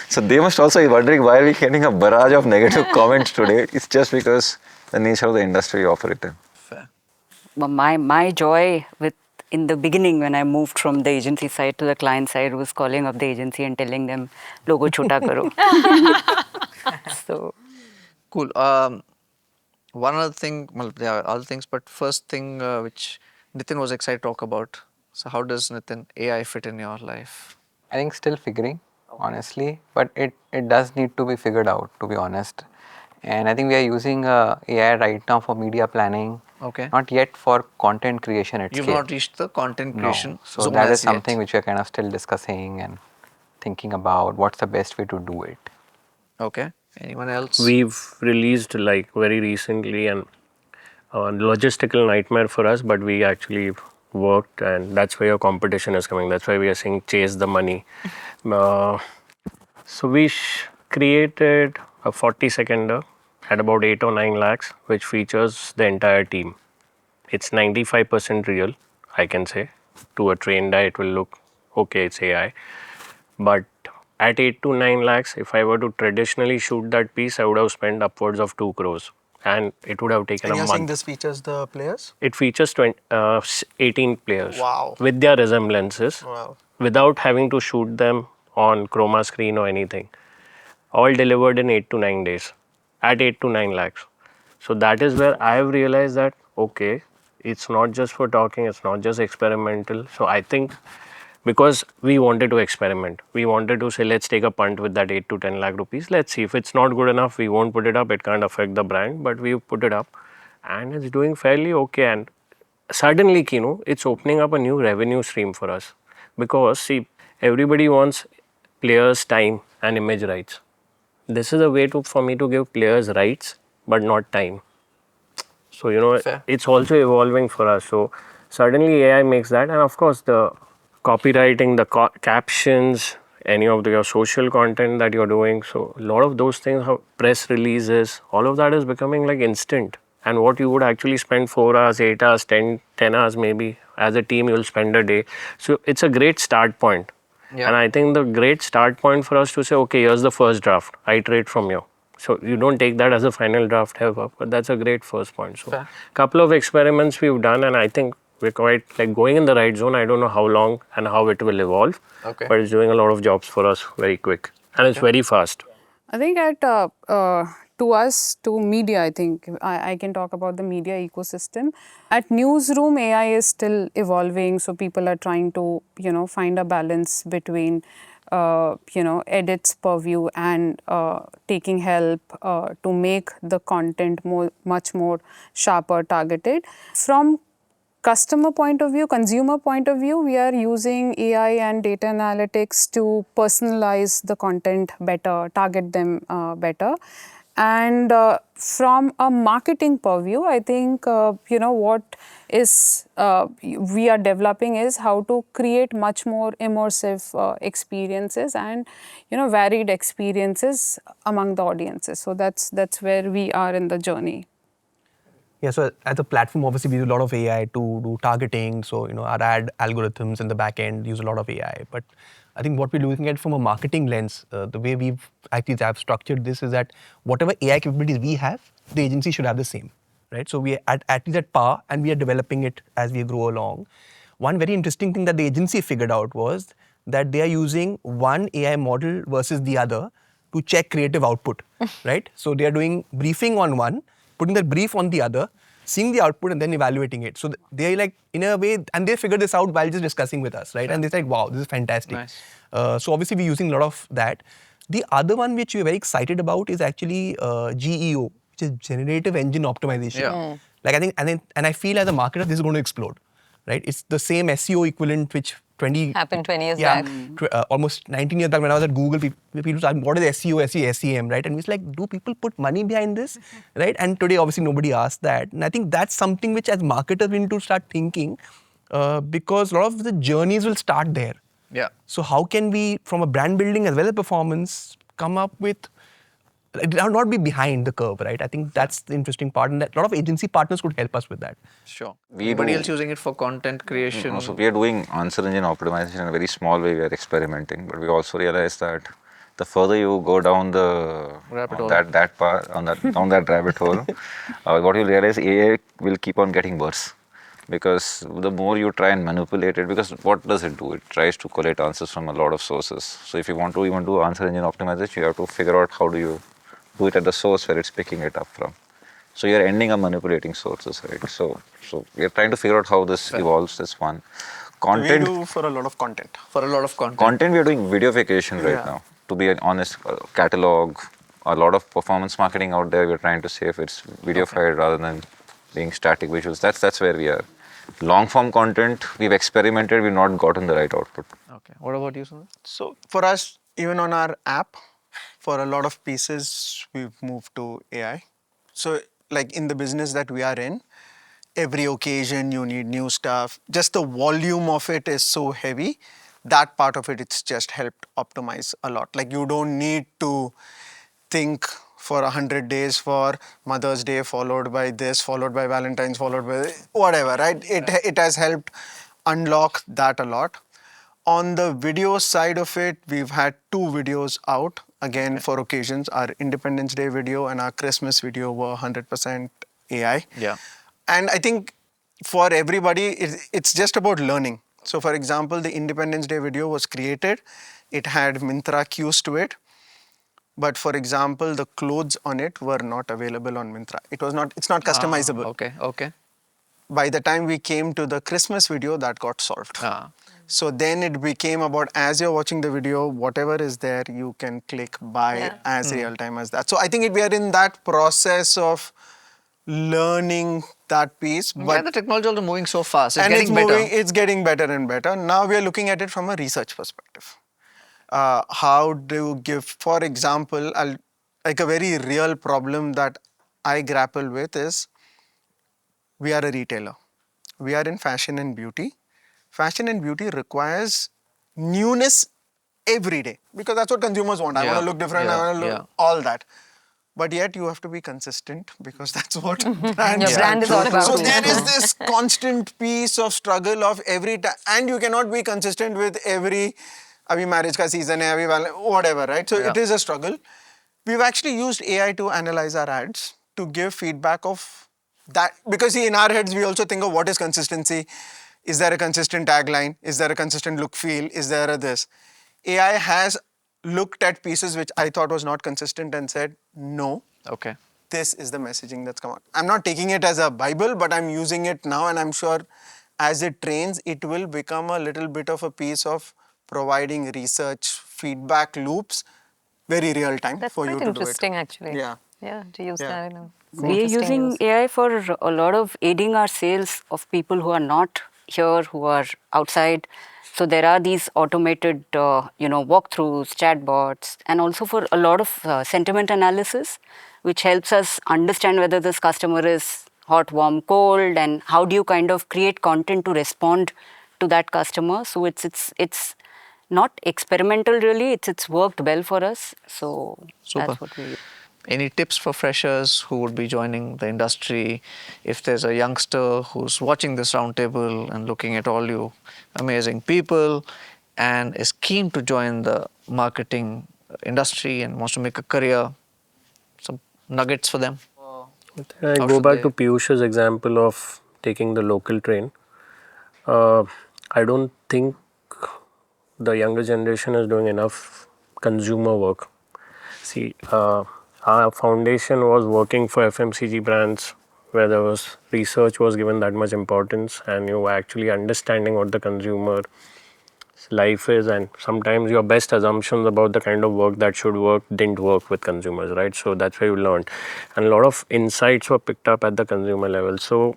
So they must also be wondering why are we getting a barrage of negative comments today. It's just because the nature of the industry we operate in. Fair. My joy in the beginning when I moved from the agency side to the client side was calling up the agency and telling them, logo chota karo. So Cool. One other thing, well, there are other things, but first thing which Nitin was excited to talk about. So how does Nitin AI fit in your life? I think still figuring, honestly, but it does need to be figured out, to be honest. And I think we are using AI right now for media planning. Okay. Not yet for content creation at You've scale. not reached the content creation No. So zone that as is something yet. which we are kind of still discussing and thinking about what's the best way to do it. Okay. Anyone else? We've released like very recently and logistical nightmare for us, but we actually worked, and that's where your competition is coming. That's why we are saying chase the money. So we created a 40-seconder at about 8 or 9 lakhs, which features the entire team. It's 95% real, I can say. To a trained eye, it will look okay, it's AI. But at 8 to 9 lakhs, if I were to traditionally shoot that piece, I would have spent upwards of 2 crores. And it would have taken And a you're month. saying this features the players? It features 18 players. Wow. With their resemblances. Wow. Without having to shoot them on chroma screen or anything. All delivered in 8 to 9 days. At 8 to 9 lakhs. So that is where I have realized that, okay, it's not just for talking, it's not just experimental. So I think because we wanted to experiment, we wanted to say, let's take a punt with that 8 to 10 lakh rupees. Let's see if it's not good enough, we won't put it up. It can't affect the brand, but we put it up and it's doing fairly okay. And suddenly, it's opening up a new revenue stream for us because see, everybody wants players' time and image rights. This is a way for me to give players rights, but not time. So, Fair. it's also evolving for us. So, suddenly AI makes that. And of course, the copywriting, the captions, any of your social content that you're doing. So, a lot of those things, press releases, all of that is becoming like instant. And what you would actually spend 4 hours, 8 hours, 10 hours maybe, as a team, you'll spend a day. So, it's a great start point. Yeah. And I think the great start point for us to say, okay, here's the first draft, iterate from here. So you don't take that as a final draft ever, but that's a great first point. So a couple of experiments we've done, and I think we're quite like going in the right zone. I don't know how long and how it will evolve, but it's doing a lot of jobs for us very quick. And it's very fast. I think to us, to media, I think I can talk about the media ecosystem. At newsroom, AI is still evolving, so people are trying to, find a balance between, edits per view and taking help to make the content much more sharper, targeted. From customer point of view, consumer point of view, we are using AI and data analytics to personalize the content better, target them better. And from a marketing purview, I think, what is we are developing is how to create much more immersive experiences and, varied experiences among the audiences. So that's where we are in the journey. Yeah, so as a platform, obviously we use a lot of AI to do targeting. So, our ad algorithms in the back end use a lot of AI. But I think what we're looking at from a marketing lens, the way we've actually have structured this is that whatever AI capabilities we have, the agency should have the same, right? So we are at least at par, and we are developing it as we grow along. One very interesting thing that the agency figured out was that they are using one AI model versus the other to check creative output, right? So they are doing briefing on one, putting that brief on the other, seeing the output and then evaluating it. So they're like, in a way, and they figure this out while just discussing with us, right? And they're like, wow, this is fantastic. Nice. So obviously we're using a lot of that. The other one which we're very excited about is actually GEO, which is Generative Engine Optimization. Yeah. Like and I feel as a marketer, this is going to explode, right? It's the same SEO equivalent which Happened 20 years yeah, back. almost 19 years back when I was at Google, people asked, what is SEO, SEM, right? And it's like, do people put money behind this, right? And today, obviously, nobody asked that. And I think that's something which, as marketers, we need to start thinking because a lot of the journeys will start there. Yeah. So how can we, from a brand building as well as performance, come up with, not be behind the curve, right? I think that's the interesting part, and that a lot of agency partners could help us with that. Sure. We Anybody do- else using it for content creation? So we are doing answer engine optimization in a very small way. We are experimenting, but we also realize that the further you go down the Rabbit hole. that part on that down that rabbit hole, what you realize AI will keep on getting worse because the more you try and manipulate it, because what does it do? It tries to collect answers from a lot of sources. So if you want to even do answer engine optimization, you have to figure out how do you do it at the source where it's picking it up from. So you're ending up manipulating sources, right? So we're trying to figure out how this evolves. That's one. Content. We do for a lot of content. For a lot of content. Content, we are doing videofication right Yeah. now. To be honest, catalog, a lot of performance marketing out there, we're trying to say if it's videofied rather than being static visuals. That's where we are. Long form content, we've experimented, we've not gotten the right output. Okay. What about you, Sundar? So for us, even on our app, for a lot of pieces, we've moved to AI. So like in the business that we are in, every occasion you need new stuff. Just the volume of it is so heavy. That part of it, it's just helped optimize a lot. Like you don't need to think for 100 days for Mother's Day, followed by this, followed by Valentine's, followed by whatever, right? It has helped unlock that a lot. On the video side of it, we've had 2 videos out, again for occasions. Our Independence Day video and our Christmas video were 100% AI. Yeah. And I think for everybody, it's just about learning. So for example, the Independence Day video was created. It had Myntra cues to it. But for example, the clothes on it were not available on Myntra. It's not customizable. Okay. By the time we came to the Christmas video, that got solved. So then it became about, as you're watching the video, whatever is there, you can click buy as real time as that. So I think we are in that process of learning that piece. But the technology is also moving so fast. It's and getting better. It's getting better and better. Now we are looking at it from a research perspective. How do you give, for example, like a very real problem that I grapple with is, we are a retailer. We are in fashion and beauty. Fashion and beauty requires newness every day because that's what consumers want. I want to look different. I want to look all that. But yet you have to be consistent because that's what brands Your brand is all about So you. there is this constant piece of struggle of every time, and you cannot be consistent with every abhi marriage ka season hai, whatever, right? So it is a struggle. We've actually used AI to analyze our ads to give feedback of that, because see, in our heads we also think of what is consistency. Is there a consistent tagline? Is there a consistent look feel? Is there a this? AI has looked at pieces which I thought was not consistent and said, no, Okay. this is the messaging that's come out. I'm not taking it as a Bible, but I'm using it now, and I'm sure as it trains, it will become a little bit of a piece of providing research feedback loops, very real time That's for quite you to do it. interesting, actually. Yeah. Yeah, to use that in a We are using AI for a lot of aiding our sales of people who are not here, who are outside. So there are these automated, walkthroughs, chatbots, and also for a lot of sentiment analysis, which helps us understand whether this customer is hot, warm, cold, and how do you kind of create content to respond to that customer. So it's not experimental really. It's worked well for us. So Super. that's what we use. Any tips for freshers who would be joining the industry? If there's a youngster who's watching this roundtable and looking at all you amazing people and is keen to join the marketing industry and wants to make a career, some nuggets for them? I How go should back they- to Piyush's example of taking the local train. I don't think the younger generation is doing enough consumer work. See, our foundation was working for FMCG brands where there was research was given that much importance and you were actually understanding what the consumer life is, and sometimes your best assumptions about the kind of work that should work didn't work with consumers, right? So that's where you learned, and a lot of insights were picked up at the consumer level. So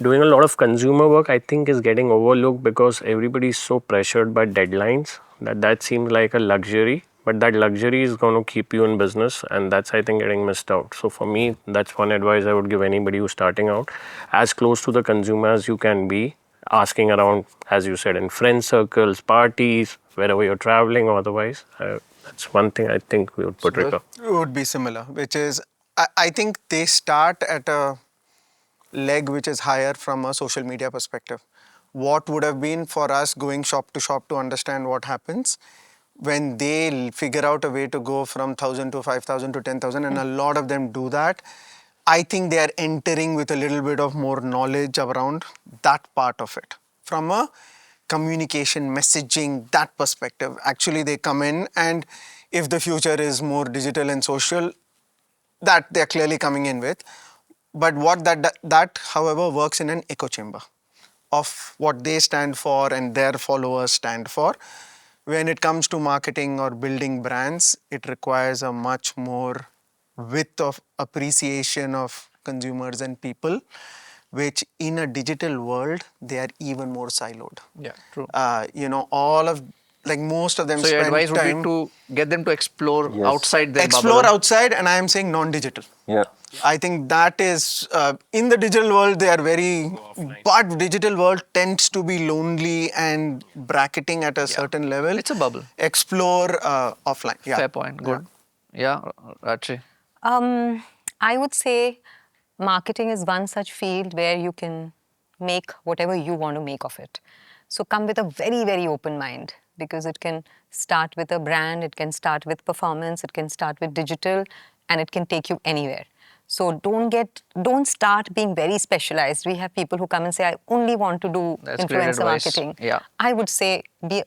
doing a lot of consumer work, I think, is getting overlooked because everybody is so pressured by deadlines that seems like a luxury, but that luxury is going to keep you in business, and that's, I think, getting missed out. So for me, that's one advice I would give anybody who's starting out: as close to the consumer as you can be, asking around, as you said, in friend circles, parties, wherever you're traveling or otherwise. That's one thing I think we would put. Sundar? It would be similar, which is, I think they start at a leg which is higher from a social media perspective. What would have been for us going shop to understand what happens when they figure out a way to go from 1,000 to 5,000 to 10,000, and a lot of them do that. I think they are entering with a little bit of more knowledge around that part of it. From a communication, messaging, that perspective, actually they come in, and if the future is more digital and social, that they're clearly coming in with. But what that however works in an echo chamber of what they stand for and their followers stand for. When it comes to marketing or building brands, it requires a much more width of appreciation of consumers and people, which in a digital world, they are even more siloed. Yeah, true. All of, like most of them So your spend advice would time be to get them to explore Yes. outside their explore bubble. outside, and I am saying non-digital. Yeah. I think that is, in the digital world, they are very, but digital world tends to be lonely and bracketing at a certain level. It's a bubble. Explore offline. Yeah. Fair point. Good. Yeah, Rachi. I would say marketing is one such field where you can make whatever you want to make of it. So come with a very, very open mind, because it can start with a brand, it can start with performance, it can start with digital, and it can take you anywhere. So don't start being very specialized. We have people who come and say, I only want to do That's great influencer advice. marketing. Yeah. I would say the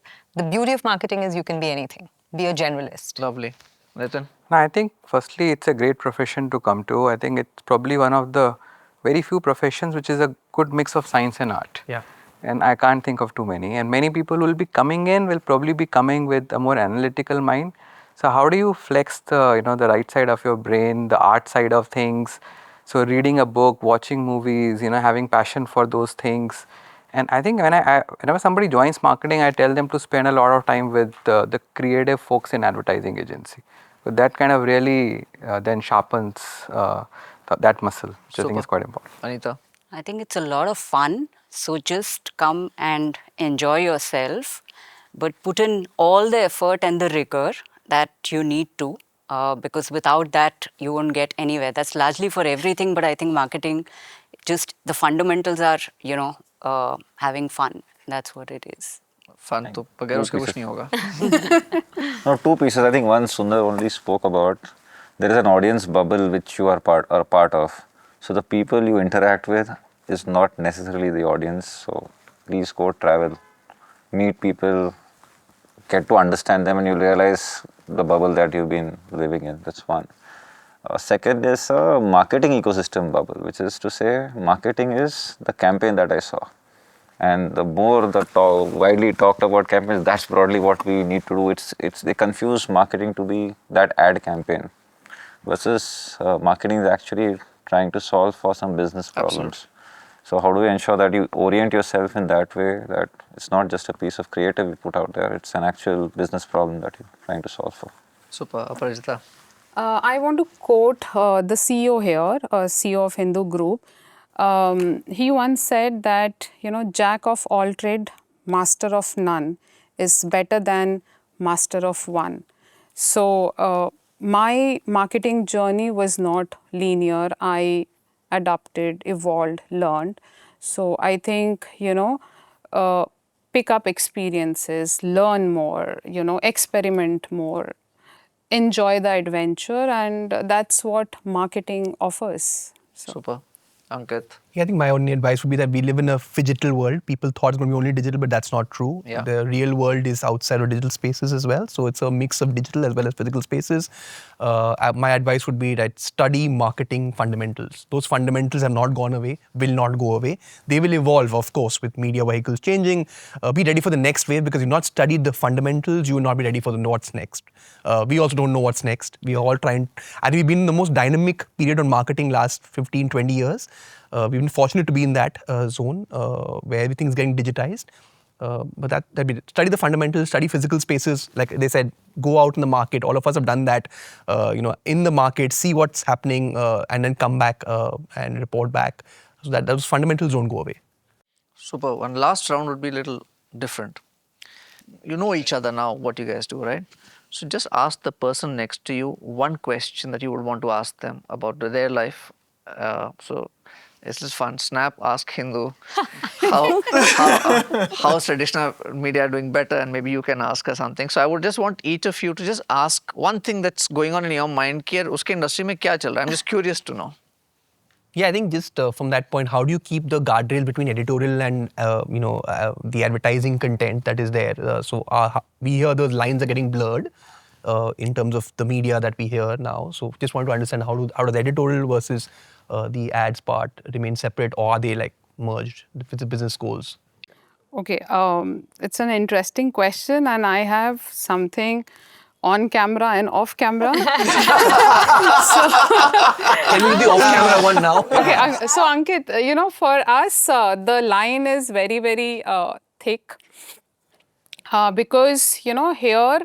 beauty of marketing is you can be anything. Be a generalist. Lovely. Nitin? No, I think firstly it's a great profession to come to. I think it's probably one of the very few professions which is a good mix of science and art. Yeah. And I can't think of too many. And many people will be coming in, will probably be coming with a more analytical mind. So how do you flex the the right side of your brain, the art side of things? So reading a book, watching movies, having passion for those things. And I think whenever somebody joins marketing, I tell them to spend a lot of time with the creative folks in advertising agency. So that kind of really then sharpens that muscle, which I think is quite important. Anitha? I think it's a lot of fun. So just come and enjoy yourself, but put in all the effort and the rigor that you need to, because without that, you won't get anywhere. That's largely for everything, but I think marketing, just the fundamentals are, having fun. That's what it is. Fun तो बगैर उसके कुछ नहीं होगा. No, two pieces. I think one Sundar only spoke about. There is an audience bubble which you are part of. So the people you interact with is not necessarily the audience. So please go travel, meet people, get to understand them, and you'll realize the bubble that you've been living in. That's one. Second is a marketing ecosystem bubble, which is to say marketing is the campaign that I saw. And the more the widely talked about campaigns, that's broadly what we need to do. They confuse marketing to be that ad campaign, versus marketing is actually trying to solve for some business problems. So how do you ensure that you orient yourself in that way, that it's not just a piece of creative you put out there, it's an actual business problem that you're trying to solve for. Super. Aparajita? I want to quote the CEO here, CEO of Hindu Group. He once said that, jack of all trade, master of none is better than master of one. So my marketing journey was not linear. I adapted, evolved, learned. So I think, pick up experiences, learn more, experiment more, enjoy the adventure, and that's what marketing offers. So. Super. Ankit? Yeah, I think my only advice would be that we live in a phygital world. People thought it's going to be only digital, but that's not true. Yeah. The real world is outside of digital spaces as well. So it's a mix of digital as well as physical spaces. My advice would be that study marketing fundamentals. Those fundamentals have not gone away, will not go away. They will evolve, of course, with media vehicles changing. Be ready for the next wave because you've not studied the fundamentals, you will not be ready for the what's next. We also don't know what's next. We are all trying. I think we've been in the most dynamic period on marketing last 15, 20 years. We've been fortunate to be in that zone where everything is getting digitized. But that'd be it. Study the fundamentals, study physical spaces. Like they said, go out in the market. All of us have done that. In the market, see what's happening, and then come back and report back. So that those fundamentals don't go away. Super. One last round would be a little different. You know each other now, what you guys do, right? So just ask the person next to you one question that you would want to ask them about their life. So it's just fun. Snap, ask Hindu. How's traditional media doing better? And maybe you can ask her something. So I would just want each of you to just ask one thing that's going on in your mind. कि यार उसके industry में क्या चल रहा है? I'm just curious to know. Yeah, I think just from that point, how do you keep the guardrail between editorial and the advertising content that is there? We hear those lines are getting blurred in terms of the media that we hear now. So just want to understand how does the editorial versus the ads part remain separate, or are they like merged with the business goals? Okay, it's an interesting question, and I have something on camera and off camera. Can we do the off-camera one now? Okay, so Ankit, for us, the line is very, very thick because, here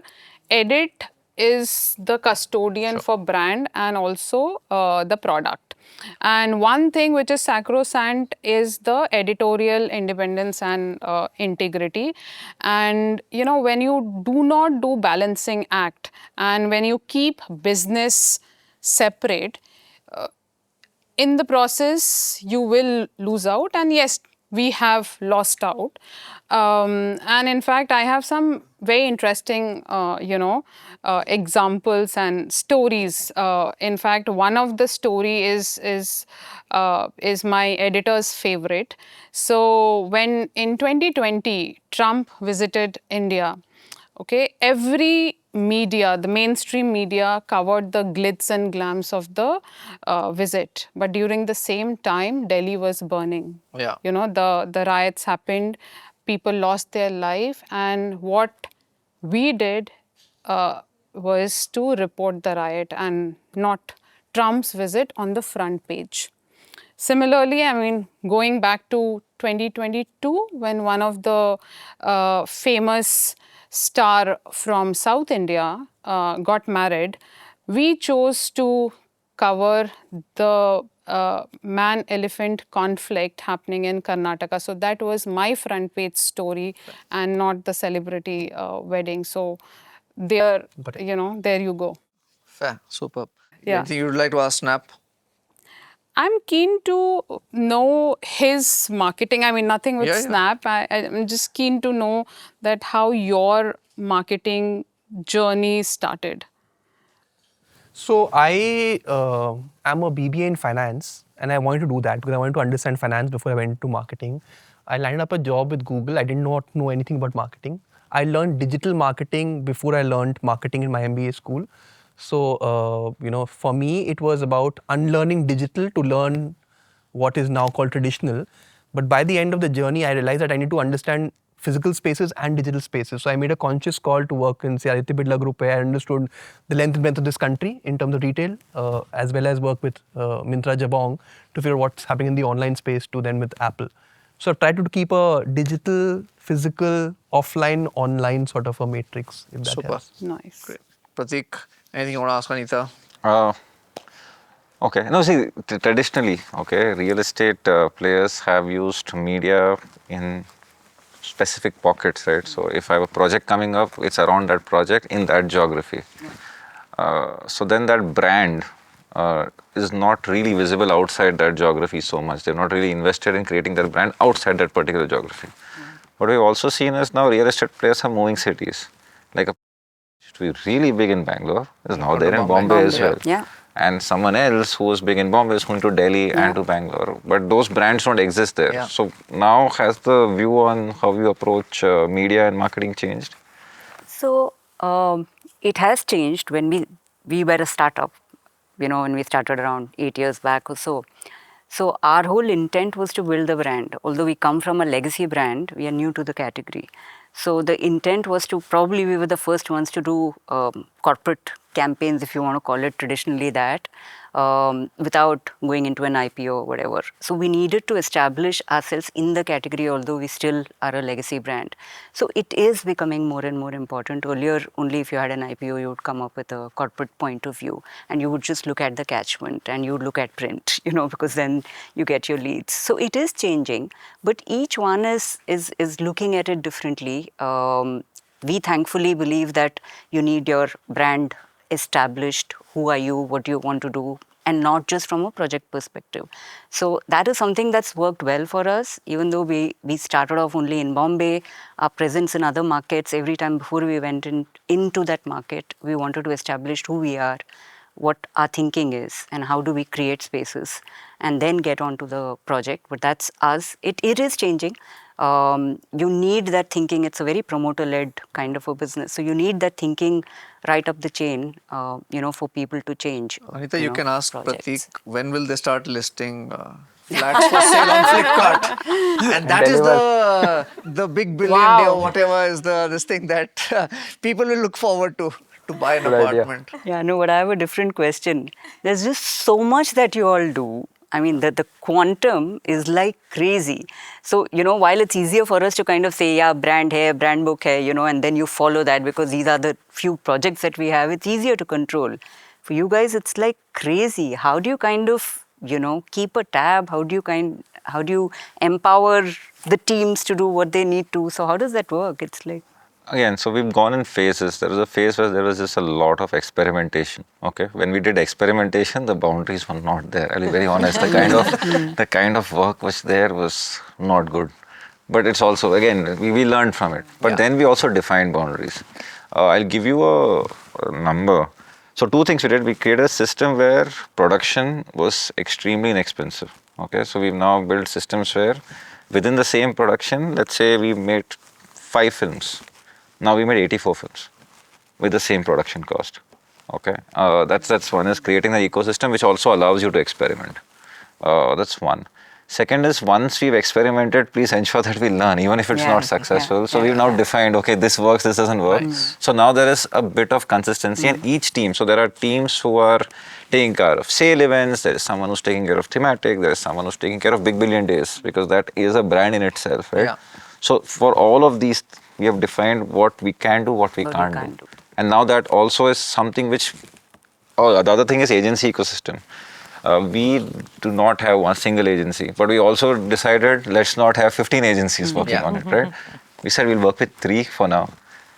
edit is the custodian for brand and also the product. And one thing which is sacrosanct is the editorial independence and integrity. And, when you do not do balancing act and when you keep business separate, in the process, you will lose out. And yes, we have lost out. And in fact, I have some very interesting, examples and stories. In fact, one of the story is my editor's favorite. So when in 2020, Trump visited India, okay, every media, the mainstream media covered the glitz and glams of the visit. But during the same time, Delhi was burning. Yeah. The riots happened, people lost their life. And what we did was to report the riot and not Trump's visit on the front page. Similarly, going back to 2022, when one of the famous star from South India got married, we chose to cover the man-elephant conflict happening in Karnataka. So that was my front page story and not the celebrity wedding. So there you go. Fair. Superb. Yeah. Anything you would like to ask Snap? I'm keen to know his marketing. Nothing with Yeah. Snap. I'm just keen to know that how your marketing journey started. So I am a BBA in finance, and I wanted to do that because I wanted to understand finance before I went to marketing. I landed up a job with Google. I did not know anything about marketing. I learned digital marketing before I learned marketing in my MBA school. So, for me, it was about unlearning digital to learn what is now called traditional. But by the end of the journey, I realized that I need to understand physical spaces and digital spaces. So I made a conscious call to work in, say, Aditya Birla Group, where I understood the length and breadth of this country in terms of retail, as well as work with Myntra Jabong to figure out what's happening in the online space to then with Apple. So I've tried to keep a digital, physical, offline, online sort of a matrix, if that Super. helps. Nice. Great. Pratik, anything you want to ask Anitha? Okay. No, see, traditionally, real estate players have used media in specific pockets, right? So if I have a project coming up, it's around that project in that geography. So then that brand is not really visible outside that geography so much. They're not really invested in creating their brand outside that particular geography. What we've also seen is now real estate players are moving cities. Like used to be really big in Bangalore, is now there in Bombay as well. Yeah. and someone else who is big in Bombay is going to Delhi and to Bangalore. But those brands don't exist there. Yeah. So now has the view on how you approach media and marketing changed? So it has changed when we were a startup, when we started around 8 years back or so. So our whole intent was to build the brand. Although we come from a legacy brand, we are new to the category. So the intent was to probably we were the first ones to do corporate campaigns, if you want to call it traditionally that, without going into an IPO or whatever. So we needed to establish ourselves in the category, although we still are a legacy brand. So it is becoming more and more important. Earlier, only if you had an IPO, you would come up with a corporate point of view, and you would just look at the catchment and you would look at print, because then you get your leads. So it is changing, but each one is looking at it differently. We thankfully believe that you need your brand established. Who are you? What do you want to do? And not just from a project perspective. So that is something that's worked well for us. Even though we started off only in Bombay, our presence in other markets, every time before we went into that market, we wanted to establish who we are, what our thinking is, and how do we create spaces, and then get onto the project. But that's us. It is changing. You need that thinking. It's a very promoter-led kind of a business. So you need that thinking right up the chain, for people to change. Anitha, you can ask projects. Pratik, when will they start listing flats for sale on Flipkart? And that is the big billion day or whatever is this thing that people will look forward to buy an apartment. Yeah, no, but I have a different question. There's just so much that you all do. I mean, the quantum is like crazy. So, while it's easier for us to kind of say, yeah, brand hai, brand book hai, and then you follow that because these are the few projects that we have, it's easier to control. For you guys, it's like crazy. How do you kind of, keep a tab? How do you empower the teams to do what they need to? So how does that work? It's like... Again, so we've gone in phases. There was a phase where there was just a lot of experimentation. Okay, when we did experimentation, the boundaries were not there. I'll be very honest. The kind of work was there was not good. But it's also, again, we learned from it. But then we also defined boundaries. I'll give you a number. So 2 things we did. We created a system where production was extremely inexpensive. Okay, so we've now built systems where within the same production, let's say we made 5 films. Now we made 84 films with the same production cost. Okay, that's one, is creating the ecosystem which also allows you to experiment. That's one. Second is, once we've experimented, please ensure that we learn, even if it's not successful. So we've now defined, okay, this works, this doesn't work. So now there is a bit of consistency in each team. So there are teams who are taking care of sale events, there is someone who's taking care of thematic, there is someone who's taking care of big billion days, because that is a brand in itself, right? Yeah. So for all of these, we have defined what we can do, what we can't do. And now that also is something which, the other thing is agency ecosystem. We do not have one single agency, but we also decided let's not have 15 agencies working on it, right? We said we'll work with 3 for now,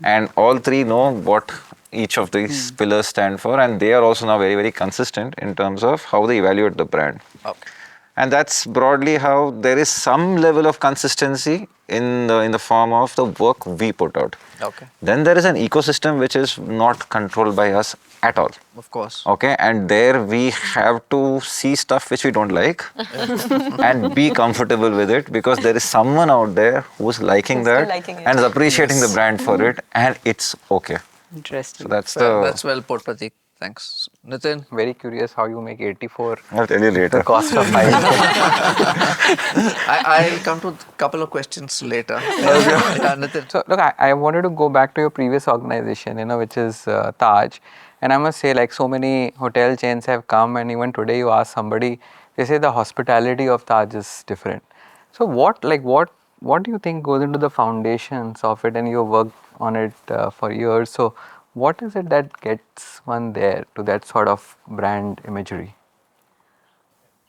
and all 3 know what each of these pillars stand for, and they are also now very, very consistent in terms of how they evaluate the brand. Okay. And that's broadly how there is some level of consistency in the form of the work we put out. Okay. Then there is an ecosystem which is not controlled by us at all. Of course. Okay, and there we have to see stuff which we don't like and be comfortable with it, because there is someone out there who's liking that and is appreciating the brand for it, and it's okay. Interesting. So that's well put, Pratik. Thanks. Nitin? Very curious how you make 84. I'll tell you later. The cost of 5. I'll come to a couple of questions later. Nitin. So look, I wanted to go back to your previous organization, which is Taj. And I must say, like, so many hotel chains have come, and even today you ask somebody, they say the hospitality of Taj is different. So what do you think goes into the foundations of it? And you worked on it for years. So what is it that gets one there to that sort of brand imagery?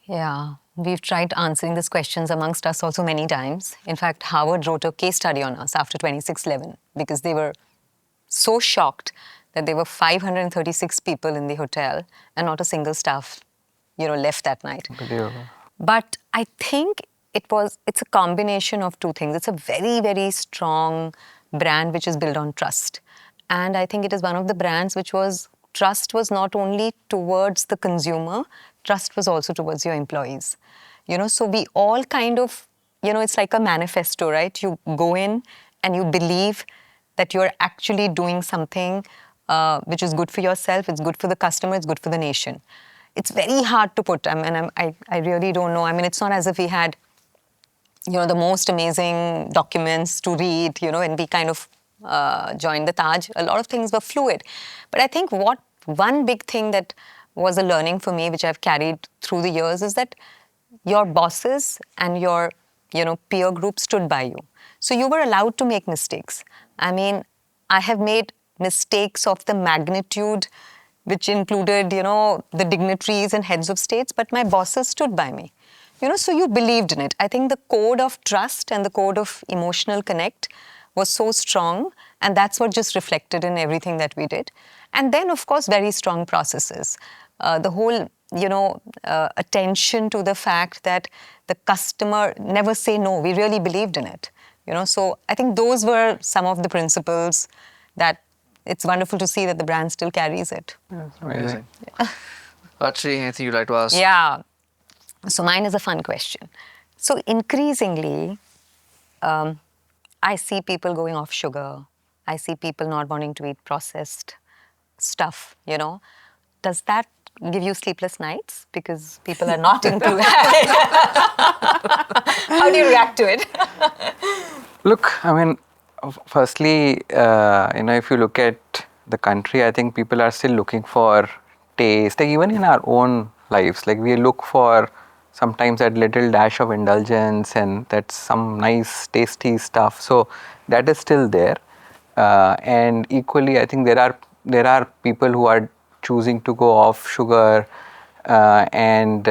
Yeah, we've tried answering these questions amongst us also many times. In fact, Harvard wrote a case study on us after 26/11 because they were so shocked that there were 536 people in the hotel and not a single staff, left that night. But I think it's a combination of 2 things. It's a very, very strong brand which is built on trust. And I think it is one of the brands which was trust was not only towards the consumer, trust was also towards your employees. So we all kind of, it's like a manifesto, right? You go in and you believe that you're actually doing something which is good for yourself, it's good for the customer, it's good for the nation. It's very hard to put. I really don't know. It's not as if we had, the most amazing documents to read, and we kind of joined the Taj. A lot of things were fluid. But I think one big thing that was a learning for me, which I've carried through the years, is that your bosses and your, peer group stood by you. So you were allowed to make mistakes. I have made mistakes of the magnitude which included, the dignitaries and heads of states, but my bosses stood by me. So you believed in it. I think the code of trust and the code of emotional connect was so strong, and that's what just reflected in everything that we did. And then, of course, very strong processes. The whole, attention to the fact that the customer never say no. We really believed in it. So I think those were some of the principles that it's wonderful to see that the brand still carries it. Amazing. Archie, anything you'd like to ask? Yeah. So mine is a fun question. So increasingly, I see people going off sugar. I see people not wanting to eat processed stuff, Does that give you sleepless nights? Because people are not included. How do you react to it? Look, firstly, if you look at the country, I think people are still looking for taste. Like even in our own lives, like we look for sometimes that little dash of indulgence and that's some nice tasty stuff. So that is still there. And equally, I think there are people who are choosing to go off sugar and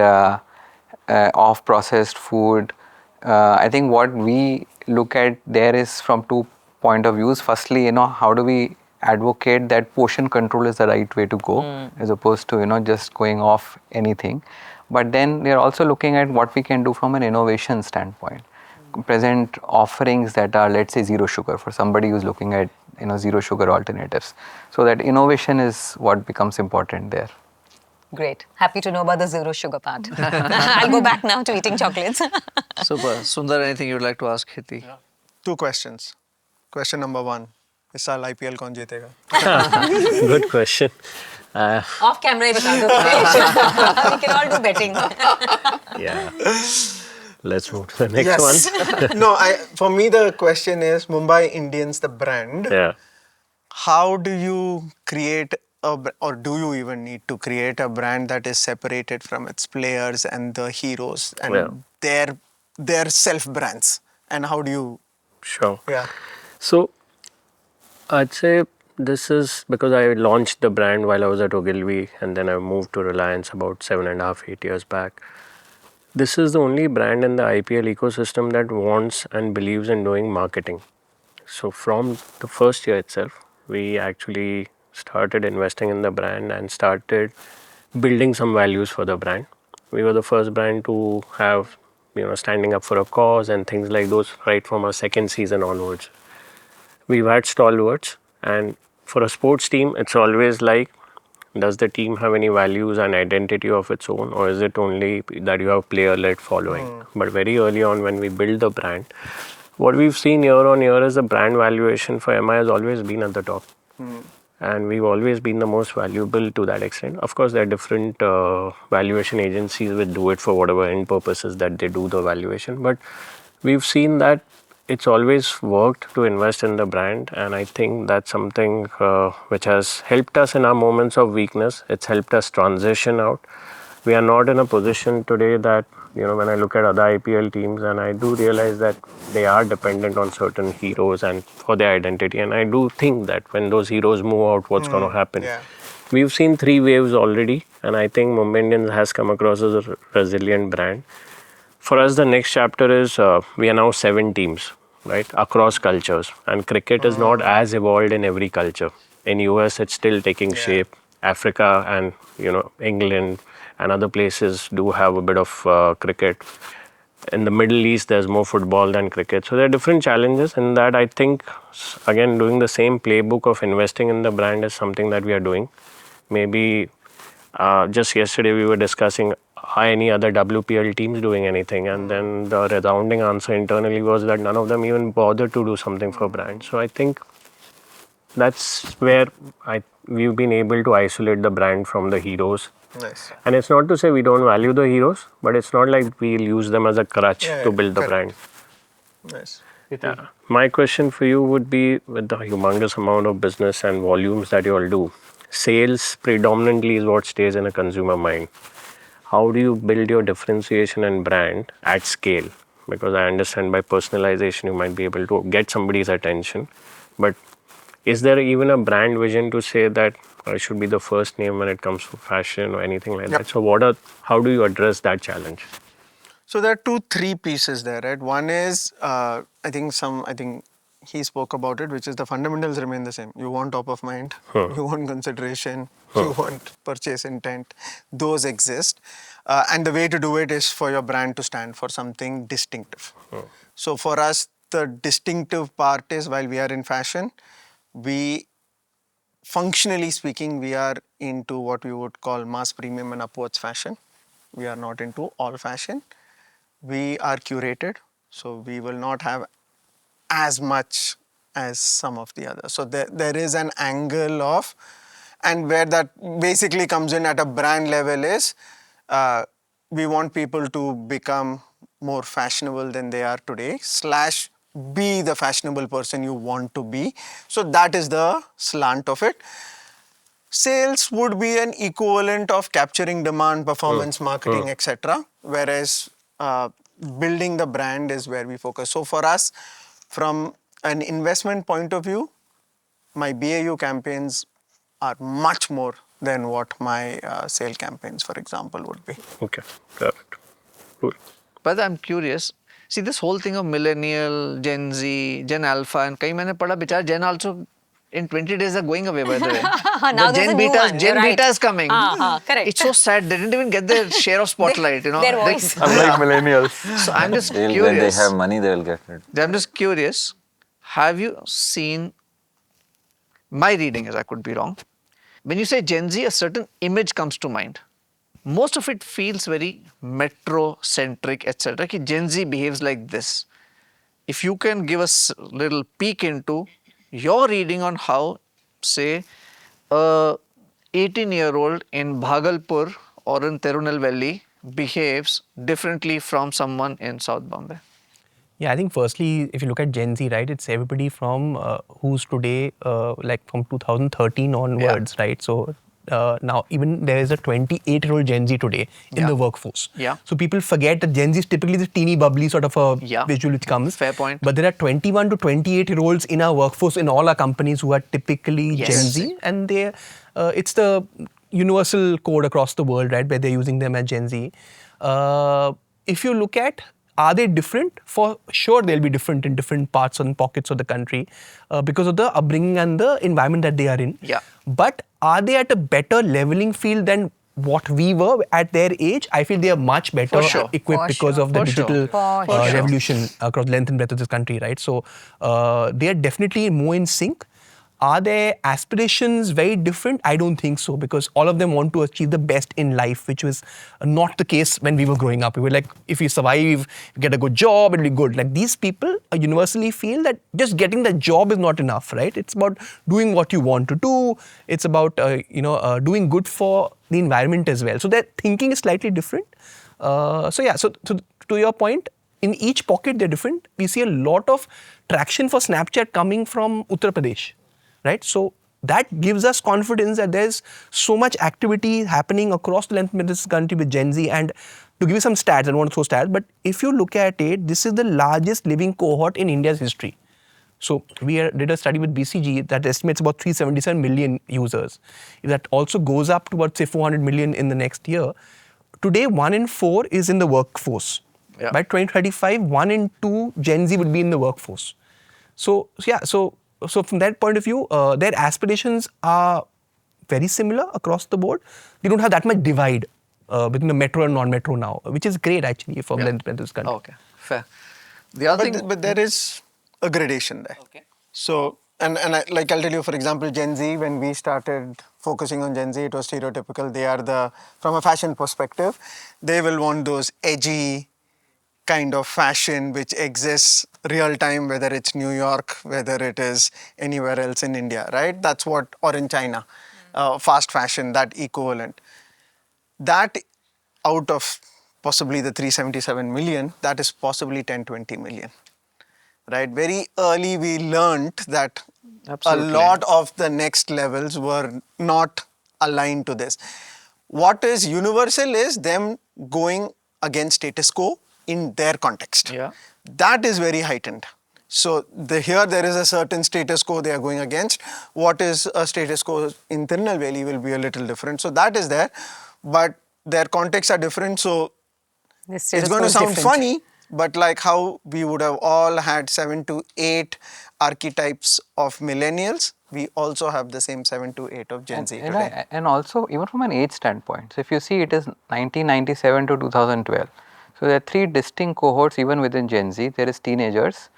off processed food. I think what we look at there is from 2 point of views. Firstly, how do we advocate that portion control is the right way to go as opposed to, just going off anything. But then we are also looking at what we can do from an innovation standpoint. Present offerings that are, let's say, zero sugar for somebody who's looking at, zero sugar alternatives. So that innovation is what becomes important there. Great. Happy to know about the zero sugar part. I'll go back now to eating chocolates. Super. Sundar, anything you'd like to ask Hiti? 2 questions. Question number 1. इस साल IPL कौन जीतेगा? Good question. Off camera, we can all do betting. Yeah. Let's move to the next one. No, for me the question is Mumbai Indians, the brand. Yeah. How do you create or do you even need to create a brand that is separated from its players and the heroes and their self brands? And how do you? Sure. Yeah. So I'd say this is because I launched the brand while I was at Ogilvy and then I moved to Reliance about 7.5, 8 years back. This is the only brand in the IPL ecosystem that wants and believes in doing marketing. So from the first year itself, we actually started investing in the brand and started building some values for the brand. We were the first brand to have, standing up for a cause and things like those right from our second season onwards. We've had stalwarts, and for a sports team, it's always like, does the team have any values and identity of its own, or is it only that you have player-led following? But very early on when we build the brand, what we've seen year on year is the brand valuation for MI has always been at the top. And we've always been the most valuable to that extent. Of course, there are different valuation agencies which do it for whatever end purposes that they do the valuation. But we've seen that it's always worked to invest in the brand, and I think that's something which has helped us in our moments of weakness. It's helped us transition out. We are not in a position today that, when I look at other IPL teams, and I do realize that they are dependent on certain heroes and for their identity, and I do think that when those heroes move out, what's going to happen? Yeah. We've seen 3 waves already, and I think Mumbai Indians has come across as a resilient brand. For us, the next chapter is we are now 7 teams, right, across cultures. And cricket is not as evolved in every culture. In US, it's still taking shape. Africa and, England and other places do have a bit of cricket. In the Middle East, there's more football than cricket. So there are different challenges in that. I think, again, doing the same playbook of investing in the brand is something that we are doing. Maybe just yesterday we were discussing, are any other WPL teams doing anything? And then the resounding answer internally was that none of them even bothered to do something for brand. So I think that's where we've been able to isolate the brand from the heroes. Nice. And it's not to say we don't value the heroes, but it's not like we'll use them as a crutch to build the brand. Nice. Yeah. My question for you would be, with the humongous amount of business and volumes that you all do, sales predominantly is what stays in a consumer mind. How do you build your differentiation and brand at scale? Because I understand by personalization you might be able to get somebody's attention, but is there even a brand vision to say that I should be the first name when it comes to fashion or anything like that? So how do you address that challenge? So there are 3 pieces there, right? One is, I think he spoke about it, which is the fundamentals remain the same. You want top of mind, you want consideration, you want purchase intent. Those exist. And the way to do it is for your brand to stand for something distinctive. So for us, the distinctive part is, while we are in fashion, functionally speaking, we are into what we would call mass premium and upwards fashion. We are not into all fashion. We are curated, so we will not have as much as some of the others. So there is an angle of, and where that basically comes in at a brand level is, we want people to become more fashionable than they are today, / be the fashionable person you want to be. So that is the slant of it. Sales would be an equivalent of capturing demand, performance marketing, etc. Whereas building the brand is where we focus. So for us, from an investment point of view, my BAU campaigns are much more than what my sale campaigns, for example, would be. Okay, got it. Cool. But I'm curious. See, this whole thing of millennial, Gen Z, Gen Alpha, and kahi maine padha, bichara Gen also in 20 days are going away, by the way. Now The there's Gen a new Beta, one. You're right. Beta is coming. Correct. It's so sad. They didn't even get their share of spotlight, you know. Their voice. Unlike millennials. So I'm just When they curious. have money, they will get it. I'm just curious. Have you seen, my reading is, I could be wrong, when you say Gen Z, a certain image comes to mind. Most of it feels very metro-centric, etc. Ki Gen Z behaves like this. If you can give us a little peek into your reading on how, say, a 18-year-old in Bhagalpur or in Tirunelveli behaves differently from someone in South Bombay. Yeah, I think firstly, if you look at Gen Z, right, it's everybody from who's today, like from 2013 onwards, right? So now even there is a 28-year-old Gen Z today in the workforce. Yeah. So people forget that Gen Z is typically the teeny bubbly sort of a visual which comes. Fair point. But there are 21 to 28-year-olds in our workforce in all our companies who are typically Gen Z, and they it's the universal code across the world, right, where they're using them as Gen Z. If you look at, are they different? For sure, they'll be different in different parts and pockets of the country because of the upbringing and the environment that they are in. Yeah. But are they at a better leveling field than what we were at their age? I feel they are much better equipped because of the digital revolution across length and breadth of this country, right? So they are definitely more in sync. Are their aspirations very different? I don't think so, because all of them want to achieve the best in life, which was not the case when we were growing up. We were like, if we survive, get a good job, it'll be good. Like, these people universally feel that just getting the job is not enough, right? It's about doing what you want to do. It's about doing good for the environment as well. So their thinking is slightly different. So to your point, in each pocket they're different. We see a lot of traction for Snapchat coming from Uttar Pradesh. Right? So that gives us confidence that there's so much activity happening across the length of this country with Gen Z. And to give you some stats, I don't want to throw stats, but if you look at it, this is the largest living cohort in India's history. So we did a study with BCG that estimates about 377 million users. If that also goes up to about, say, 400 million in the next year, today 1 in 4 is in the workforce. Yeah. By 2035, 1 in 2 Gen Z would be in the workforce. So from that point of view, their aspirations are very similar across the board. They don't have that much divide between the metro and non-metro now, which is great actually for this country. Okay, fair. The other thing, but there is a gradation there. Okay. So and like I'll tell you, for example, Gen Z, when we started focusing on Gen Z, it was stereotypical. They are from a fashion perspective, they will want those edgy kind of fashion which exists real time, whether it's New York, whether it is anywhere else in India, right? That's what, or in China, fast fashion, that equivalent. That out of possibly the 377 million, that is possibly 10-20 million. Right? Very early we learned that Absolutely. a lot of the next levels were not aligned to this. What is universal is them going against status quo in their context. Yeah. That is very heightened. So here there is a certain status quo they are going against. What is a status quo in Tirunelveli will be a little different. So that is there, but their contexts are different. So This it's status going quo to is sound different. funny, but like how we would have all had 7 to 8 archetypes of millennials, we also have the same 7 to 8 of Gen Z today. And also, even from an age standpoint, so if you see, it is 1997 to 2012. So there are 3 distinct cohorts even within Gen Z. There is teenagers,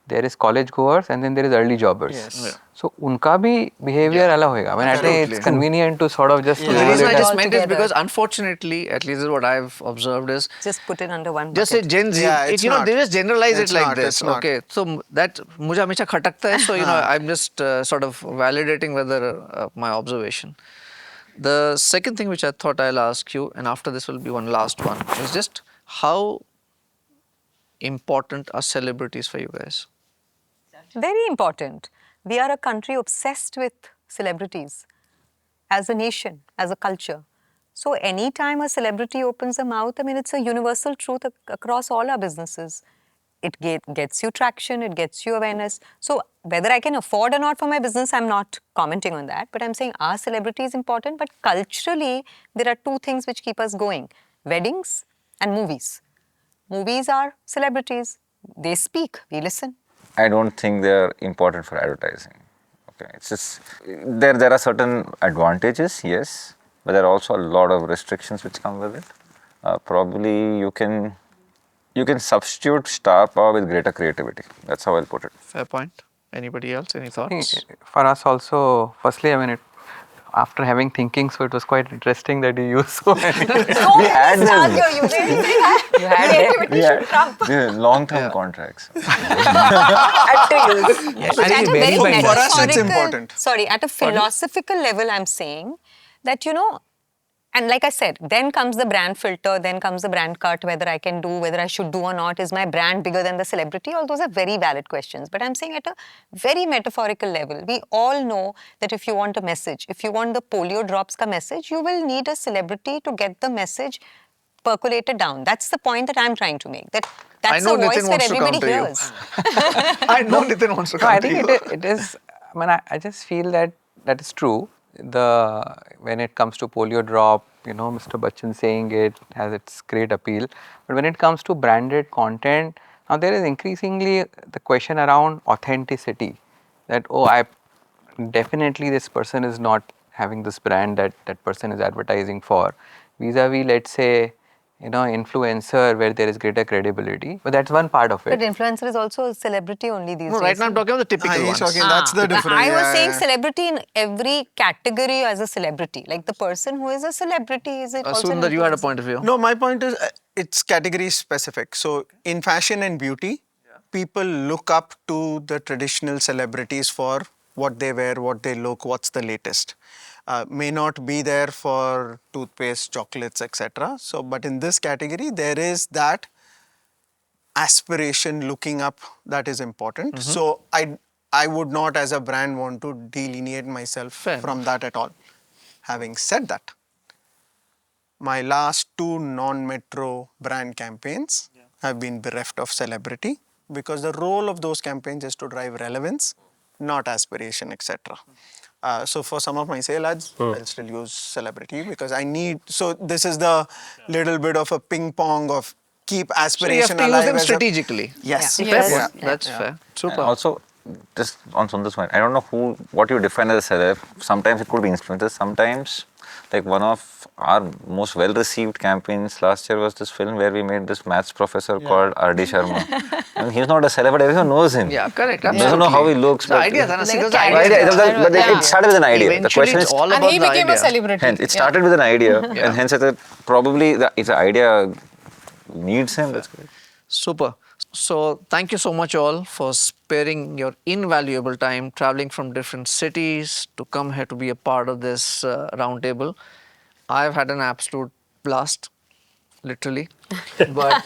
there is college goers, and then there is early jobbers. Yes. Yeah. So unka bhi behavior alag hoega. I mean, I think Absolutely. it's convenient to sort of just The label reason it I as- just all meant is together. because unfortunately, at least is what I've observed is, Just put it under one just say bucket. Gen Z, Yeah, it's you know, not. they just generalize It's it like not, this. it's not. Okay, so that मुझे हमेशा खटकता है. So you know, I'm just sort of validating whether my observation. The second thing which I thought I'll ask you, and after this will be one last one, is just how important are celebrities for you guys? Very important. We are a country obsessed with celebrities as a nation, as a culture. So anytime a celebrity opens a mouth, I mean, it's a universal truth across all our businesses. It gets you traction, it gets you awareness. So whether I can afford or not for my business, I'm not commenting on that. But I'm saying our celebrity is important. But culturally, there are 2 things which keep us going. Weddings and movies. Movies are celebrities. They speak, we listen. I don't think they are important for advertising. Okay, it's just there are certain advantages, yes, but there are also a lot of restrictions which come with it. Probably you can substitute star power with greater creativity. That's how I'll put it. Fair point. Anybody else? Any I thoughts? think for us also, firstly, I mean, after having thinking, so it was quite interesting that you used so many. We had them. You had We had long-term contracts. Yes. But And at it a varies very by For us, it's metaphorical- important. Sorry, at a philosophical level, I'm saying that, you know, and like I said, then comes the brand filter, then comes the brand cut, whether I can do, whether I should do or not. Is my brand bigger than the celebrity? All those are very valid questions. But I'm saying at a very metaphorical level, we all know that if you want a message, if you want the polio drops ka message, you will need a celebrity to get the message percolated down. That's the point that I'm trying to make. That's know a voice Nitin where wants to everybody counter you. hears. I know Nitin wants to No, I counter think you. it is. I mean, I just feel that that is true. When it comes to polio drop, you know, Mr. Bachchan saying it has its great appeal. But when it comes to branded content, now there is increasingly the question around authenticity. That I definitely this person is not having this brand that that person is advertising for. Vis-a-vis, let's say, you know, influencer where there is greater credibility. But that's one part of But it. influencer is also a celebrity only these No, days. right now I'm talking about the typical He's ones. talking, that's the difference. I was yeah, saying yeah. celebrity in every category as a celebrity. Like the person who is a celebrity is it also an Sundar, you had a influencer? point of view. No, my point is it's category specific. So in fashion and beauty, people look up to the traditional celebrities for what they wear, what they look, what's the latest. May not be there for toothpaste, chocolates, etc. So, but in this category, there is that aspiration looking up that is important. So I would not as a brand want to delineate myself from that at all. Having said that, my last 2 non-metro brand campaigns have been bereft of celebrity because the role of those campaigns is to drive relevance, not aspiration, etc. So for some of my sale ads, I'll still use celebrity because I need, so this is the little bit of a ping pong of keep So you have aspiration to use alive them as a- strategically. Yes. Fair Yes. point. Yeah. That's fair. And Super. also, just on Sundar's point, I don't know what you define as a celeb. Sometimes it could be influencers. Sometimes Like one of our most well-received campaigns last year was this film where we made this maths professor called R.D. Sharma. I mean, he's not a celeb, but everyone knows him. Yeah, correct. Doesn't know how he looks. The ideas, and Like a the character. ideas. But it started with an idea. The Eventually, question it's is, all And about he the became a idea. celebrity. hence, it started with an idea, Yeah. and hence probably if the idea needs him, that's great. Super. So thank you so much all for sparing your invaluable time traveling from different cities to come here to be a part of this roundtable. I've had an absolute blast, literally. But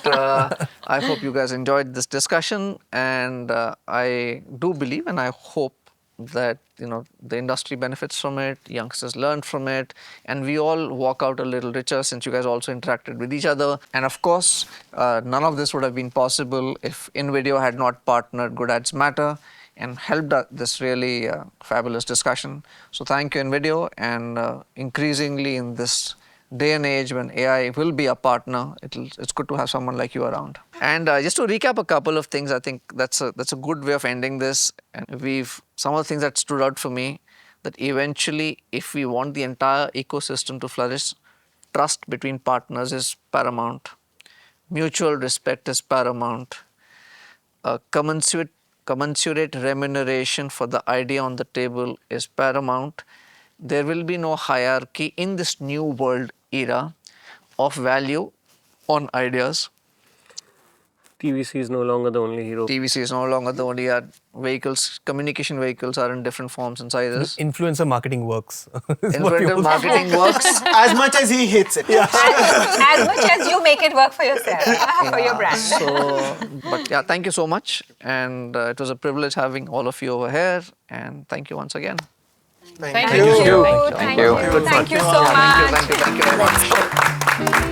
I hope you guys enjoyed this discussion, and I do believe and I hope that the industry benefits from it, youngsters learn from it, and we all walk out a little richer since you guys also interacted with each other. And of course, none of this would have been possible if Invideo had not partnered Good Ads Matter and helped this really fabulous discussion. So thank you, Invideo, and increasingly in this day and age when AI will be a partner, it's good to have someone like you around. And just to recap a couple of things, I think that's a good way of ending this. And some of the things that stood out for me, that eventually if we want the entire ecosystem to flourish, trust between partners is paramount. Mutual respect is paramount. Commensurate remuneration for the idea on the table is paramount. There will be no hierarchy in this new world era of value on ideas. TVC is no longer the only hero. TVC is no longer the only vehicles. Communication vehicles are in different forms and sizes. Influencer marketing works. is what you Influencer will say. marketing works. As much as he hates it. As much as you make it work for yourself, for your brand. But yeah, thank you so much. And it was a privilege having all of you over here. And thank you once again. Thank you. Thank you. Thank you so much. Thank you very much.